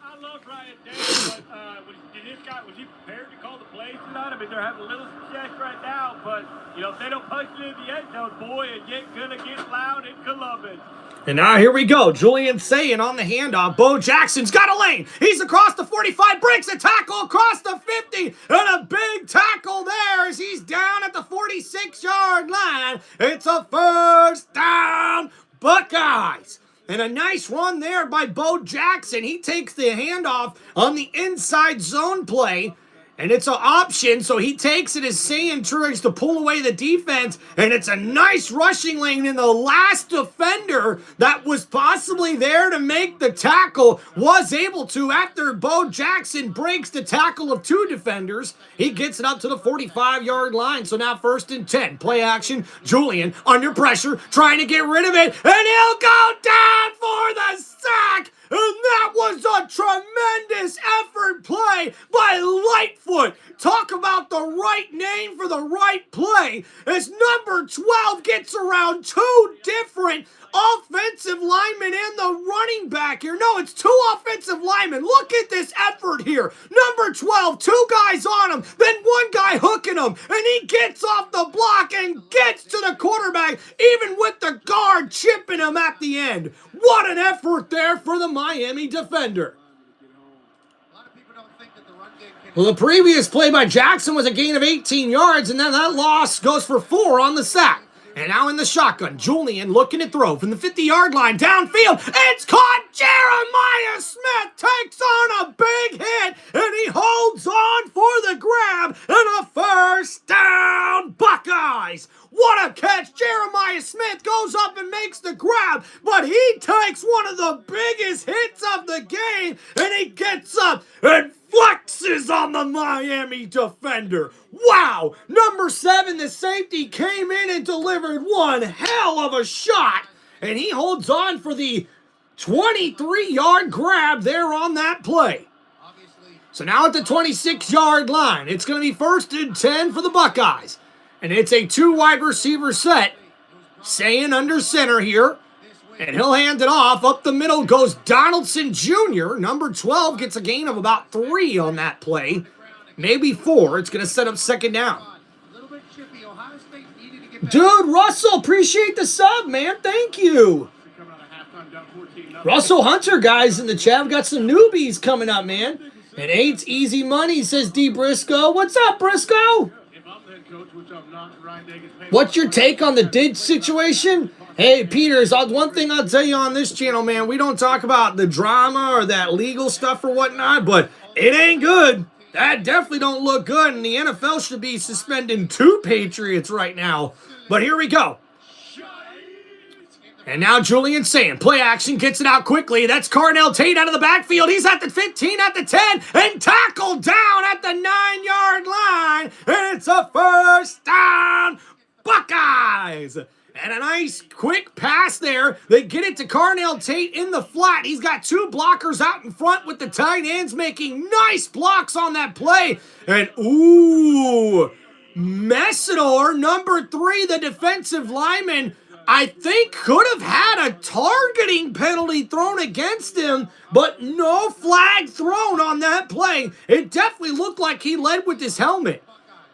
I love Ryan Day, but was he prepared to call the plays tonight? I mean, they're having a little success right now, but, if they don't punch it in the end zone, boy, it's gonna get loud in Columbus. And now here we go. Julian Sayin on the handoff. Bo Jackson's got a lane. He's across the 45, breaks a tackle across the 50, and a big tackle there as he's down at the 46-yard line. It's a first down, Buckeyes. And a nice run there by Bo Jackson. He takes the handoff on the inside zone play. And it's an option, so he takes it as Sayin tries to pull away the defense, and it's a nice rushing lane, and the last defender that was possibly there to make the tackle was able to, after Bo Jackson breaks the tackle of 2 defenders, he gets it up to the 45-yard line. So now 1st and 10, play action, Julian under pressure, trying to get rid of it, and he'll go down for the sack. And that was a tremendous effort play by Lightfoot. Talk about the right name for the right play as number 12 gets around 2 different offensive linemen and the running back here. No, it's 2 offensive linemen. Look at this effort here. Number 12, 2 guys on him, then 1 guy hooking him, and he gets off the block and gets to the quarterback, even with the guard chipping him at the end. What an effort there for the Miami defender. Well, the previous play by Jackson was a gain of 18 yards, and then that loss goes for 4 on the sack. And now in the shotgun, Julian looking to throw from the 50-yard line downfield. It's caught. Jeremiah Smith takes on a big hit, and he holds on for the grab, and a first down, Buckeyes. What a catch. Jeremiah Smith goes up and makes the grab, but he takes one of the biggest hits of the game, and he gets up and flexes on the Miami defender. Wow! Number 7, the safety, came in and delivered one hell of a shot, and he holds on for the 23-yard grab there on that play. So now at the 26-yard line, it's going to be 1st and 10 for the Buckeyes. And it's a 2 wide receiver set. Sayin under center here. And he'll hand it off. Up the middle goes Donaldson Jr. Number 12 gets a gain of about 3 on that play. Maybe 4. It's going to set up 2nd down. Dude, Russell, appreciate the sub, man. Thank you. Russell Hunter, guys, in the chat. We've got some newbies coming up, man. And 8's easy money, says D. Briscoe. What's up, Briscoe? What's your take on the Diggs situation? Hey, Peters, one thing I'll tell you on this channel, man, we don't talk about the drama or that legal stuff or whatnot, but it ain't good. That definitely don't look good, and the NFL should be suspending 2 Patriots right now. But here we go. And now Julian Sayin, play action, gets it out quickly. That's Carnell Tate out of the backfield. He's at the 15, at the 10, and tackled down at the 9-yard line. And it's a first down, Buckeyes. And a nice quick pass there. They get it to Carnell Tate in the flat. He's got 2 blockers out in front with the tight ends making nice blocks on that play. And ooh, Messidor, number 3, the defensive lineman, I think could have had a targeting penalty thrown against him, but no flag thrown on that play. It definitely looked like he led with his helmet.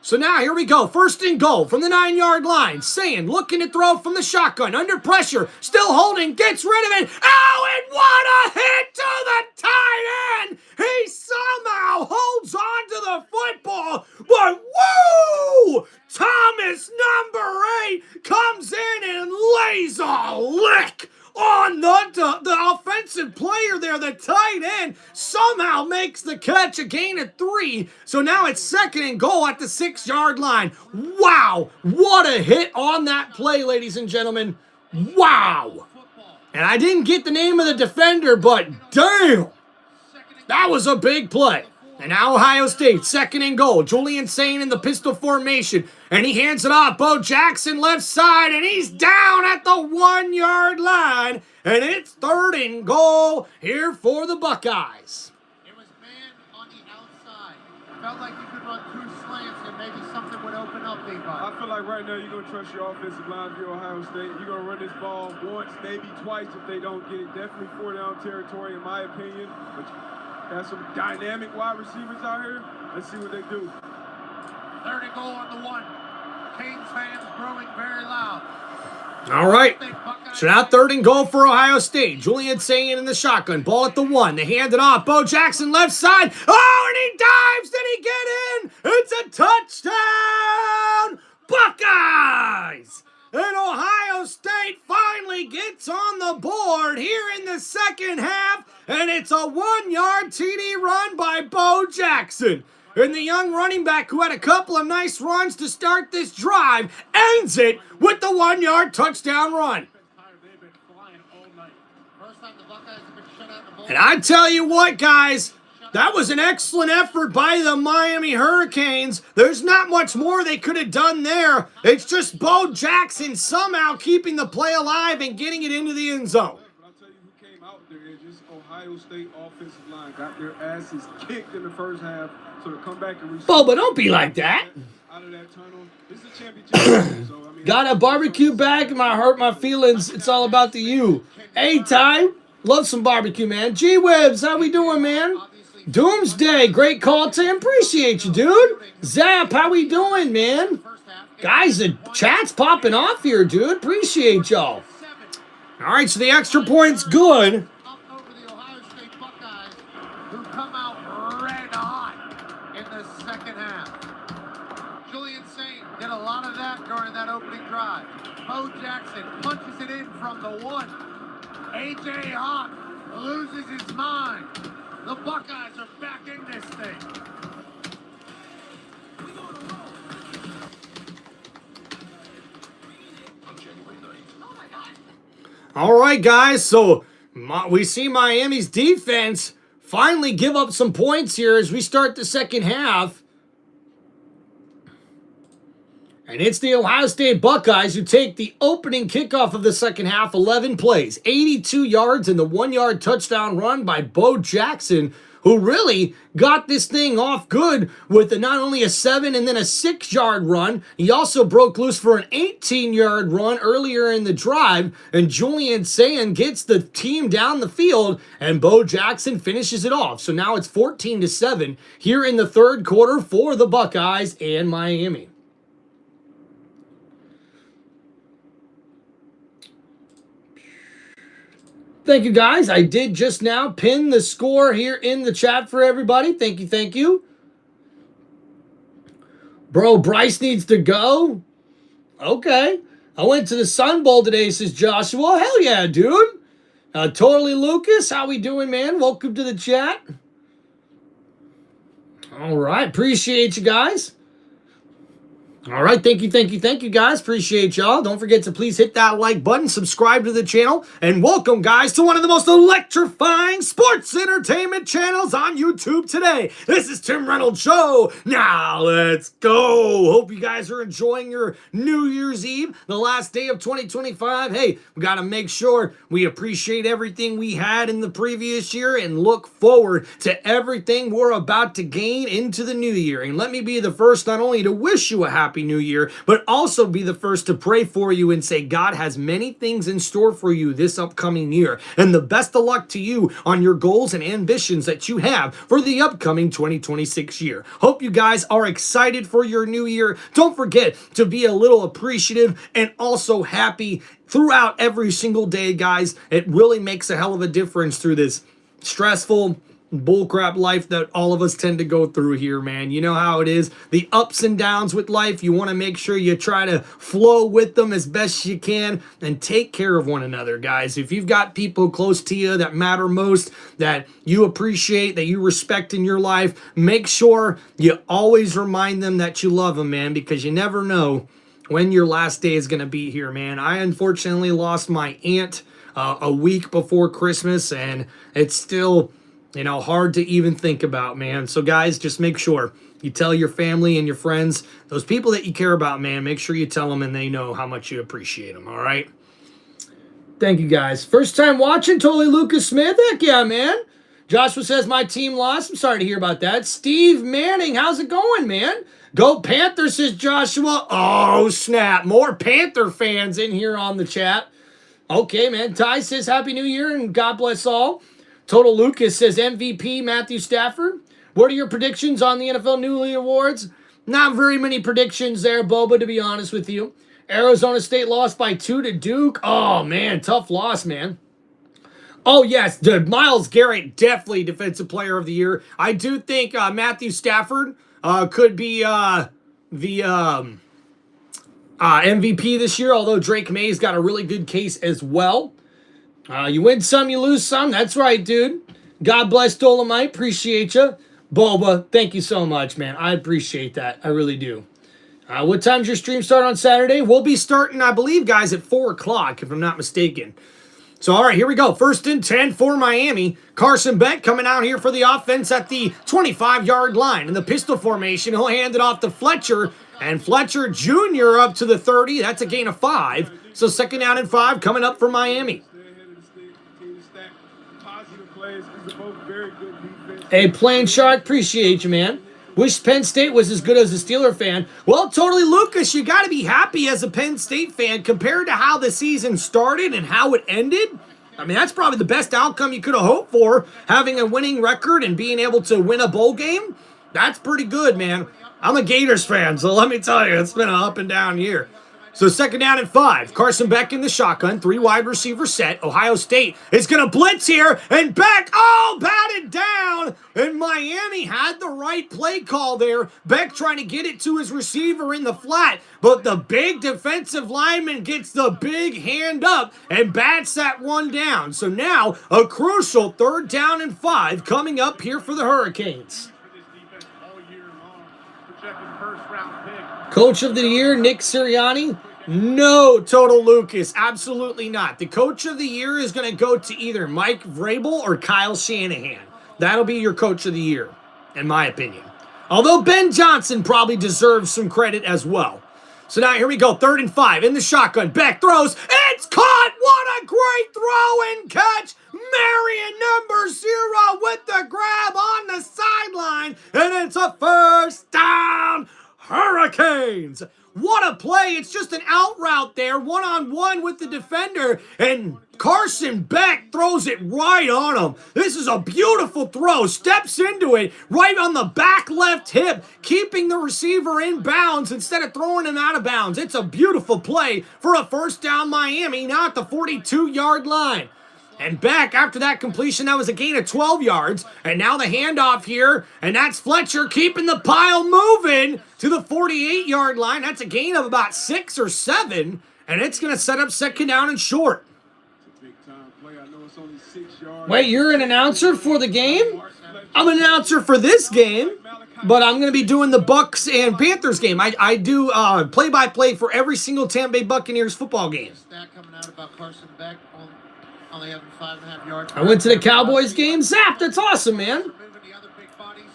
So now here we go. 1st and goal from the 9-yard line. Sayin looking to throw from the shotgun. Under pressure. Still holding. Gets rid of it. Oh, and what a hit to the tight end. He somehow holds on to the football. But woo! Thomas, number 8, comes in and lays a lick on the somehow makes the catch, a gain of 3. So now it's 2nd and goal at the 6-yard line. Wow, what a hit on that play, ladies and gentlemen. Wow. And I didn't get the name of the defender, but damn, that was a big play. And now Ohio State, 2nd and goal. Julian Sain in the pistol formation. And he hands it off. Bo Jackson left side. And he's down at the 1-yard line. And it's 3rd and goal here for the Buckeyes. It was man on the outside. Felt like you could run 2 slants and maybe something would open up, Levi. I feel like right now you're going to trust your offensive line if you're Ohio State. You're going to run this ball once, maybe twice if they don't get it. Definitely 4-down territory in my opinion. But got some dynamic wide receivers out here. Let's see what they do. 3rd and goal on the 1. Canes fans growing very loud. All right. So now 3rd and goal for Ohio State. Julian Sain in the shotgun. Ball at the 1. They hand it off. Bo Jackson left side. Oh, and he dives. Did he get in? It's a touchdown. Buckeyes. And Ohio State finally gets on the board here in the 2nd half. And it's a 1-yard TD run by Bo Jackson. And the young running back who had a couple of nice runs to start this drive ends it with the 1-yard touchdown run. And I tell you what, guys, that was an excellent effort by the Miami Hurricanes. There's not much more they could have done there. It's just Bo Jackson somehow keeping the play alive and getting it into the end zone. I'll tell you who came out there. Just Ohio State offensive line got their asses kicked in the first half. So to come back and Boba, don't be like that. Out of that tunnel. This is a championship. So, I mean, got a barbecue bag in my hurt my feelings. It's all about the you. Hey, Ty. Love some barbecue, man. G-Wibs, how we doing, man? Doomsday, great call, Tim. Appreciate you, dude. Zap, how we doing, man? Guys, the chat's popping off here, dude. Appreciate y'all. All right, so the extra point's good. Up over the Ohio State Buckeyes, who come out red hot in the 2nd half. Julian Sain did a lot of that during that opening drive. Bo Jackson punches it in from the 1. A.J. Hawk loses his mind. The Buckeyes are back in this thing. All right, guys, so we see Miami's defense finally give up some points here as we start the 2nd half. And it's the Ohio State Buckeyes who take the opening kickoff of the 2nd half, 11 plays, 82 yards, and the 1-yard touchdown run by Bo Jackson, who really got this thing off good with not only a 7 and then a 6-yard run. He also broke loose for an 18-yard run earlier in the drive, and Julian Sain gets the team down the field, and Bo Jackson finishes it off. So now it's 14-7 here in the 3rd quarter for the Buckeyes and Miami. Thank you, guys. I did just now pin the score here in the chat for everybody. Thank you, thank you. Bro, Bryce needs to go? Okay. I went to the Sun Bowl today, says Joshua. Hell yeah, dude. Totally Lucas. How we doing, man? Welcome to the chat. All right. Appreciate you guys. All right, thank you, guys. Appreciate y'all. Don't forget to please hit that like button, subscribe to the channel, and welcome, guys, to one of the most electrifying sports entertainment channels on YouTube today. This is Tim Reynolds Show. Now, let's go. Hope you guys are enjoying your New Year's Eve, the last day of 2025. Hey, we got to make sure we appreciate everything we had in the previous year and look forward to everything we're about to gain into the new year. And let me be the first not only to wish you a happy New Year, but also be the first to pray for you and say God has many things in store for you this upcoming year. And the best of luck to you on your goals and ambitions that you have for the upcoming 2026 year. Hope you guys are excited for your new year. Don't forget to be a little appreciative and also happy throughout every single day, guys. It really makes a hell of a difference through this stressful, bullcrap life that all of us tend to go through here, man. You know how it is. The ups and downs with life, you want to make sure you try to flow with them as best you can and take care of one another, guys. If you've got people close to you that matter most, that you appreciate, that you respect in your life, make sure you always remind them that you love them, man, because you never know when your last day is going to be here, man. I unfortunately lost my aunt a week before Christmas, and it's still, you know, hard to even think about, man. So, guys, just make sure you tell your family and your friends, those people that you care about, man, make sure you tell them and they know how much you appreciate them, all right? Thank you, guys. First time watching, totally Lucas Smith. Heck yeah, man. Joshua says, my team lost. I'm sorry to hear about that. Steve Manning, how's it going, man? Go Panthers, says Joshua. Oh, snap. More Panther fans in here on the chat. Okay, man. Ty says, Happy New Year and God bless all. Total Lucas says, MVP Matthew Stafford. What are your predictions on the NFL Newly Awards? Not very many predictions there, Boba, to be honest with you. Arizona State lost by 2 to Duke. Oh, man. Tough loss, man. Oh, yes. Myles Garrett, definitely Defensive Player of the Year. I do think Matthew Stafford could be the MVP this year, although Drake May's got a really good case as well. You win some, you lose some. That's right, dude. God bless Dolomite. Appreciate you. Boba, thank you so much, man. I appreciate that. I really do. What time's your stream start on Saturday? We'll be starting, I believe, guys, at 4 o'clock, if I'm not mistaken. So, all right, here we go. 1st and 10 for Miami. Carson Beck coming out here for the offense at the 25-yard line. In the pistol formation, he'll hand it off to Fletcher. And Fletcher Jr. up to the 30. That's a gain of 5. So 2nd down and 5 coming up for Miami. Hey, Plain Shark, appreciate you, man. Wish Penn State was as good as a Steeler fan. Well, totally, Lucas, you got to be happy as a Penn State fan compared to how the season started and how it ended. I mean, that's probably the best outcome you could have hoped for, having a winning record and being able to win a bowl game. That's pretty good, man. I'm a Gators fan, so let me tell you, it's been an up and down year. So 2nd down and 5. Carson Beck in the shotgun. 3 wide receiver set. Ohio State is going to blitz here. And Beck, batted down. And Miami had the right play call there. Beck trying to get it to his receiver in the flat. But the big defensive lineman gets the big hand up and bats that one down. So now a crucial 3rd down and 5 coming up here for the Hurricanes. Coach of the Year, Nick Sirianni? No, Total Lucas, absolutely not. The Coach of the Year is going to go to either Mike Vrabel or Kyle Shanahan. That'll be your Coach of the Year, in my opinion. Although Ben Johnson probably deserves some credit as well. So now here we go, 3rd and 5 in the shotgun. Beck throws, it's caught! What a great throw and catch! Marion number 0 with the grab on the sideline, and it's a 1st down. Hurricanes! What a play. It's just an out route there, one-on-one with the defender, and Carson Beck throws it right on him. This is a beautiful throw. Steps into it right on the back left hip, keeping the receiver in bounds instead of throwing him out of bounds. It's a beautiful play for a 1st down Miami, now at the 42-yard line. And Beck, after that completion, that was a gain of 12 yards. And now the handoff here, and that's Fletcher keeping the pile moving to the 48-yard line. That's a gain of about 6 or 7, and it's going to set up 2nd down and short. Wait, you're an announcer for the game? I'm an announcer for this game, but I'm going to be doing the Bucks and Panthers game. I do play-by-play for every single Tampa Bay Buccaneers football game. I went to the Cowboys game. Zap, that's awesome, man.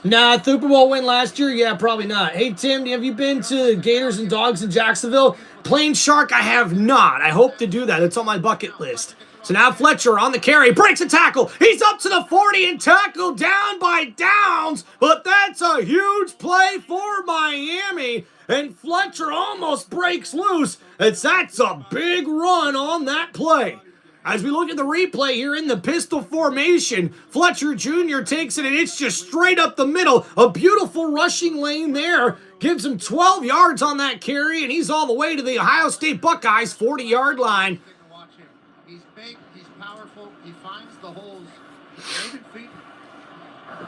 Nah, Super Bowl win last year? Yeah, probably not. Hey, Tim, have you been to Gators and Dogs in Jacksonville? Plain Shark, I have not. I hope to do that. It's on my bucket list. So now Fletcher on the carry, breaks a tackle. He's up to the 40 and tackled down by Downs, but that's a huge play for Miami. And Fletcher almost breaks loose. That's a big run on that play. As we look at the replay here in the pistol formation, Fletcher Jr. takes it, and it's just straight up the middle. A beautiful rushing lane there. Gives him 12 yards on that carry, and he's all the way to the Ohio State Buckeyes 40-yard line. He's big, he's powerful, he finds the holes.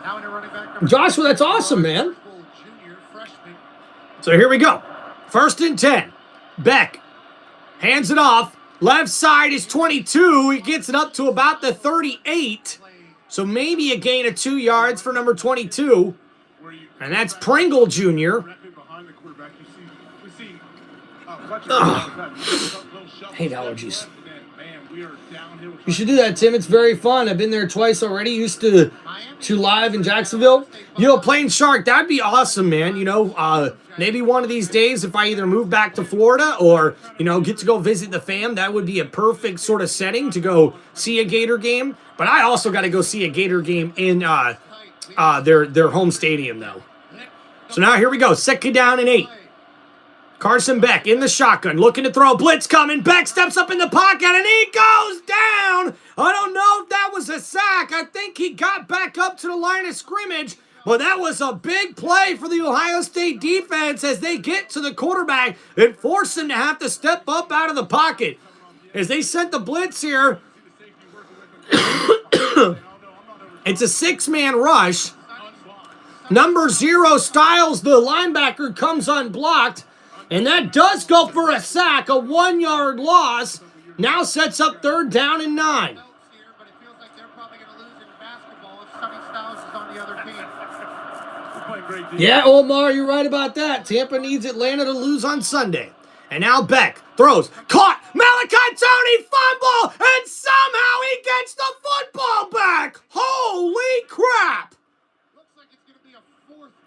Now into running back number Joshua, that's awesome, man. junior, freshman. So here we go. 1st and 10. Beck hands it off. Left side is 22. He gets it up to about the 38. So maybe a gain of 2 yards for number 22. And that's Pringle Jr. Behind the quarterback, we see Hate allergies. Man, we are downhill. You should do that, Tim. It's very fun. I've been there twice already. Used to live in Jacksonville. You know, playing Shark, that'd be awesome, man. You know, maybe one of these days if I either move back to Florida or, you know, get to go visit the fam, that would be a perfect sort of setting to go see a Gator game. But I also got to go see a Gator game in their home stadium, though. So now here we go. 2nd down and 8. Carson Beck in the shotgun, looking to throw. Blitz coming. Beck steps up in the pocket, and he goes down. I don't know if that was a sack. I think he got back up to the line of scrimmage. But that was a big play for the Ohio State defense as they get to the quarterback and force him to have to step up out of the pocket. As they sent the blitz here, it's a 6-man rush. Number 0, Styles, the linebacker, comes unblocked. And that does go for a sack, a 1-yard loss. Now sets up 3rd down and 9. But it feels like they're probably going to lose in basketball if Sonny Styles is on the other team. Yeah, Omar, you're right about that. Tampa needs Atlanta to lose on Sunday. And now Beck throws. Caught. Malachi Tony fumble. And somehow he gets the football back. Holy crap.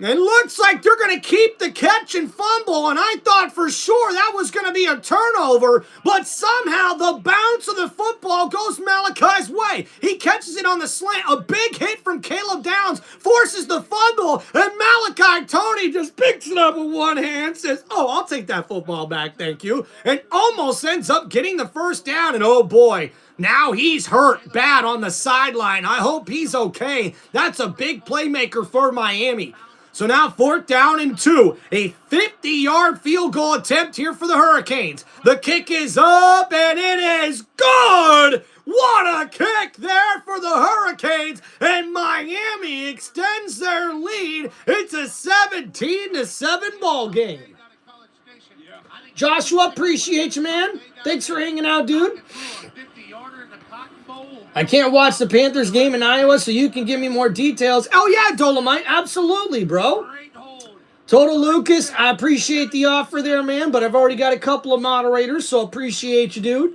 It looks like they're going to keep the catch and fumble, and I thought for sure that was going to be a turnover, but somehow the bounce of the football goes Malachi's way. He catches it on the slant. A big hit from Caleb Downs forces the fumble, and Malachi Tony just picks it up with one hand, says, oh, I'll take that football back, thank you, and almost ends up getting the 1st down, and oh boy, now he's hurt bad on the sideline. I hope he's okay. That's a big playmaker for Miami. So now 4th down and 2. A 50-yard field goal attempt here for the Hurricanes. The kick is up, and it is good! What a kick there for the Hurricanes! And Miami extends their lead. It's a 17-7 ball game. Joshua, appreciate you, man. Thanks for hanging out, dude. I can't watch the Panthers game in Iowa, so you can give me more details. Oh, yeah, Dolomite. Absolutely, bro. Total Lucas, I appreciate the offer there, man, but I've already got a couple of moderators, so appreciate you, dude.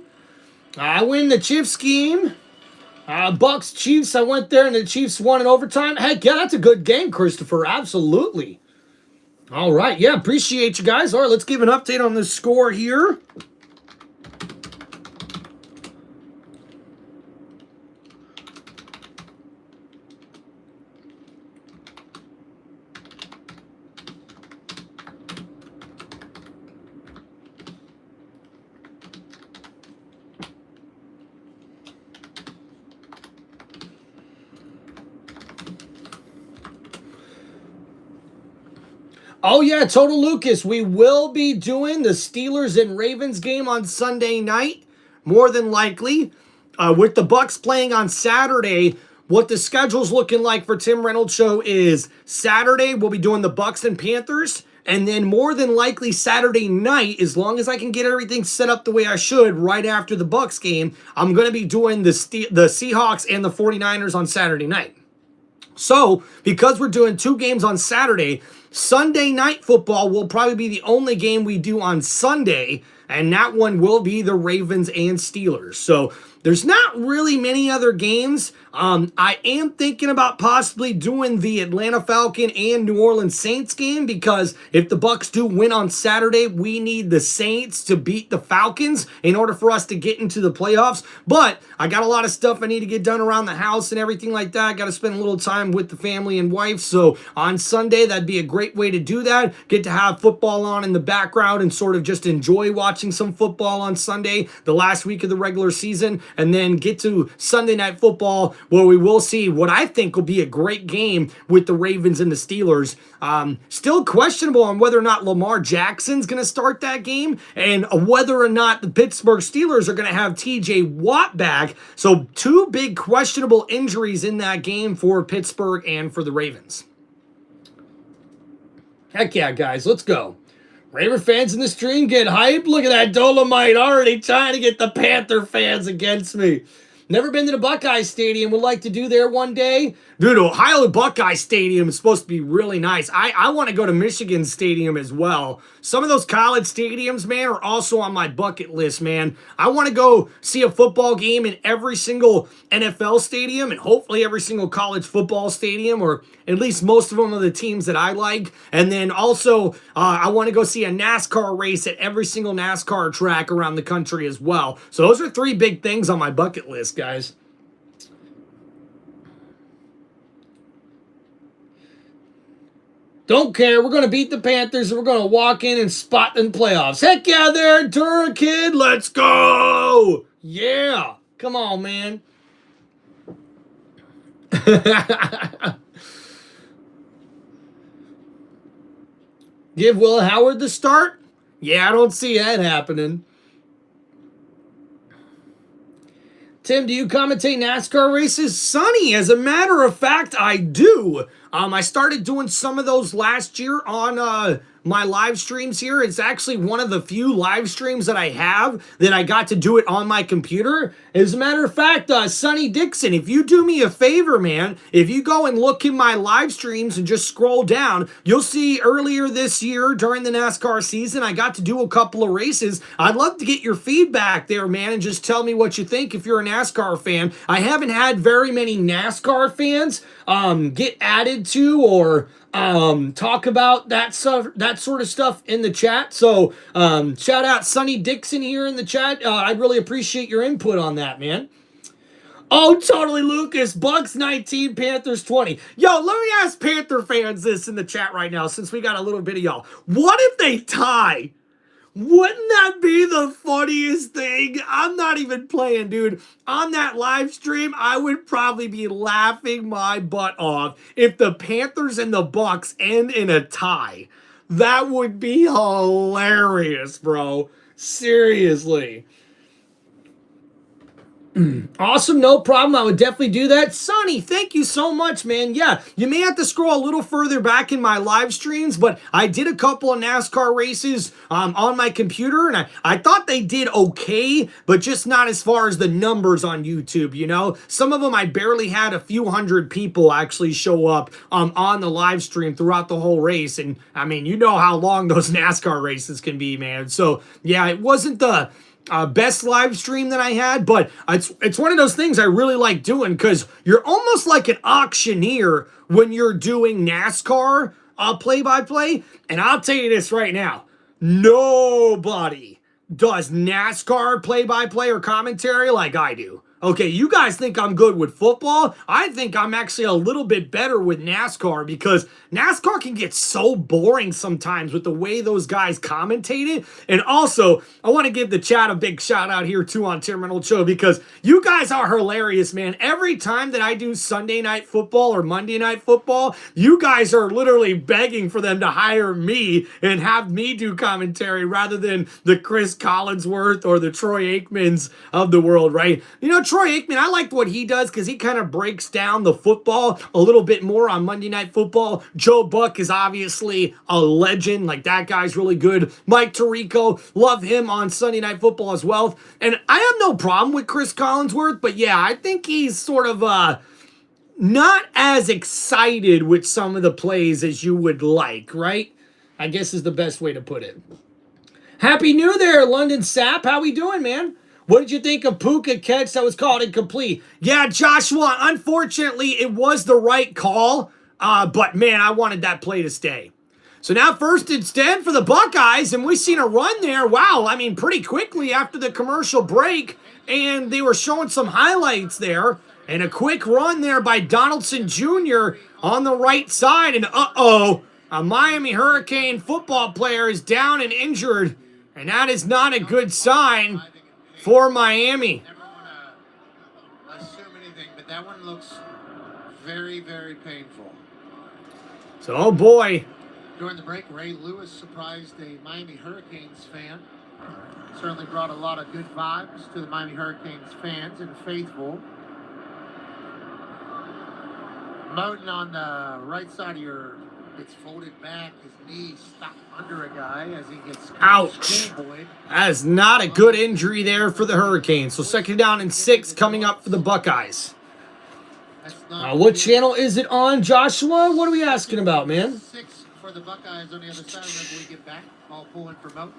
I win the Chiefs game. Bucks, Chiefs, I went there, and the Chiefs won in overtime. Heck, yeah, that's a good game, Christopher. Absolutely. All right, yeah, appreciate you guys. All right, let's give an update on the score here. Oh, yeah, Total Lucas, we will be doing the Steelers and Ravens game on Sunday night, more than likely. With the Bucks playing on Saturday, what the schedule's looking like for Tim Reynolds Show is Saturday, we'll be doing the Bucks and Panthers, and then more than likely Saturday night, as long as I can get everything set up the way I should right after the Bucks game, I'm going to be doing the Seahawks and the 49ers on Saturday night. So, because we're doing 2 games on Saturday, Sunday night football will probably be the only game we do on Sunday, and that one will be the Ravens and Steelers. So, there's not really many other games. I am thinking about possibly doing the Atlanta Falcon and New Orleans Saints game because if the Bucks do win on Saturday, we need the Saints to beat the Falcons in order for us to get into the playoffs. But I got a lot of stuff I need to get done around the house and everything like that. I got to spend a little time with the family and wife. So on Sunday, that'd be a great way to do that. Get to have football on in the background and sort of just enjoy watching some football on Sunday, the last week of the regular season. and then get to Sunday Night Football, where we will see what I think will be a great game with the Ravens and the Steelers. Still questionable on whether or not Lamar Jackson's going to start that game, and whether or not the Pittsburgh Steelers are going to have TJ Watt back. So 2 big questionable injuries in that game for Pittsburgh and for the Ravens. Heck yeah, guys, let's go. Raven fans in the stream get hyped. Look at that Dolomite already trying to get the Panther fans against me. Never been to the Buckeyes Stadium. Would like to do there one day. Dude, Ohio Buckeye Stadium is supposed to be really nice. I want to go to Michigan Stadium as well. Some of those college stadiums, man, are also on my bucket list, man. I want to go see a football game in every single NFL stadium and hopefully every single college football stadium, or at least most of them are the teams that I like. And then also, I want to go see a NASCAR race at every single NASCAR track around the country as well. So those are 3 big things on my bucket list, guys. Don't care. We're going to beat the Panthers, and we're going to walk in and spot in playoffs. Heck yeah there, Dura kid. Let's go. Yeah. Come on, man. Give Will Howard the start? Yeah, I don't see that happening. Tim, do you commentate NASCAR races? Sonny, as a matter of fact, I do. I started doing some of those last year on my live streams here. It's actually one of the few live streams that I have that I got to do it on my computer. As a matter of fact, Sonny Dixon, if you do me a favor, man, if you go and look in my live streams and just scroll down, you'll see earlier this year during the NASCAR season, I got to do a couple of races. I'd love to get your feedback there, man, and just tell me what you think if you're a NASCAR fan. I haven't had very many NASCAR fans get added to or talk about that sort of stuff in the chat. So shout out Sonny Dixon here in the chat. I'd really appreciate your input on that, man. Oh, totally, Lucas. Bucks 19, Panthers 20. Yo, let me ask Panther fans this in the chat right now, since we got a little bit of y'all. What if they tie? Wouldn't that be the funniest thing? I'm not even playing, dude. On that live stream, I would probably be laughing my butt off if the Panthers and the Bucks end in a tie. That would be hilarious, bro. Seriously. Awesome, no problem. I would definitely do that. Sonny, thank you so much, man. Yeah, you may have to scroll a little further back in my live streams, but I did a couple of NASCAR races on my computer, and I thought they did okay, but just not as far as the numbers on YouTube, you know? Some of them I barely had a few hundred people actually show up on the live stream throughout the whole race, and I mean, you know how long those NASCAR races can be, man. So, yeah, it wasn't the best live stream that I had, but it's one of those things I really like doing, because you're almost like an auctioneer when you're doing NASCAR play-by-play. And I'll tell you this right now, nobody does NASCAR play-by-play or commentary like I do. Okay, you guys think I'm good with football. I think I'm actually a little bit better with NASCAR, because NASCAR can get so boring sometimes with the way those guys commentate it. And also, I want to give the chat a big shout out here too on TimReynoldsShow, because you guys are hilarious, man. Every time that I do Sunday Night Football or Monday Night Football, you guys are literally begging for them to hire me and have me do commentary rather than the Chris Collinsworth or the Troy Aikmans of the world, right? You know, Troy Aikman, I liked what he does because he kind of breaks down the football a little bit more on Monday Night Football. Joe Buck is obviously a legend. Like, that guy's really good. Mike Tirico, love him on Sunday Night Football as well. And I have no problem with Chris Collinsworth, but yeah, I think he's sort of not as excited with some of the plays as you would like, right? I guess is the best way to put it. Happy New there, London Sap. How we doing, man? What did you think of Puka catch that was called incomplete? Yeah, Joshua, unfortunately, it was the right call, but man, I wanted that play to stay. So now first and 10 for the Buckeyes, and we've seen a run there. Wow, I mean, pretty quickly after the commercial break, and they were showing some highlights there, and a quick run there by Donaldson Jr. on the right side, and uh-oh, a Miami Hurricane football player is down and injured, and that is not a good sign for Miami. that one looks very, very painful. So, oh boy. During the break, Ray Lewis surprised a Miami Hurricanes fan. Certainly brought a lot of good vibes to the Miami Hurricanes fans and faithful. Moten on the right side of your, it's folded back, his knee stuck under a guy as he gets ouch. That is not a good injury there for the Hurricanes. So 2nd down and 6 coming up for the Buckeyes. What channel is it on, Joshua? What are we asking about, man? 6 for the Buckeyes on the other side whenever we get back. All pulling for Moten.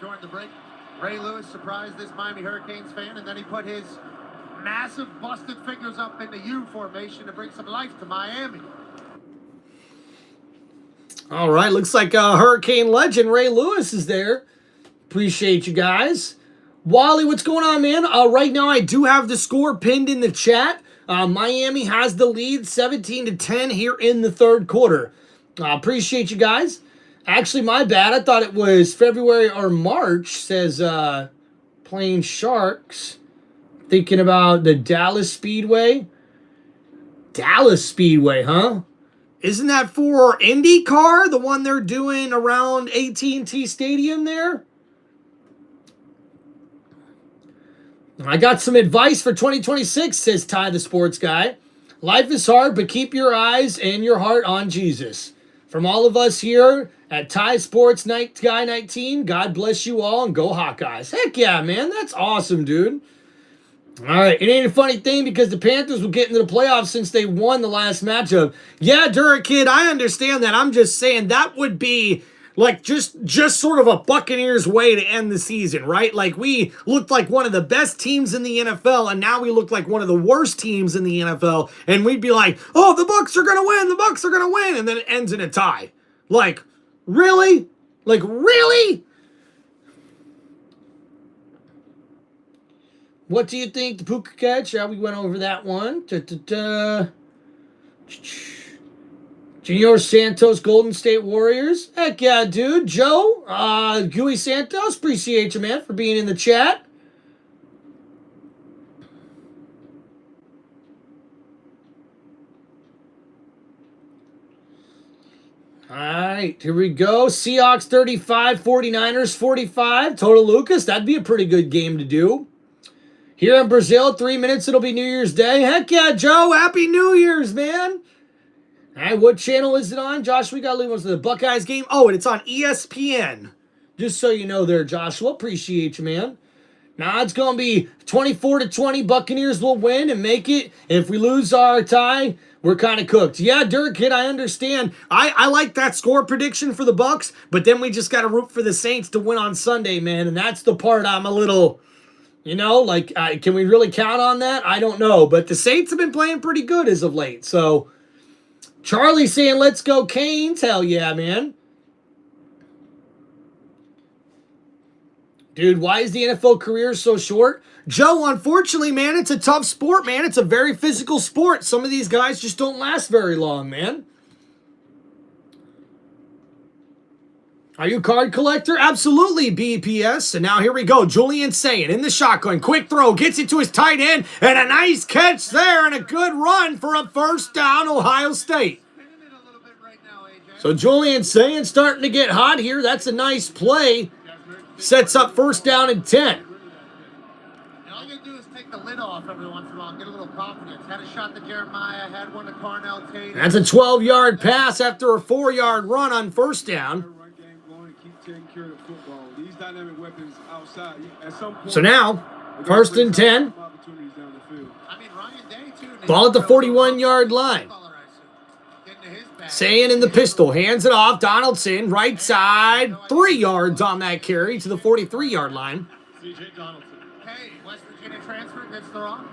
During the break, Ray Lewis surprised this Miami Hurricanes fan, and then he put his massive busted fingers up in the U formation to bring some life to Miami. All right, looks like Hurricane legend Ray Lewis is there. Appreciate you guys. Wally, what's going on, man? Right now, I do have the score pinned in the chat. Miami has the lead, 17-10 here in the 3rd quarter. Appreciate you guys. Actually, my bad. I thought it was February or March, says Plain Sharks. Thinking about the Dallas Speedway. Dallas Speedway, huh? Isn't that for IndyCar, the one they're doing around AT&T Stadium there? I got some advice for 2026, says Ty the Sports Guy. Life is hard, but keep your eyes and your heart on Jesus. From all of us here at Ty Sports Guy 19, God bless you all and go Hawkeyes. Heck yeah, man. That's awesome, dude. All right, it ain't a funny thing because the Panthers will get into the playoffs since they won the last matchup. Yeah, Dura Kid, I understand that. I'm just saying that would be like just sort of a Buccaneers way to end the season, right? Like we looked like one of the best teams in the NFL, and now we look like one of the worst teams in the NFL, and we'd be like, oh, the Bucs are gonna win, the Bucs are gonna win, and then it ends in a tie. Like, really? Like, really? What do you think, the Puka catch? Yeah, we went over that one. Junior Santos, Golden State Warriors. Heck yeah, dude. Joe, Gooey Santos, appreciate you, man, for being in the chat. All right, here we go. Seahawks 35, 49ers 45. Total Lucas, that'd be a pretty good game to do. Here in Brazil, 3 minutes, it'll be New Year's Day. Heck yeah, Joe. Happy New Year's, man. All right, what channel is it on? Josh, we got to leave us to the Buckeyes game. Oh, and it's on ESPN. Just so you know there, Joshua. Appreciate you, man. Now it's going to be 24-20. Buccaneers will win and make it. If we lose our tie, we're kind of cooked. Yeah, Dirk, kid, I understand. I like that score prediction for the Bucs, but then we just got to root for the Saints to win on Sunday, man. And that's the part I'm a little... You know, like, can we really count on that? I don't know. But the Saints have been playing pretty good as of late. So, Charlie saying, let's go Canes. Hell yeah, man. Dude, why is the NFL career so short? Joe, unfortunately, man, it's a tough sport, man. It's a very physical sport. Some of these guys just don't last very long, man. Are you a card collector? Absolutely, BPS. And now here we go. Julian Sayin in the shotgun. Quick throw. Gets it to his tight end. And a nice catch there. And a good run for a 1st down, Ohio State. So Julian Sayin starting to get hot here. That's a nice play. Sets up 1st down and 10. And all you do is take the lid off every once in a while and get a little confidence. Had a shot to Jeremiah. Had one to Carnell Tate. That's a 12-yard pass after a 4-yard run on 1st down. Taking care of the football. These dynamic weapons outside. At some point, so now, 1st and 10. Ball at the 41-yard line. Sayin in the pistol. Hands it off. Donaldson, right side. 3 yards on that carry to the 43-yard line. C.J. Donaldson. Hey, West Virginia transfer gets the wrong.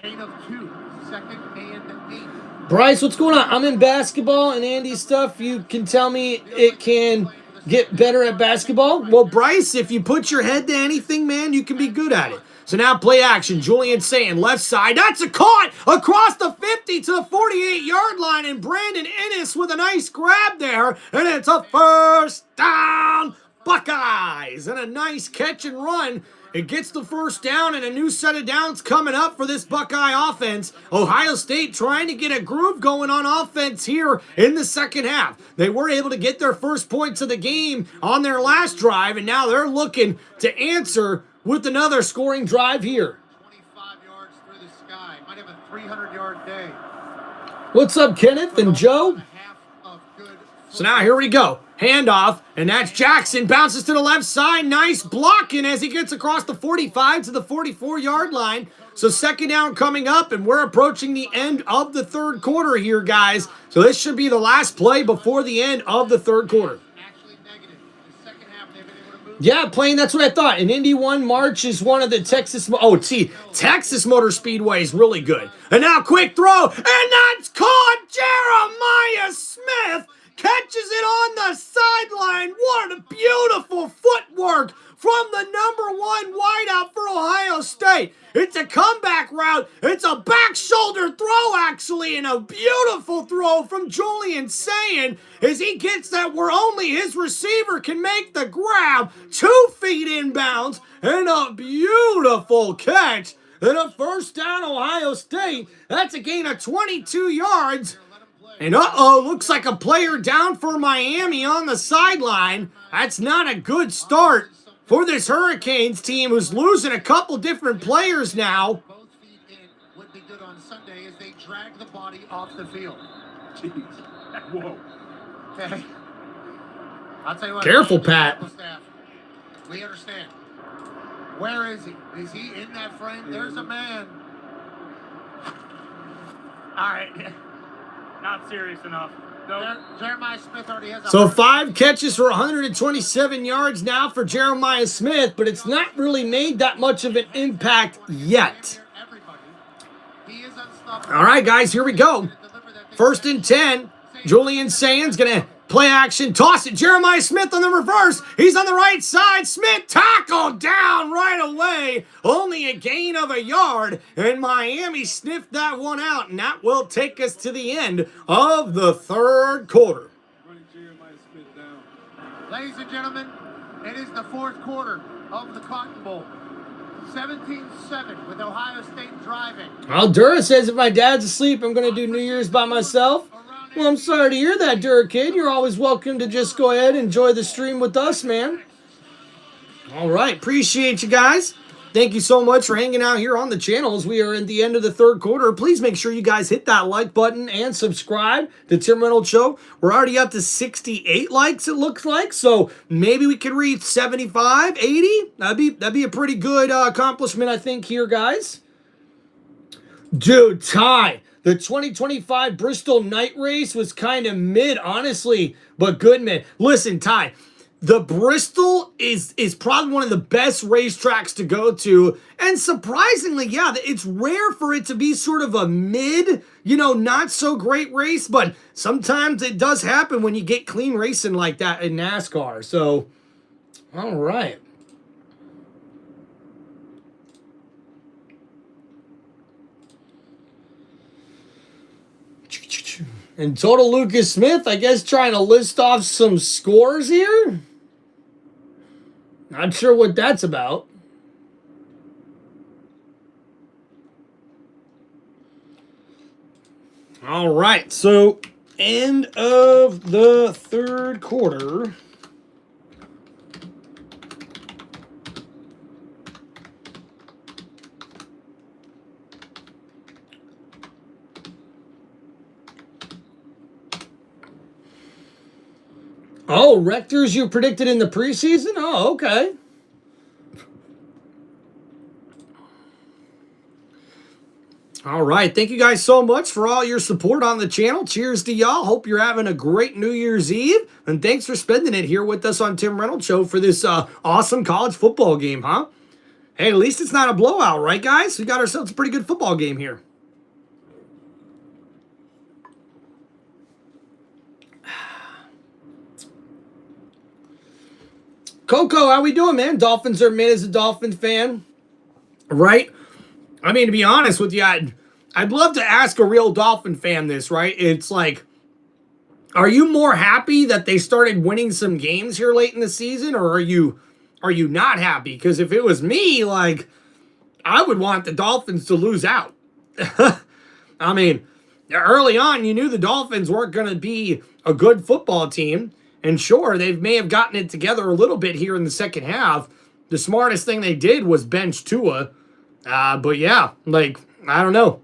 Gain of 2. 2nd and 8. Bryce, what's going on? I'm in basketball and Andy's stuff. You can tell me it can get better at basketball. Well, Bryce, if you put your head to anything, man, you can be good at it. So now play action. Julian Sayin, left side. That's a caught across the 50 to the 48-yard line. And Brandon Ennis with a nice grab there. And it's a 1st down Buckeyes. And a nice catch and run. It gets the first down, and a new set of downs coming up for this Buckeye offense. Ohio State trying to get a groove going on offense here in the second half. They were able to get their first points of the game on their last drive, and now they're looking to answer with another scoring drive here. 25 yards through the sky. Might have a 300-yard day. What's up, Kenneth and Joe? So now here we go. Handoff, and that's Jackson. Bounces to the left side. Nice blocking as he gets across the 45 to the 44-yard line. So second down coming up, and we're approaching the end of the third quarter here, guys. So this should be the last play before the end of the third quarter. Yeah, Plain, that's what I thought. An Indy 1 March is one of the Texas... Oh, see, Texas Motor Speedway is really good. And now quick throw, and that's caught. Jeremiah Smith catches it on the sideline. What a beautiful footwork from the #1 wideout for Ohio State. It's a comeback route. It's a back shoulder throw, actually, and a beautiful throw from Julian Sayin as he gets that where only his receiver can make the grab. 2 feet inbounds, and a beautiful catch. And a first down, Ohio State. That's a gain of 22 yards. And looks like a player down for Miami on the sideline. That's not a good start for this Hurricanes team who's losing a couple different players now. Both feet in would be good on Sunday as they drag the body off the field. Jeez. Whoa. Okay. I'll tell you what. Careful, Pat. We understand. Where is he? Is he in that frame? There's a man. All right. Not serious enough. Jeremiah Smith already has a... So 5 catches for 127 yards now for Jeremiah Smith, but it's not really made that much of an impact yet. All right, guys, here we go. 1st and 10. Julian Sayin's going to play action, toss it. Jeremiah Smith on the reverse. He's on the right side. Smith tackled down right away. Only a gain of a yard, and Miami sniffed that one out, and that will take us to the end of the third quarter. Ladies and gentlemen, it is the fourth quarter of the Cotton Bowl. 17-7 with Ohio State driving. Well, Dura says if my dad's asleep, I'm going to do New Year's by myself. Well, I'm sorry to hear that, Dura Kid. You're always welcome to just go ahead and enjoy the stream with us, man. All right, appreciate you guys. Thank you so much for hanging out here on the channel as we are at the end of the third quarter. Please make sure you guys hit that like button and subscribe to Tim Reynolds Show. We're already up to 68 likes, it looks like, so maybe we could reach 75, 80. That'd be a pretty good accomplishment, I think, here, guys. Dude, Ty, the 2025 Bristol night race was kind of mid, honestly, but good, man. Listen, Ty, the Bristol is probably one of the best racetracks to go to, and surprisingly, yeah, it's rare for it to be sort of a mid, not so great race, but sometimes it does happen when you get clean racing like that in NASCAR, so, all right. And Total Lucas Smith, I guess, trying to list off some scores here. Not sure what that's about. All right, so end of the third quarter. Oh, Rectors you predicted in the preseason? Oh, okay. All right. Thank you guys so much for all your support on the channel. Cheers to y'all. Hope you're having a great New Year's Eve. And thanks for spending it here with us on Tim Reynolds Show for this awesome college football game, huh? Hey, at least it's not a blowout, right, guys? We got ourselves a pretty good football game here. Coco, how we doing, man? Dolphins are mid as a Dolphin fan, right? I mean, to be honest with you, I'd love to ask a real Dolphin fan this, right? It's like, are you more happy that they started winning some games here late in the season, or are you are you not happy? Because if it was me, like, I would want the Dolphins to lose out. I mean, early on, you knew the Dolphins weren't going to be a good football team. And sure, they may have gotten it together a little bit here in the second half. The smartest thing they did was bench Tua. But yeah, like, I don't know.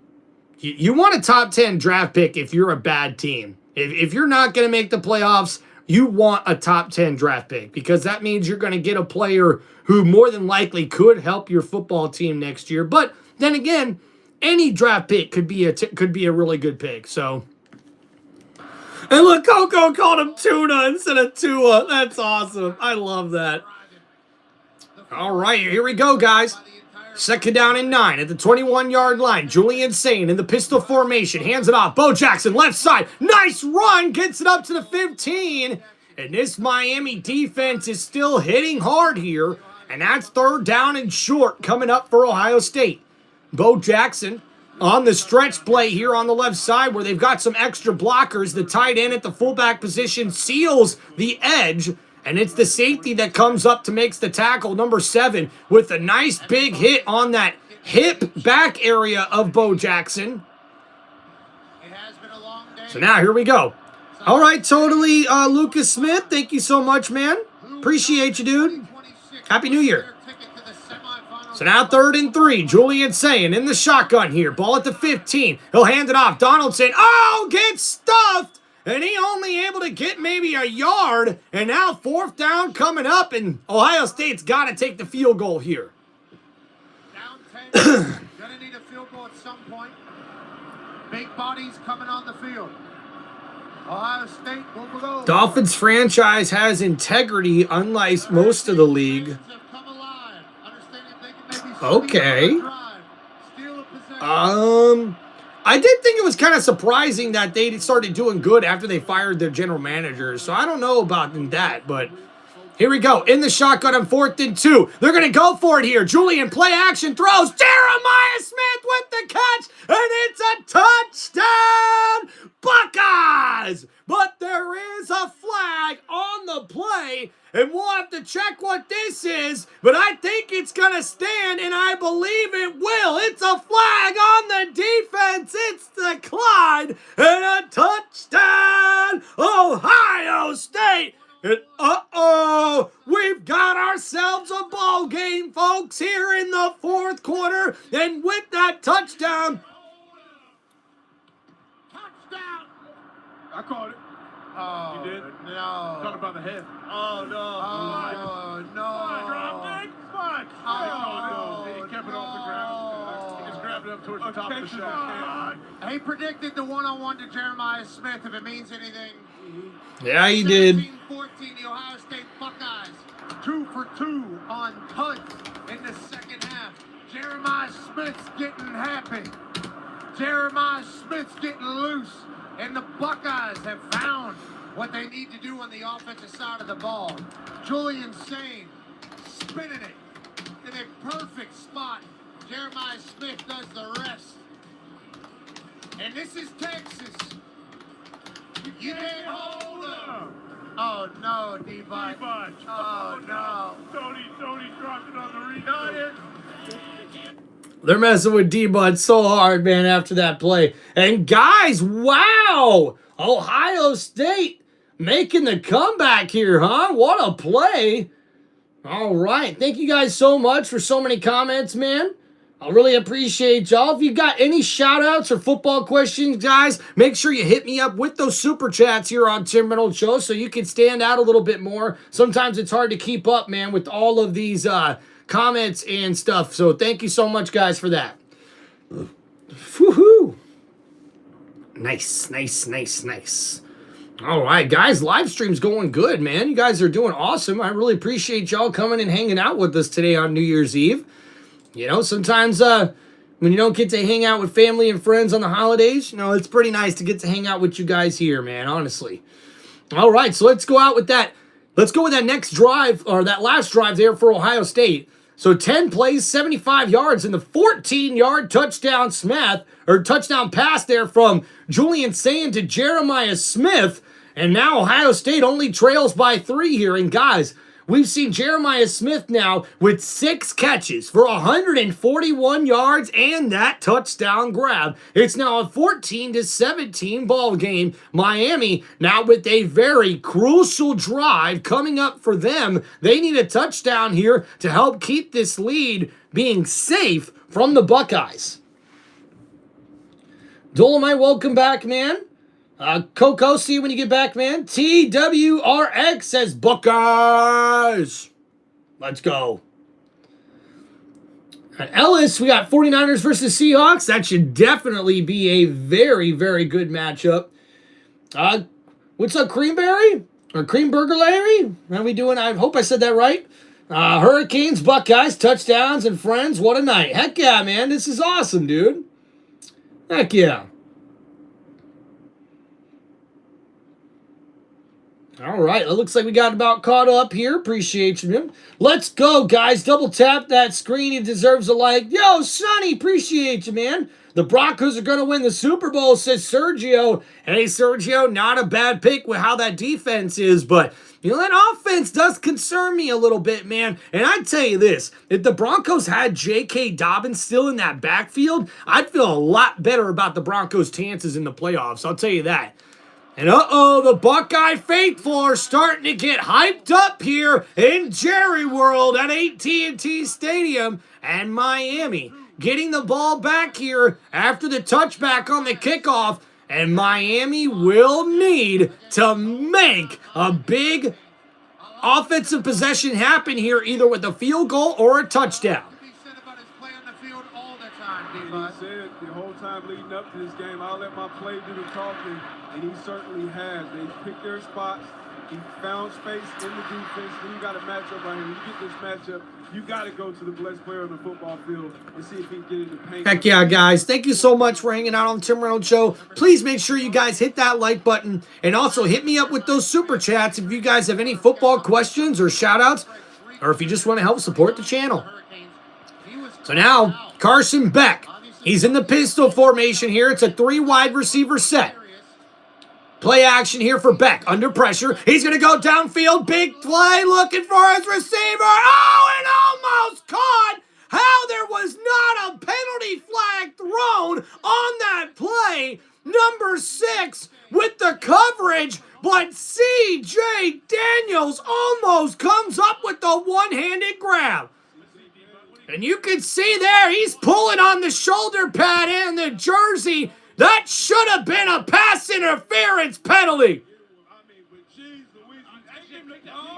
You want a top 10 draft pick if you're a bad team. If you're not going to make the playoffs, you want a top 10 draft pick because that means you're going to get a player who more than likely could help your football team next year. But then again, any draft pick could be a really good pick. So, and look, Coco called him Tuna instead of Tua. That's awesome. I love that. All right, here we go, guys. Second down and 9 at the 21-yard line. Julian Sain in the pistol formation. Hands it off. Bo Jackson, left side. Nice run. Gets it up to the 15. And this Miami defense is still hitting hard here. And that's third down and short coming up for Ohio State. Bo Jackson on the stretch play here on the left side where they've got some extra blockers. The tight end at the fullback position seals the edge. And it's the safety that comes up to make the tackle, number 7, with a nice big hit on that hip back area of Bo Jackson. So now here we go. All right, totally, Lucas Smith. Thank you so much, man. Appreciate you, dude. Happy New Year. So now 3rd and 3. Julian Sain in the shotgun here. Ball at the 15. He'll hand it off. Donaldson. Oh, gets stuffed. And he only able to get maybe a yard. And now 4th down coming up. And Ohio State's got to take the field goal here. Down 10. Gonna need a field goal at some point. Big bodies coming on the field. Ohio State will go. Dolphins franchise has integrity unlike most of the league. Okay. I did think it was kind of surprising that they started doing good after they fired their general manager. So I don't know about that, but here we go. In the shotgun on 4th and 2. They're going to go for it here. Julian play action throws. Jeremiah Smith with the catch, and it's a touchdown, Buckeyes. But there is a flag on the play, and we'll have to check what this is, but I think it's going to stand, and I believe it will. It's a flag on the defense. It's the Clyde, and a touchdown, Ohio State. And we've got ourselves a ball game, folks, here in the 4th quarter, and with that touchdown. I called it. Oh, You did? no. Talking about the head. Oh, no. Oh, no. Drop it. Fuck. Oh, He kept it off the ground. He just grabbed it up towards the top of the shot. He predicted the one-on-one to Jeremiah Smith, if it means anything. Yeah, he did. 17-14, the Ohio State Buckeyes. 2 for 2 on punts in the second half. Jeremiah Smith's getting happy. Jeremiah Smith's getting loose. And the Buckeyes have found what they need to do on the offensive side of the ball. Julian Sain spinning it in a perfect spot. Jeremiah Smith does the rest. And this is Texas. You can't hold him. Oh, no, D-Bunch. Oh, no. Tony dropped it on the rebound. They're messing with D-Bud so hard, man, after that play. And guys, wow! Ohio State making the comeback here, huh? What a play. All right. Thank you guys so much for so many comments, man. I really appreciate y'all. If you got any shout-outs or football questions, guys, make sure you hit me up with those super chats here on Tim Reynolds Show so you can stand out a little bit more. Sometimes it's hard to keep up, man, with all of these comments and stuff. So thank you so much, guys, for that. Woohoo! Nice. All right, guys, live stream's going good, man. You guys are doing awesome. I really appreciate y'all coming and hanging out with us today on New Year's Eve. You know, sometimes when you don't get to hang out with family and friends on the holidays, you know, it's pretty nice to get to hang out with you guys here, man, honestly. All right, so let's go out with that. Let's go with that next drive, or that last drive there for Ohio State. So 10 plays, 75 yards, and the 14-yard touchdown touchdown pass there from Julian Sain to Jeremiah Smith. And now Ohio State only trails by 3 here. And guys, We've seen Jeremiah Smith now with 6 catches for 141 yards and that touchdown grab. It's now a 14-17 ball game. Miami now with a very crucial drive coming up for them. They need a touchdown here to help keep this lead being safe from the Buckeyes. Dolomite, welcome back, man. Coco, see you when you get back, man. TWRX says Buckeyes. Let's go. At Ellis, we got 49ers versus Seahawks. That should definitely be a very, very good matchup. What's up, Creamberry? Or Creamburger Larry? How are we doing? I hope I said that right. Hurricanes, Buckeyes, touchdowns, and friends. What a night. Heck yeah, man. This is awesome, dude. Heck yeah. All right, it looks like we got about caught up here. Appreciate you, man. Let's go, guys. Double tap that screen. He deserves a like. Yo, Sonny, appreciate you, man. The Broncos are going to win the Super Bowl, says Sergio. Hey, Sergio, not a bad pick with how that defense is, but you know, that offense does concern me a little bit, man. And I'd tell you this, if the Broncos had J.K. Dobbins still in that backfield, I'd feel a lot better about the Broncos' chances in the playoffs. I'll tell you that. And the Buckeye faithful are starting to get hyped up here in Jerry World at AT&T Stadium, and Miami getting the ball back here after the touchback on the kickoff, and Miami will need to make a big offensive possession happen here, either with a field goal or a touchdown. He said about his play on the field all the time, He said the whole time leading up to this game, I'll let my play do the talking, and he certainly has. They picked their spots. He found space in the defense. Then you got a matchup right here. When you get this matchup, you got to go to the best player on the football field and see if he can get in the paint. Heck yeah, guys. Thank you so much for hanging out on the Tim Reynolds Show. Please make sure you guys hit that like button, and also hit me up with those super chats if you guys have any football questions or shout outs, or if you just want to help support the channel. So now, Carson Beck. He's in the pistol formation here. It's a 3 wide receiver set. Play action here for Beck. Under pressure. He's going to go downfield. Big play. Looking for his receiver. Oh, and almost caught. How there was not a penalty flag thrown on that play. Number 6 with the coverage. But C.J. Daniels almost comes up with the one-handed grab. And you can see there, he's pulling on the shoulder pad and the jersey. That should have been a pass interference penalty.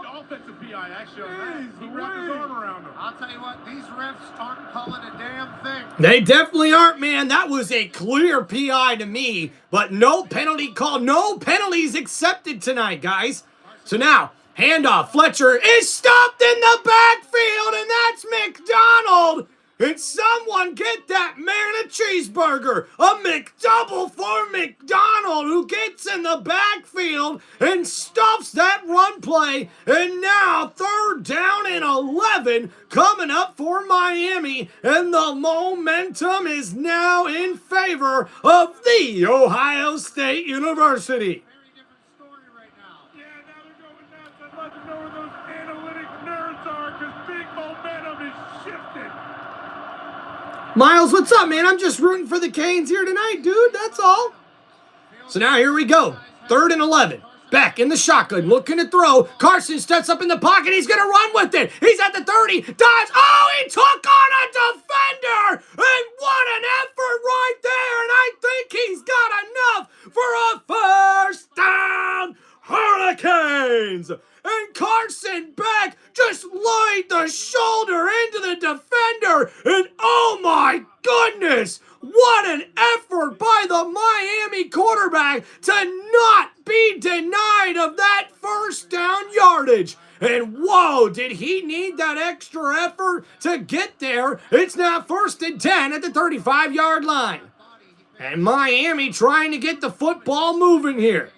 Offensive PI actually on that. He wrapped his arm around him. I'll tell you what, these refs aren't calling a damn thing. They definitely aren't, man. That was a clear PI to me, but no penalty call. No penalties accepted tonight, guys. So now, handoff. Fletcher is stopped in the backfield, and that's McDonald. And someone get that man a cheeseburger. A McDouble for McDonald, who gets in the backfield and stuffs that run play. And now 3rd down and 11 coming up for Miami. And the momentum is now in favor of the Ohio State University. I'd like to know where those analytic nerds are, because big momentum is shifting. Miles, what's up, man? I'm just rooting for the Canes here tonight, dude. That's all. So now here we go. 3rd and 11. Beck in the shotgun, looking to throw. Carson steps up in the pocket. He's going to run with it. He's at the 30. Dives. Oh, he took on a defender. And what an effort right there. And I think he's got enough for a first down. Hurricanes. And Carson Beck just laid the shoulder into the defender. And oh my goodness, what an effort by the Miami quarterback to not be denied of that first down yardage. And whoa, did he need that extra effort to get there? It's now 1st and 10 at the 35-yard line. And Miami trying to get the football moving here.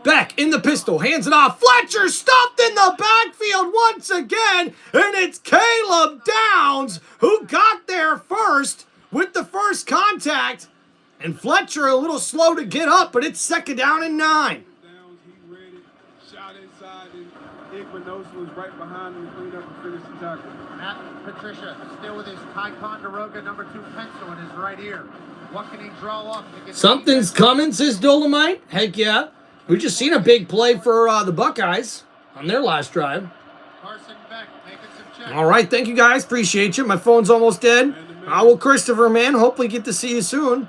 Beck in the pistol, hands it off. Fletcher stuffed in the backfield once again, and it's Caleb Downs who got there first with the first contact. And Fletcher a little slow to get up, but it's 2nd down and 9. He read it, shot inside, and Igmanosa was right behind him to clean up and finish the tackle. Matt Patricia still with his Ticonderoga number 2 pencil in his right ear. What can he draw off to get Something's coming, says Dolomite. Heck yeah. We just seen a big play for the Buckeyes on their last drive. Carson Beck making some checks. All right, thank you guys. Appreciate you. My phone's almost dead. Well, Christopher, man. Hopefully get to see you soon.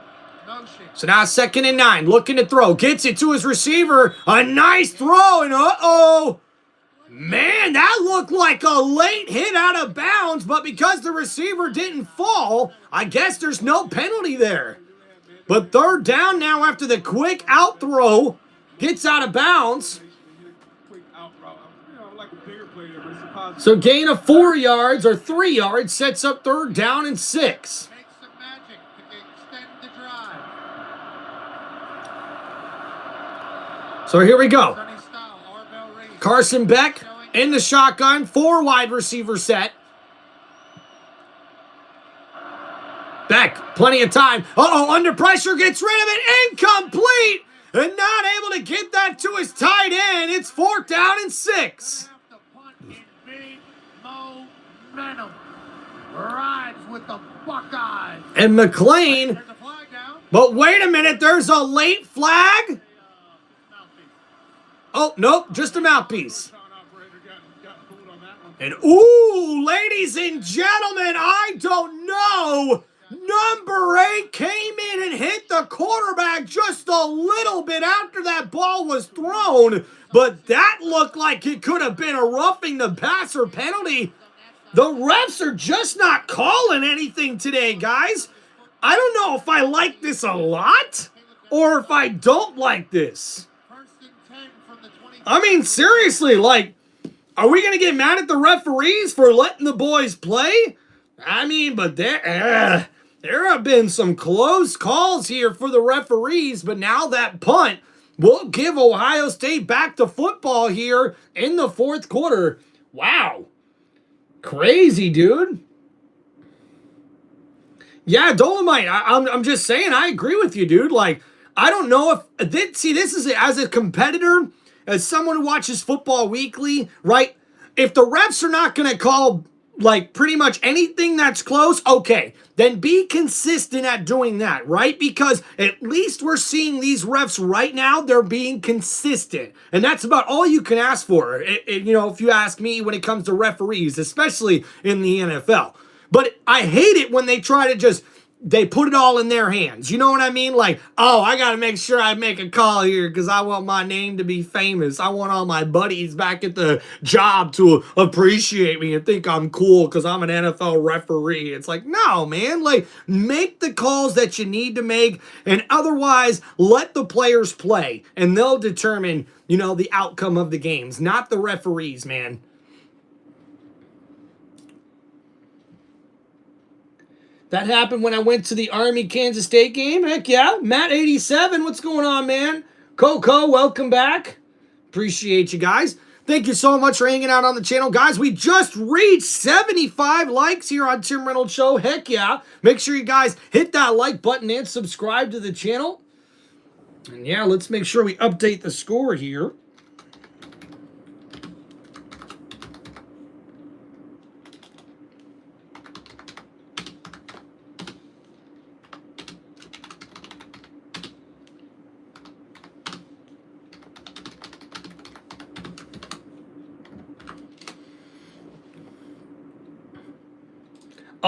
So now 2nd and 9. Looking to throw. Gets it to his receiver. A nice throw. And uh-oh. Man, that looked like a late hit out of bounds. But because the receiver didn't fall, I guess there's no penalty there. But 3rd down now after the quick out throw. Gets out of bounds. So gain of 4 yards or 3 yards sets up 3rd down and 6. Make some magic to extend the drive. So here we go. Sunny style, Arbel Reese. Carson Beck in the shotgun, 4 wide receiver set. Beck, plenty of time. Uh-oh, under pressure, gets rid of it, incomplete, and not able to get that to his tight end. It's 4th down and 6. Big momentum. Rides with the Buckeyes. And McLean, There's a flag down. but wait a minute, there's a late flag? Oh, nope, just a mouthpiece. And, ooh, ladies and gentlemen, I don't know. Number 8 came in and hit the quarterback just a little bit after that ball was thrown. But that looked like it could have been a roughing the passer penalty. The refs are just not calling anything today, guys. I don't know if I like this a lot or if I don't like this. I mean, seriously, like, are we going to get mad at the referees for letting the boys play? I mean, but there have been some close calls here for the referees, but now that punt will give Ohio State back to football here in the 4th quarter. Wow. Crazy, dude. Yeah, Dolomite, I'm just saying, I agree with you, dude. Like, I don't know if, this is as a competitor, as someone who watches football weekly, right? If the refs are not going to call, like, pretty much anything that's close, okay, then be consistent at doing that, right? Because at least we're seeing these refs right now, they're being consistent. And that's about all you can ask for, you know, if you ask me when it comes to referees, especially in the NFL. But I hate it when they try to just, they put it all in their hands. You know what I mean? Like, oh, I got to make sure I make a call here because I want my name to be famous. I want all my buddies back at the job to appreciate me and think I'm cool because I'm an NFL referee. It's like, no, man. Like, make the calls that you need to make, and otherwise let the players play, and they'll determine, you know, the outcome of the games, not the referees, man. That happened when I went to the Army-Kansas State game. Heck yeah. Matt87, what's going on, man? Coco, welcome back. Appreciate you guys. Thank you so much for hanging out on the channel. Guys, we just reached 75 likes here on Tim Reynolds Show. Heck yeah. Make sure you guys hit that like button and subscribe to the channel. And yeah, let's make sure we update the score here.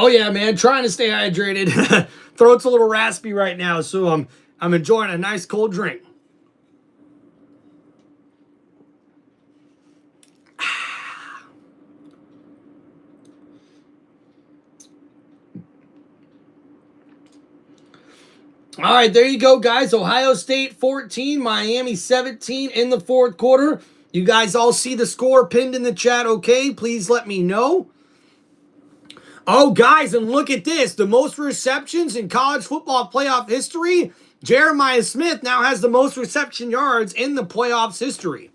Oh yeah, man, trying to stay hydrated. Throat's a little raspy right now, so I'm enjoying a nice cold drink. All right, there you go, guys. Ohio State 14, Miami 17 in the 4th quarter. You guys all see the score pinned in the chat, okay? Please let me know. Oh, guys, and look at this. The most receptions in college football playoff history. Jeremiah Smith now has the most reception yards in the playoffs history.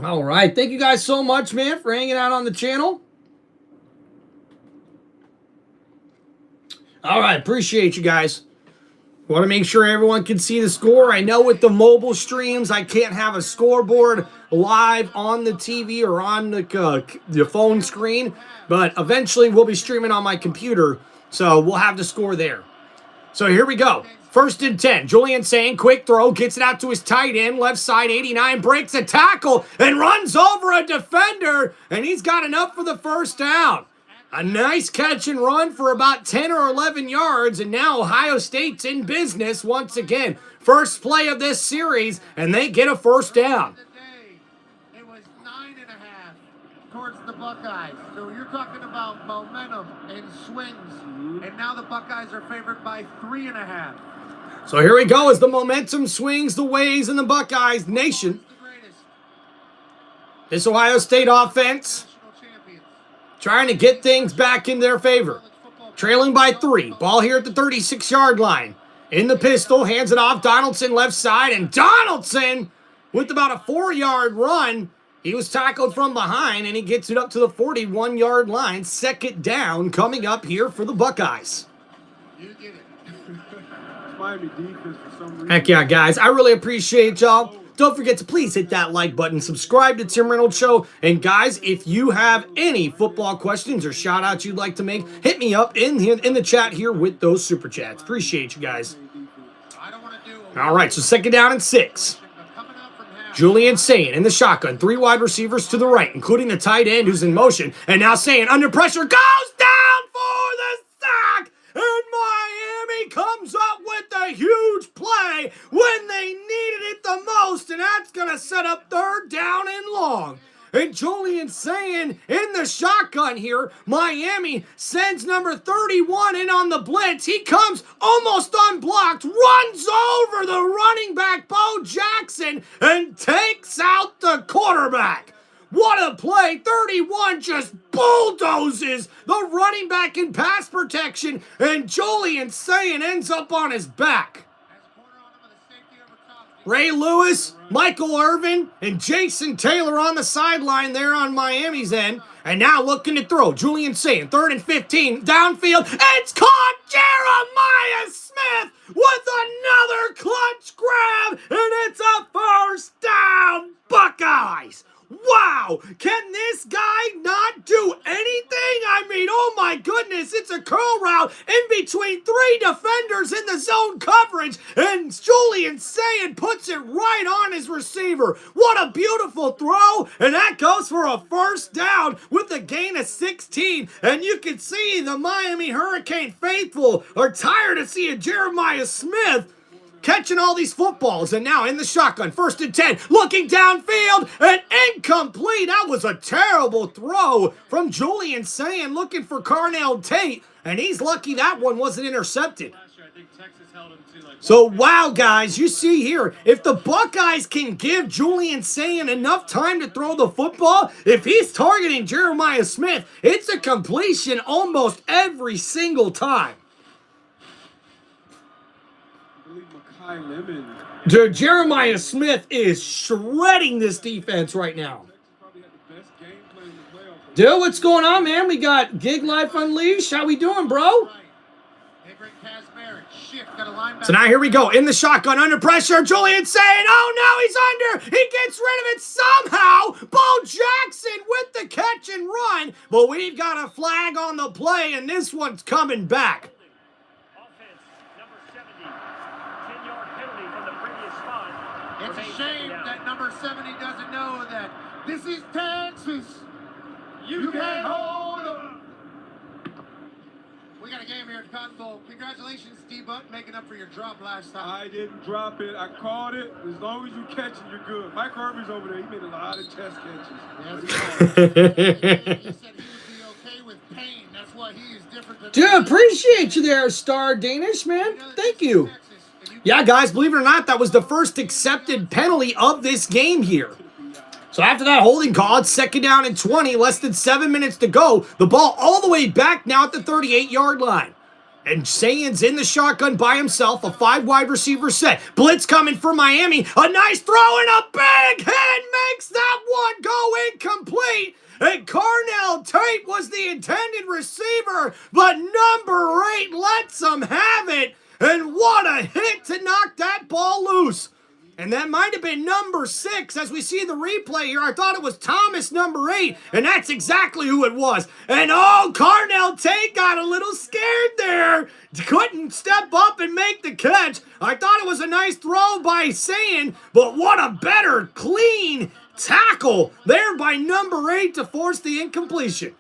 All right. Thank you guys so much, man, for hanging out on the channel. All right. Appreciate you guys. Want to make sure everyone can see the score. I know with the mobile streams, I can't have a scoreboard live on the TV or on the phone screen, but eventually we'll be streaming on my computer, so we'll have the score there. So here we go. 1st and 10. Julian Sain, quick throw, gets it out to his tight end, left side 89, breaks a tackle and runs over a defender, and he's got enough for the first down. A nice catch and run for about 10 or 11 yards, and now Ohio State's in business once again. First play of this series, and they get a first down. It was 9.5 towards the Buckeyes. So you're talking about momentum and swings, and now the Buckeyes are favored by 3.5. So here we go as the momentum swings the ways in the Buckeyes nation. This Ohio State offense trying to get things back in their favor. Trailing by 3. Ball here at the 36-yard line. In the pistol, hands it off. Donaldson left side, and Donaldson with about a 4-yard run. He was tackled from behind, and he gets it up to the 41-yard line. 2nd down coming up here for the Buckeyes. You get it. Miami defense for some reason. Heck yeah, guys. I really appreciate y'all. Don't forget to please hit that like button, subscribe to Tim Reynolds Show, and guys, if you have any football questions or shout-outs you'd like to make, hit me up in the chat here with those super chats. Appreciate you guys. All right, so 2nd down and 6. Julian Sain in the shotgun, 3 wide receivers to the right, including the tight end who's in motion, and now Sain under pressure goes down for the sack, and Miami comes up with a huge play when they needed it the most, and that's going to set up 3rd down and long. And Julian Sain in the shotgun here. Miami sends number 31 in on the blitz. He comes almost unblocked, runs over the running back, Bo Jackson, and takes out the quarterback. What a play. 31 just bulldozes the running back in pass protection, and Julian Sain ends up on his back. Ray Lewis, Michael Irvin, and Jason Taylor on the sideline there on Miami's end. And now looking to throw. Julian Sain, 3rd and 15, downfield. It's caught Jeremiah Smith with another clutch grab, and it's a first down, Buckeyes. Wow, can this guy not do anything? I mean, oh my goodness, it's a curl route in between 3 defenders in the zone coverage, and Julian Sain puts it right on his receiver. What a beautiful throw, and that goes for a first down with a gain of 16, and you can see the Miami Hurricane faithful are tired of seeing Jeremiah Smith catching all these footballs, and now in the shotgun, 1st and 10, looking downfield, and incomplete. That was a terrible throw from Julian Sain looking for Carnell Tate, and he's lucky that one wasn't intercepted. So, wow, guys, you see here, if the Buckeyes can give Julian Sain enough time to throw the football, if he's targeting Jeremiah Smith, it's a completion almost every single time. Dude, Jeremiah Smith is shredding this defense right now. Dude, what's going on, man? We got Gig Life Unleashed. How we doing, bro? So now here we go. In the shotgun, under pressure. Julian Sain. Oh, no, he's under. He gets rid of it somehow. Bo Jackson with the catch and run. But we've got a flag on the play, and this one's coming back. It's a shame that number 70 doesn't know that this is Texas. You can't hold them. We got a game here at Cotton Bowl. Congratulations, D-Buck, making up for your drop last time. I didn't drop it. I caught it. As long as you catch it, you're good. Mike Irvin's over there. He made a lot of chest catches. He said he would be okay with pain. That's why he is different than... Dude, appreciate you there, Star Danish, man. Thank you. Yeah, guys, believe it or not, that was the first accepted penalty of this game here. So after that holding call, it's 2nd down and 20, less than 7 minutes to go. The ball all the way back now at the 38-yard line. And Sain's in the shotgun by himself, a 5 wide receiver set. Blitz coming for Miami. A nice throw and a big hit makes that one go incomplete. And Carnell Tate was the intended receiver, but number 8 lets him have it. And what a hit to knock that ball loose. And that might have been number 6 as we see the replay here. I thought it was Thomas, number 8, and that's exactly who it was. And oh, Carnell Tate got a little scared there. Couldn't step up and make the catch. I thought it was a nice throw by Sayin, but what a better clean tackle there by number 8 to force the incompletion.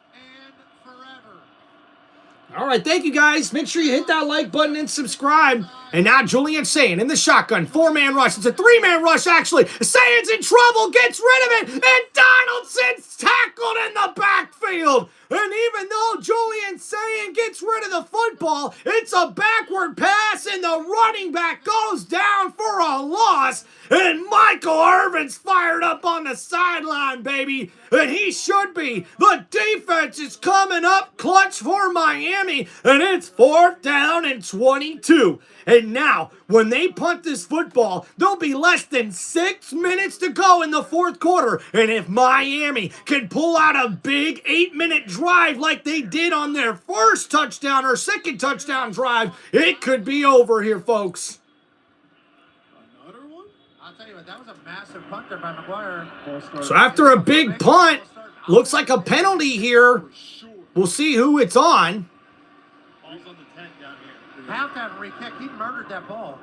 All right, thank you guys. Make sure you hit that like button and subscribe. And now Julian Sayin in the shotgun. 4-man rush. It's a 3-man rush, actually. Sayin's in trouble, gets rid of it, and Donaldson's tackled in the backfield. And even though Julian Sayin gets rid of the football, it's a backward pass, and the running back goes down for a loss. And Michael Irvin's fired up on the sideline, baby. And he should be. The defense is coming up clutch for Miami, and it's 4th down and 22. And now, when they punt this football, there'll be less than 6 minutes to go in the 4th quarter. And if Miami can pull out a big 8-minute drive like they did on their first touchdown or second touchdown drive, it could be over here, folks. Another one? I'll tell you what, that was a massive punt there by McGuire. So after a big punt, looks like a penalty here. We'll see who it's on. Have that re-kick. He murdered that ball.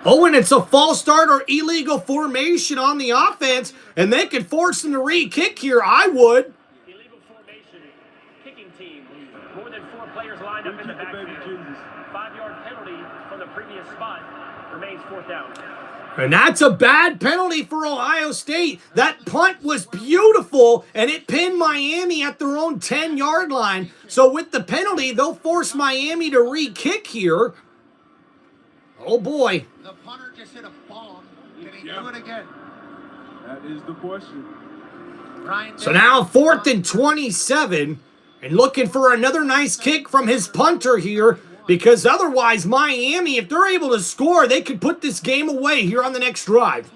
Oh, and it's a false start or illegal formation on the offense, and they could force him to re-kick here. I would. Illegal formation, kicking team. More than 4 players lined up in the backfield. 5-yard penalty from the previous spot. Remains 4th down. And that's a bad penalty for Ohio State. That punt was beautiful, and it pinned Miami at their own 10-yard line. So with the penalty, they'll force Miami to re-kick here. Oh, boy. The punter just hit a bomb. Can he do it again? That is the question. So now 4th and 27, and looking for another nice kick from his punter here. Because otherwise, Miami, if they're able to score, they could put this game away here on the next drive.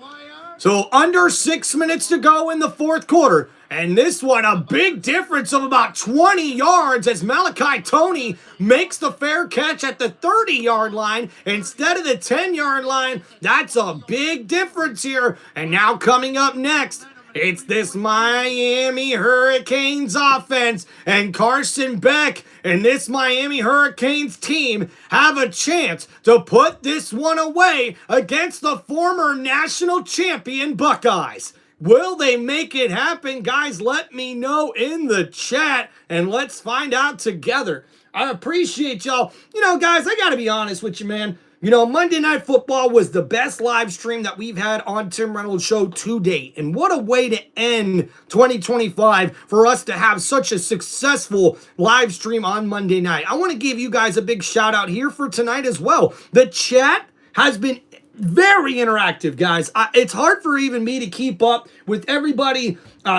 So under 6 minutes to go in the 4th quarter. And this one, a big difference of about 20 yards as Malachi Toney makes the fair catch at the 30-yard line instead of the 10-yard line. That's a big difference here. And now coming up next, it's this Miami Hurricanes offense, and Carson Beck and this Miami Hurricanes team have a chance to put this one away against the former national champion Buckeyes. Will they make it happen? Guys, let me know in the chat, and let's find out together. I appreciate y'all. You know, guys, I got to be honest with you, man. You know, Monday Night Football was the best live stream that we've had on Tim Reynolds Show to date. And what a way to end 2025 for us to have such a successful live stream on Monday night. I want to give you guys a big shout out here for tonight as well. The chat has been very interactive, guys. It's hard for even me to keep up with everybody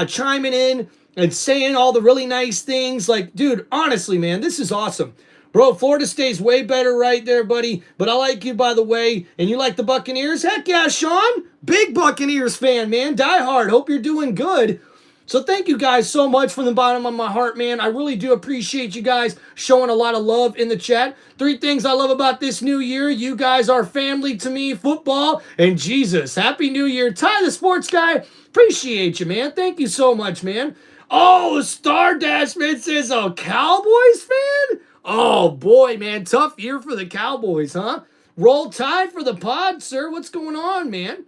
chiming in and saying all the really nice things. Like, dude, honestly, man, this is awesome. Bro, Florida State's way better right there, buddy. But I like you, by the way. And you like the Buccaneers? Heck yeah, Sean. Big Buccaneers fan, man. Die hard. Hope you're doing good. So thank you guys so much from the bottom of my heart, man. I really do appreciate you guys showing a lot of love in the chat. 3 things I love about this new year. You guys are family to me, football, and Jesus. Happy New Year. Ty the Sports Guy, appreciate you, man. Thank you so much, man. Oh, Star Dashman says a Cowboys fan? Oh, boy, man. Tough year for the Cowboys, huh? Roll Tide for the pod, sir. What's going on, man?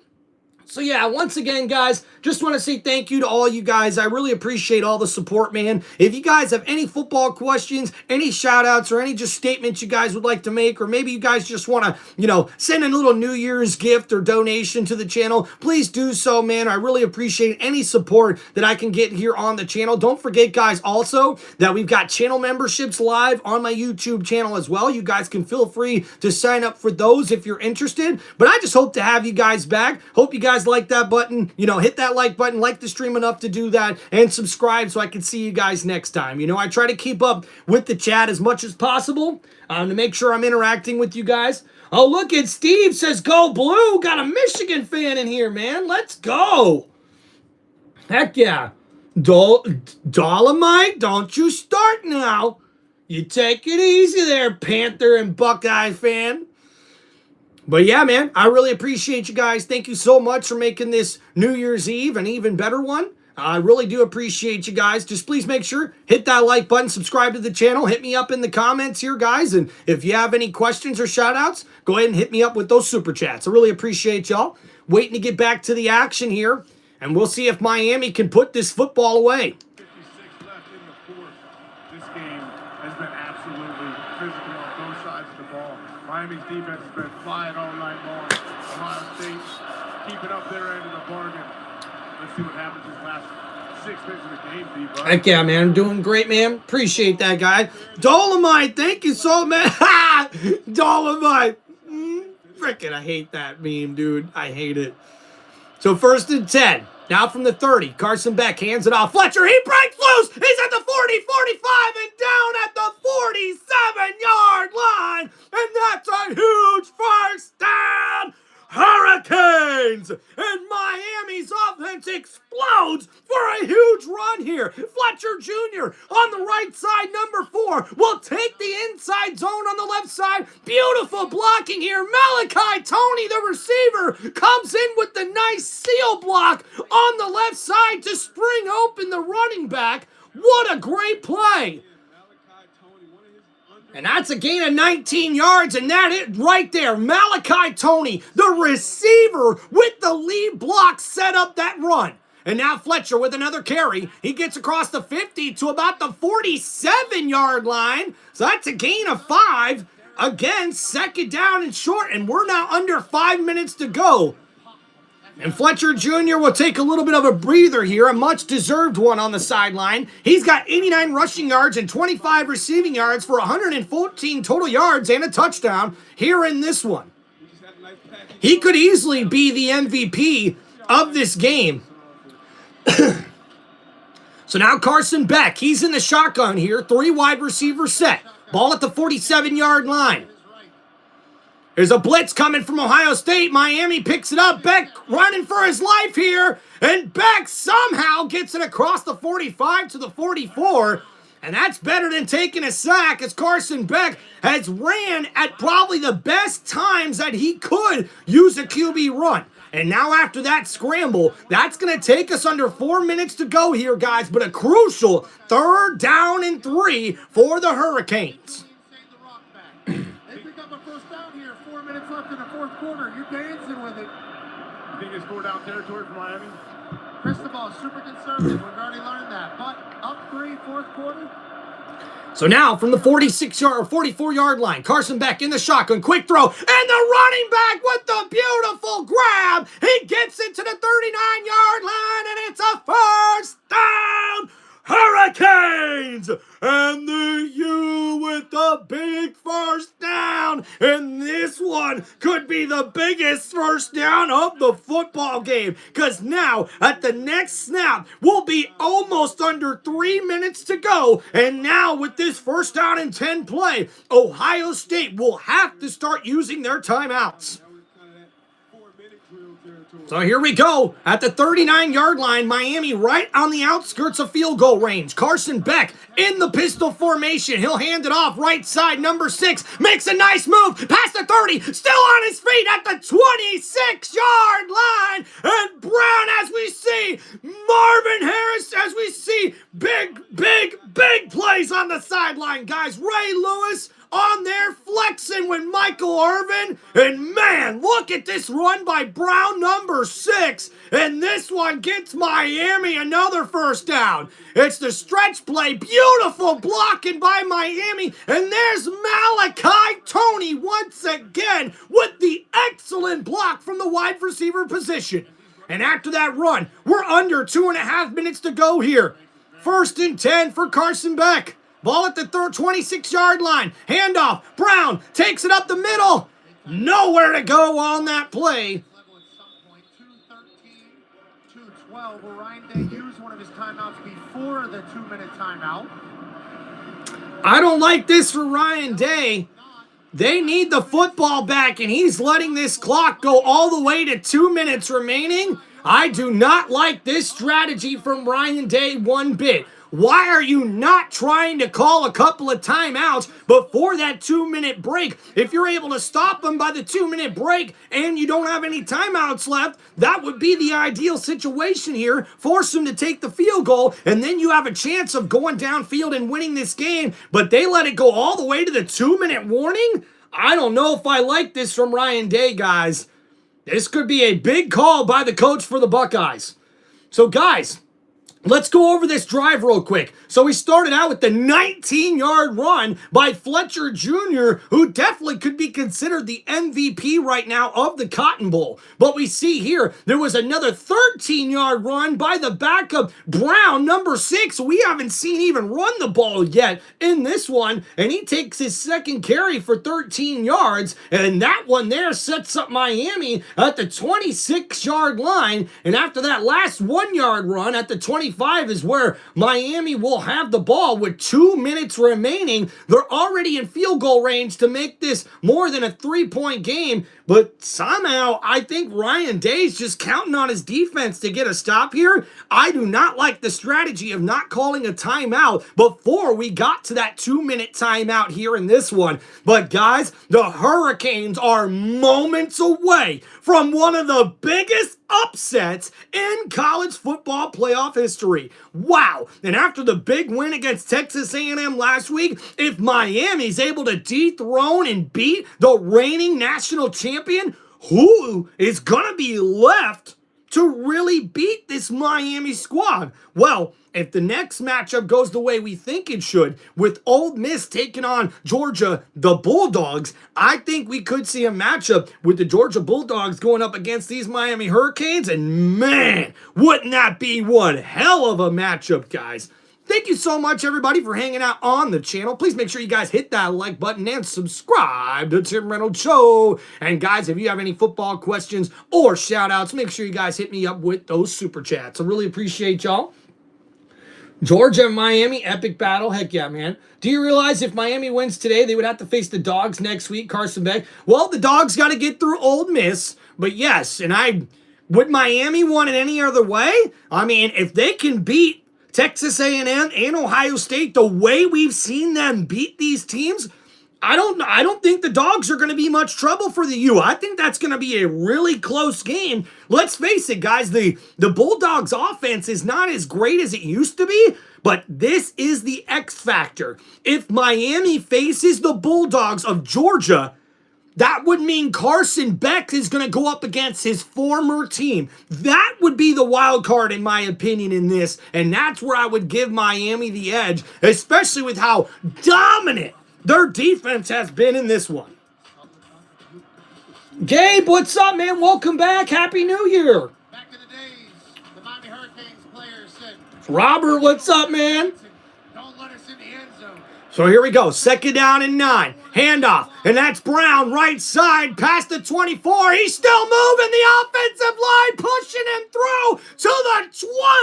So, yeah, once again, guys, just want to say thank you to all you guys. I really appreciate all the support, man. If you guys have any football questions, any shout-outs, or any just statements you guys would like to make, or maybe you guys just want to, you know, send a little New Year's gift or donation to the channel, please do so, man. I really appreciate any support that I can get here on the channel. Don't forget, guys, also that we've got channel memberships live on my YouTube channel as well. You guys can feel free to sign up for those if you're interested. But I just hope to have you guys back. Hope you guys like that button, you know, hit that like button, like the stream enough to do that, and subscribe so I can see you guys next time. You know, I try to keep up with the chat as much as possible to make sure I'm interacting with you guys. Oh, look at Steve says go blue. Got a Michigan fan in here, man. Let's go. Heck yeah. Dolomite, don't you start now. You take it easy there, Panther and Buckeye fan. But yeah, man, I really appreciate you guys. Thank you so much for making this New Year's Eve an even better one. I really do appreciate you guys. Just please make sure, hit that like button, subscribe to the channel, hit me up in the comments here, guys. And if you have any questions or shout outs, go ahead and hit me up with those super chats. I really appreciate y'all. Waiting to get back to the action here. And we'll see if Miami can put this football away. 56 left in the fourth. This game has been absolutely physical on both sides of the ball. Miami's defense has been flying all night long. Ohio State keeping up their end of the bargain. Let's see what happens these last 6 minutes of the game, D-Bud. Heck yeah, man. Doing great, man. Appreciate that, guy. Dolomite, thank you so much. Dolomite. Frickin', I hate that meme, dude. I hate it. So 1st and 10. Now from the 30. Carson Beck hands it off. Fletcher, he breaks loose. He's at the 40, 45, and down at the 47-yard line. And that's a huge first down. Hurricanes! And Miami's offense explodes for a huge run here. Fletcher Jr. on the right side, number 4, will take the inside zone on the left side. Beautiful blocking here. Malachi Tony, the receiver, comes in with the nice seal block on the left side to spring open the running back. What a great play. And that's a gain of 19 yards, and that it right there. Malachi Tony, the receiver with the lead block, set up that run. And now Fletcher with another carry. He gets across the 50 to about the 47-yard line. So that's a gain of 5. Again, 2nd down and short, and we're now under 5 minutes to go. And Fletcher Jr. will take a little bit of a breather here, a much-deserved one on the sideline. He's got 89 rushing yards and 25 receiving yards for 114 total yards and a touchdown here in this one. He could easily be the MVP of this game. So now Carson Beck, he's in the shotgun here, 3 wide receiver set. Ball at the 47-yard line. There's a blitz coming from Ohio State. Miami picks it up. Beck running for his life here. And Beck somehow gets it across the 45 to the 44. And that's better than taking a sack, as Carson Beck has ran at probably the best times that he could use a QB run. And now after that scramble, that's going to take us under 4 minutes to go here, guys. But a crucial 3rd down and 3 for the Hurricanes. Left in the 4th quarter. You're dancing with it. You think it's 4-down territory for Miami? Cristobal, super conservative. We've already learned that. But up 3, 4th quarter. So now from the 44-yard line, Carson Beck in the shotgun, quick throw, and the running back with the beautiful grab. He gets it to the 39-yard line, and it's a first down. Hurricanes! And the U with the big first down. And this one could be the biggest first down of the football game. Because now, at the next snap, we'll be almost under 3 minutes to go. And now, with this 1st down and 10 play, Ohio State will have to start using their timeouts. So here we go. At the 39-yard line, Miami right on the outskirts of field goal range. Carson Beck in the pistol formation. He'll hand it off right side. Number 6 makes a nice move past the 30. Still on his feet at the 26-yard line. And Brown, as we see, Marvin Harris, as we see, big plays on the sideline, guys. Ray Lewis on there flexing with Michael Irvin. And man, look at this run by Brown, number 6. And this one gets Miami another first down. It's the stretch play. Beautiful blocking by Miami. And there's Malachi Tony once again with the excellent block from the wide receiver position. And after that run, we're under 2.5 minutes to go here. 1st and 10 for Carson Beck. Ball at the 26-yard line. Handoff. Brown takes it up the middle. Nowhere to go on that play. 2:13, 2:12. Will Ryan Day use one of his timeouts before the 2-minute timeout? I don't like this for Ryan Day. They need the football back, and he's letting this clock go all the way to 2 minutes remaining. I do not like this strategy from Ryan Day one bit. Why are you not trying to call a couple of timeouts before that 2-minute break? If you're able to stop them by the 2-minute break and you don't have any timeouts left, that would be the ideal situation here. Force them to take the field goal, and then you have a chance of going downfield and winning this game. But they let it go all the way to the 2-minute warning? I don't know if I like this from Ryan Day, guys. This could be a big call by the coach for the Buckeyes. So, guys, let's go over this drive real quick. So we started out with the 19-yard run by Fletcher Jr., who definitely could be considered the MVP right now of the Cotton Bowl. But we see here, there was another 13-yard run by the backup Brown, number 6. We haven't seen even run the ball yet in this one, and he takes his second carry for 13 yards, and that one there sets up Miami at the 26-yard line, and after that last 1-yard run at the 25 is where Miami will have the ball with 2 minutes remaining. They're already in field goal range to make this more than a 3-point game, but somehow I think Ryan Day's just counting on his defense to get a stop here. I do not like the strategy of not calling a timeout before we got to that 2-minute timeout here in this one. But guys, the Hurricanes are moments away from one of the biggest upsets in college football playoff history. Wow. And after the big win against Texas A&M last week, if Miami's able to dethrone and beat the reigning national champion, who is going to be left to really beat this Miami squad? Well, if the next matchup goes the way we think it should, with Ole Miss taking on Georgia, the Bulldogs, I think we could see a matchup with the Georgia Bulldogs going up against these Miami Hurricanes, and man, wouldn't that be one hell of a matchup, guys. Thank you so much, everybody, for hanging out on the channel. Please make sure you guys hit that like button and subscribe to Tim Reynolds Show. And guys, if you have any football questions or shout outs, make sure you guys hit me up with those super chats. I really appreciate y'all. Georgia and Miami, epic battle. Heck yeah, man. Do you realize if Miami wins today, they would have to face the Dogs next week, Carson Beck? Well, the Dogs got to get through Ole Miss. But yes, and would Miami want it any other way? I mean, if they can beat Texas A&M and Ohio State the way we've seen them beat these teams, I don't think the Dogs are going to be much trouble for the U. I think that's going to be a really close game. Let's face it, guys, the Bulldogs offense is not as great as it used to be, but this is the X factor. If Miami faces the Bulldogs of Georgia, that would mean Carson Beck is going to go up against his former team. That would be the wild card, in my opinion, in this, and that's where I would give Miami the edge, especially with how dominant their defense has been in this one. Gabe, what's up, man? Welcome back. Happy New Year. Back in the days, the Miami Hurricanes players said, Robert, what's up, man? don't let us in the end zone. So here we go. 2nd down and 9. Handoff. And that's Brown right side past the 24. He's still moving. The offensive line pushing him through to the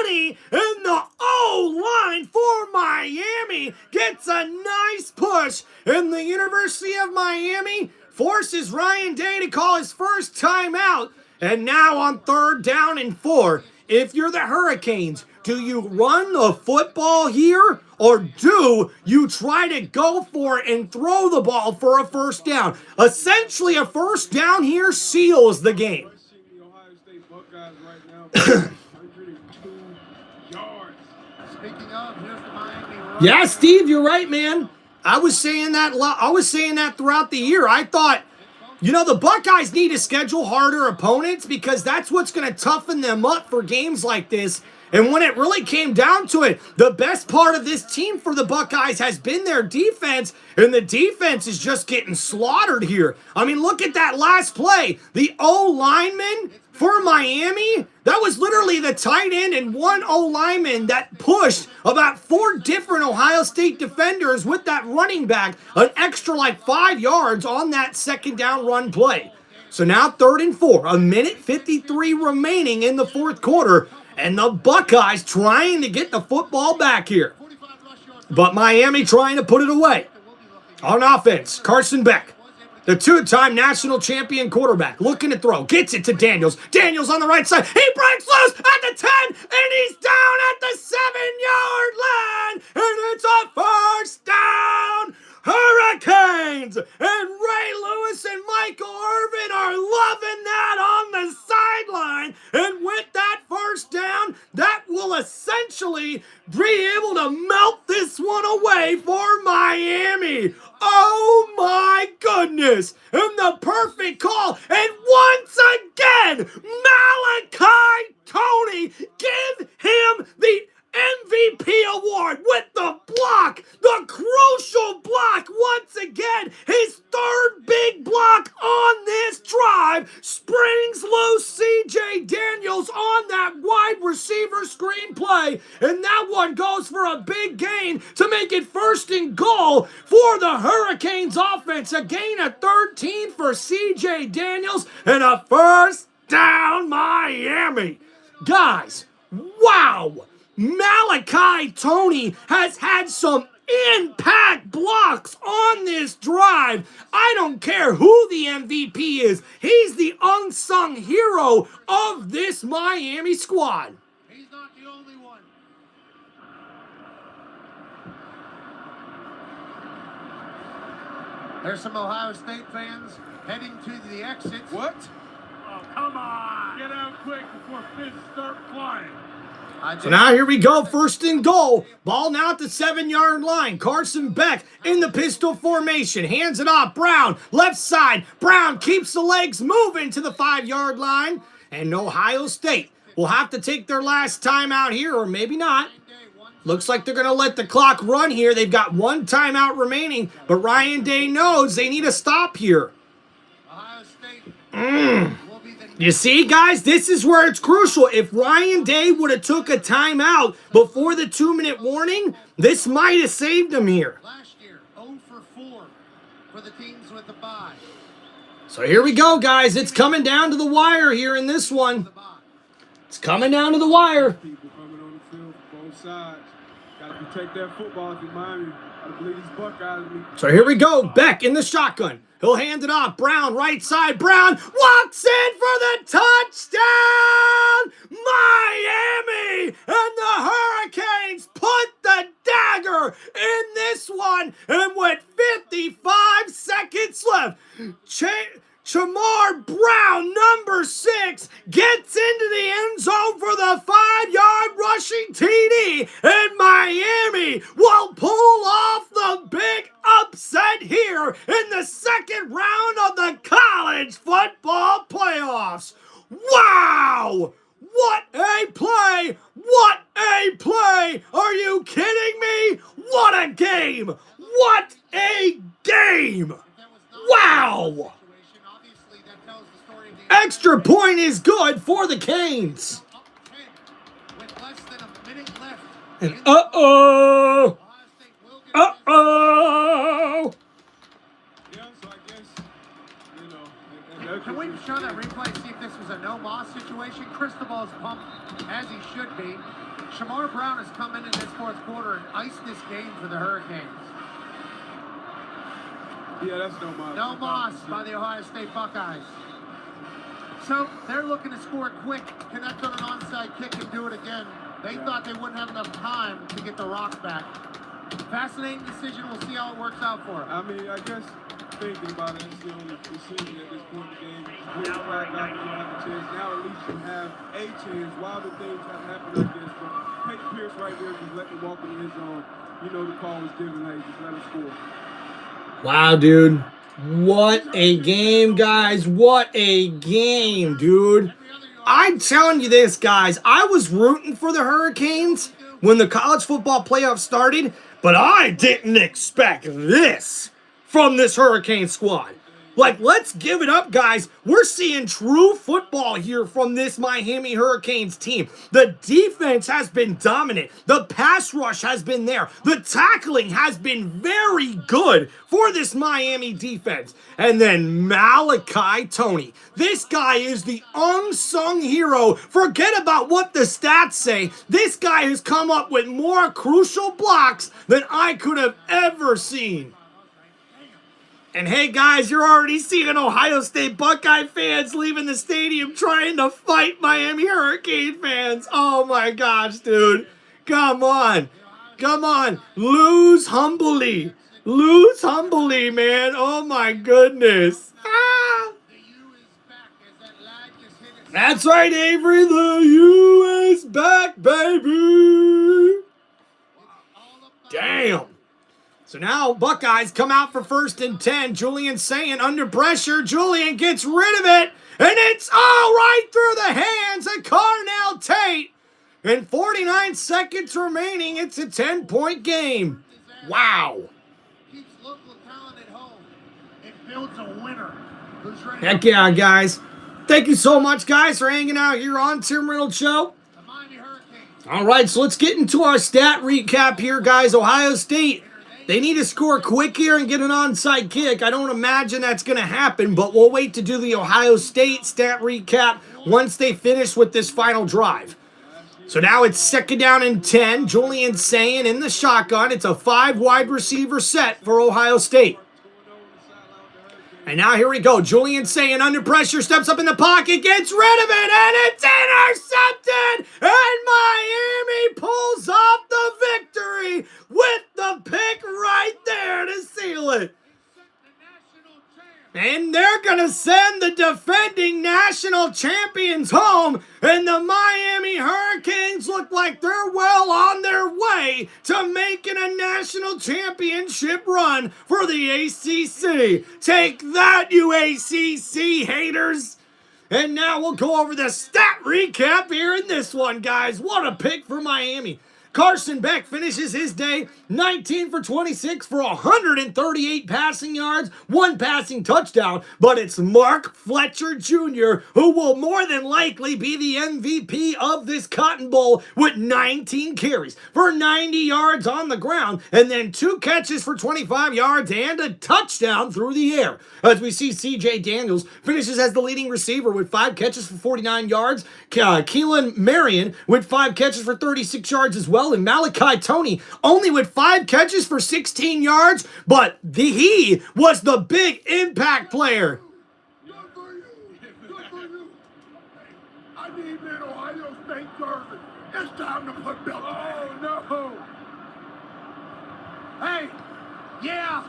20. And the O-line for Miami gets a nice push. And the University of Miami forces Ryan Day to call his first timeout. And now on 3rd down and 4, if you're the Hurricanes, do you run the football here, or do you try to go for it and throw the ball for a 1st down? Essentially, a 1st down here seals the game. The Ohio State Buckeyes right now, 102 yards. Speaking of, here's the Miami run. Yeah, Steve, you're right, man. I was saying that throughout the year. I thought, you know, the Buckeyes need to schedule harder opponents because that's what's going to toughen them up for games like this. And when it really came down to it, the best part of this team for the Buckeyes has been their defense, and the defense is just getting slaughtered here. I mean, look at that last play. The O-lineman for Miami, that was literally the tight end and one O-lineman that pushed about 4 different Ohio State defenders with that running back, an extra like 5 yards on that 2nd down run play. So now 3rd and 4, a minute 53 remaining in the 4th quarter. And the Buckeyes trying to get the football back here. But Miami trying to put it away. On offense, Carson Beck. The two-time national champion quarterback looking to throw. Gets it to Daniels. Daniels on the right side. He breaks loose at the 10, and he's down at the 7-yard line. And it's a first down. Hurricanes! And Ray Lewis and Michael Irvin are loving that on the sideline. And with that first down, that will essentially be able to melt this one away for Miami. Oh my goodness! And the perfect call. And once again, Malachi Tony, give him the MVP award with the block, the crucial block once again. His third big block on this drive springs loose CJ Daniels on that wide receiver screen play, and that one goes for a big gain to make it 1st and goal for the Hurricanes offense. A gain of 13 for CJ Daniels and a first down Miami. Guys, wow! Malachi Tony has had some impact blocks on this drive. I don't care who the MVP is. He's the unsung hero of this Miami squad. He's not the only one. There's some Ohio State fans heading to the exits. What? Oh, come on. Get out quick before fists start flying. So now here we go, 1st and goal. Ball now at the 7-yard line. Carson Beck in the pistol formation. Hands it off. Brown, left side. Brown keeps the legs moving to the 5-yard line. And Ohio State will have to take their last timeout here, or maybe not. Looks like they're going to let the clock run here. They've got one timeout remaining, but Ryan Day knows they need a stop here. Ohio State. You see, guys, this is where it's crucial. If Ryan Day would have took a timeout before the 2-minute warning, this might have saved him here. Last year, 0 for 4 for the teams with the bye. So here we go, guys. It's coming down to the wire here in this one. It's coming down to the wire. People coming on the field, both sides. Got to protect that football if you're Miami. I believe these Buckeyes. So here we go. Beck in the shotgun. He'll hand it off. Brown, right side. Brown walks in for the touchdown. Miami and the Hurricanes put the dagger in this one. And with 55 seconds left, Shamar Brown, number 6, gets into the end zone for the 5-yard rushing TD, and Miami will pull off the big upset here in the 2nd round of the college football playoffs. Wow! What a play! What a play! Are you kidding me? What a game! What a game! Wow! Extra point is good for the Canes. And uh-oh. Uh-oh. Yeah, so I guess, Can we show that replay, see if this was a no-loss situation? Cristobal's pumped, as he should be. Shamar Brown has come in this 4th quarter and iced this game for the Hurricanes. Yeah, that's no loss. No loss by the Ohio State Buckeyes. So they're looking to score quick, connect on an onside kick and do it again. They thought they wouldn't have enough time to get the rock back. Fascinating decision. We'll see how it works out for them. I mean, I guess thinking about it, it's the only decision at this point in the game. You don't have a chance. Now at least you have a chance. While the things have happened, I guess. But Peyton Pierce right there, just let them walk in his zone. You know the call was given. Hey, just let him score. Wow, dude. What a game, guys. What a game, dude. I'm telling you this, guys. I was rooting for the Hurricanes when the college football playoffs started, but I didn't expect this from this Hurricane squad. Like, let's give it up, guys. We're seeing true football here from this Miami Hurricanes team. The defense has been dominant. The pass rush has been there. The tackling has been very good for this Miami defense. And then Malachi Tony. This guy is the unsung hero. Forget about what the stats say. This guy has come up with more crucial blocks than I could have ever seen. And hey guys, you're already seeing Ohio State Buckeye fans leaving the stadium trying to fight Miami Hurricane fans. Oh my gosh, dude. Come on. Come on. Lose humbly. Lose humbly, man. Oh my goodness. Ah. That's right, Avery. The U is back, baby. Damn. So now Buckeyes come out for 1st and 10. Julian Sayin under pressure. Julian gets rid of it. And it's all right through the hands of Carnell Tate. And 49 seconds remaining. It's a 10-point game. Wow. Keeps local talent at home. It builds a winner. Heck yeah, guys. Thank you so much, guys, for hanging out here on Tim Reynolds Show. All right, so let's get into our stat recap here, guys. Ohio State, they need to score quick here and get an onside kick. I don't imagine that's going to happen, but we'll wait to do the Ohio State stat recap once they finish with this final drive. So now it's 2nd down and 10. Julian Sayin in the shotgun. It's a 5 wide receiver set for Ohio State. And now here we go. Julian Sayin under pressure, steps up in the pocket, gets rid of it, and it's intercepted! And Miami pulls off the victory with the pick right there to seal it. And they're going to send the defending national champions home. And the Miami Hurricanes look like they're well on their way to making a national championship run for the ACC. Take that, you ACC haters. And now we'll go over the stat recap here in this one, guys. What a pick for Miami. Carson Beck finishes his day 19 for 26 for 138 passing yards, 1 passing touchdown, but it's Mark Fletcher Jr. who will more than likely be the MVP of this Cotton Bowl with 19 carries for 90 yards on the ground, and then 2 catches for 25 yards and a touchdown through the air. As we see CJ Daniels finishes as the leading receiver with 5 catches for 49 yards, Keelan Marion with 5 catches for 36 yards as well, and Malachi Toney only with 5 catches for 16 yards, but he was the big impact player. Good for you. Good for you. I need that Ohio State jersey. It's time to put belt. Oh, no. Hey, yeah,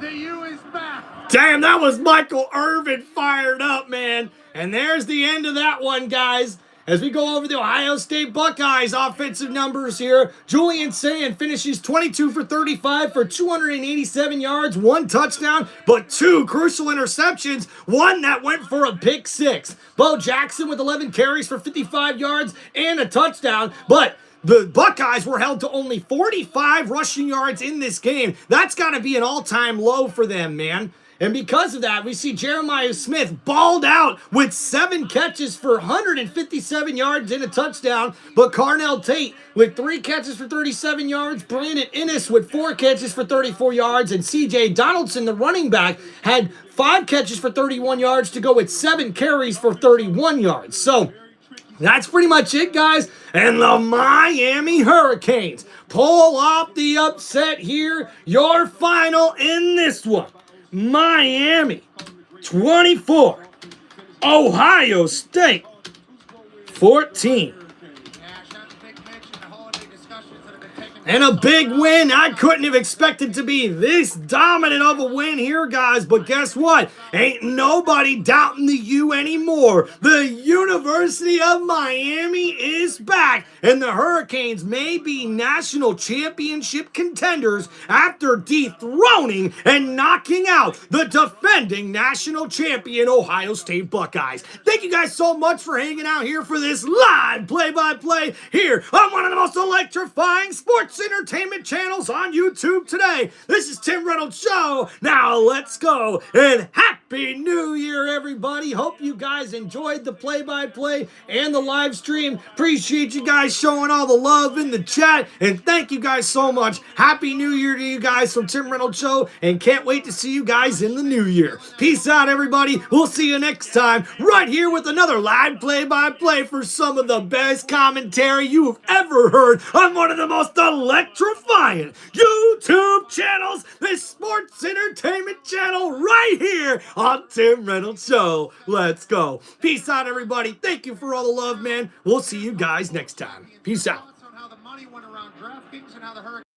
the U is back. Damn, that was Michael Irvin fired up, man. And there's the end of that one, guys. As we go over the Ohio State Buckeyes offensive numbers here, Julian Sayin finishes 22 for 35 for 287 yards, 1 touchdown, but 2 crucial interceptions, 1 that went for a pick 6. Bo Jackson with 11 carries for 55 yards and a touchdown, but the Buckeyes were held to only 45 rushing yards in this game. That's got to be an all-time low for them, man. And because of that, we see Jeremiah Smith balled out with 7 catches for 157 yards and a touchdown. But Carnell Tate with 3 catches for 37 yards. Brandon Innes with 4 catches for 34 yards. And C.J. Donaldson, the running back, had 5 catches for 31 yards to go with 7 carries for 31 yards. So that's pretty much it, guys. And the Miami Hurricanes pull off the upset here. Your final in this one. Miami 24, Ohio State 14. And a big win. I couldn't have expected to be this dominant of a win here, guys. But guess what? Ain't nobody doubting the U anymore. The University of Miami is back. And the Hurricanes may be national championship contenders after dethroning and knocking out the defending national champion Ohio State Buckeyes. Thank you guys so much for hanging out here for this live play-by-play here on one of the most electrifying sports entertainment channels on YouTube today. This is Tim Reynolds Show. Now let's go, and Happy New Year, everybody. Hope you guys enjoyed the play-by-play and the live stream. Appreciate you guys showing all the love in the chat, and thank you guys so much. Happy New Year to you guys from Tim Reynolds Show, and can't wait to see you guys in the new year. Peace out, everybody. We'll see you next time right here with another live play-by-play for some of the best commentary you have ever heard on one of the most electrifying YouTube YouTube channels, this sports entertainment channel right here on Tim Reynolds Show. Let's go. Peace out, everybody. Thank you for all the love, man. We'll see you guys next time. Peace out. On how the money went around DraftKings and how the Hurricanes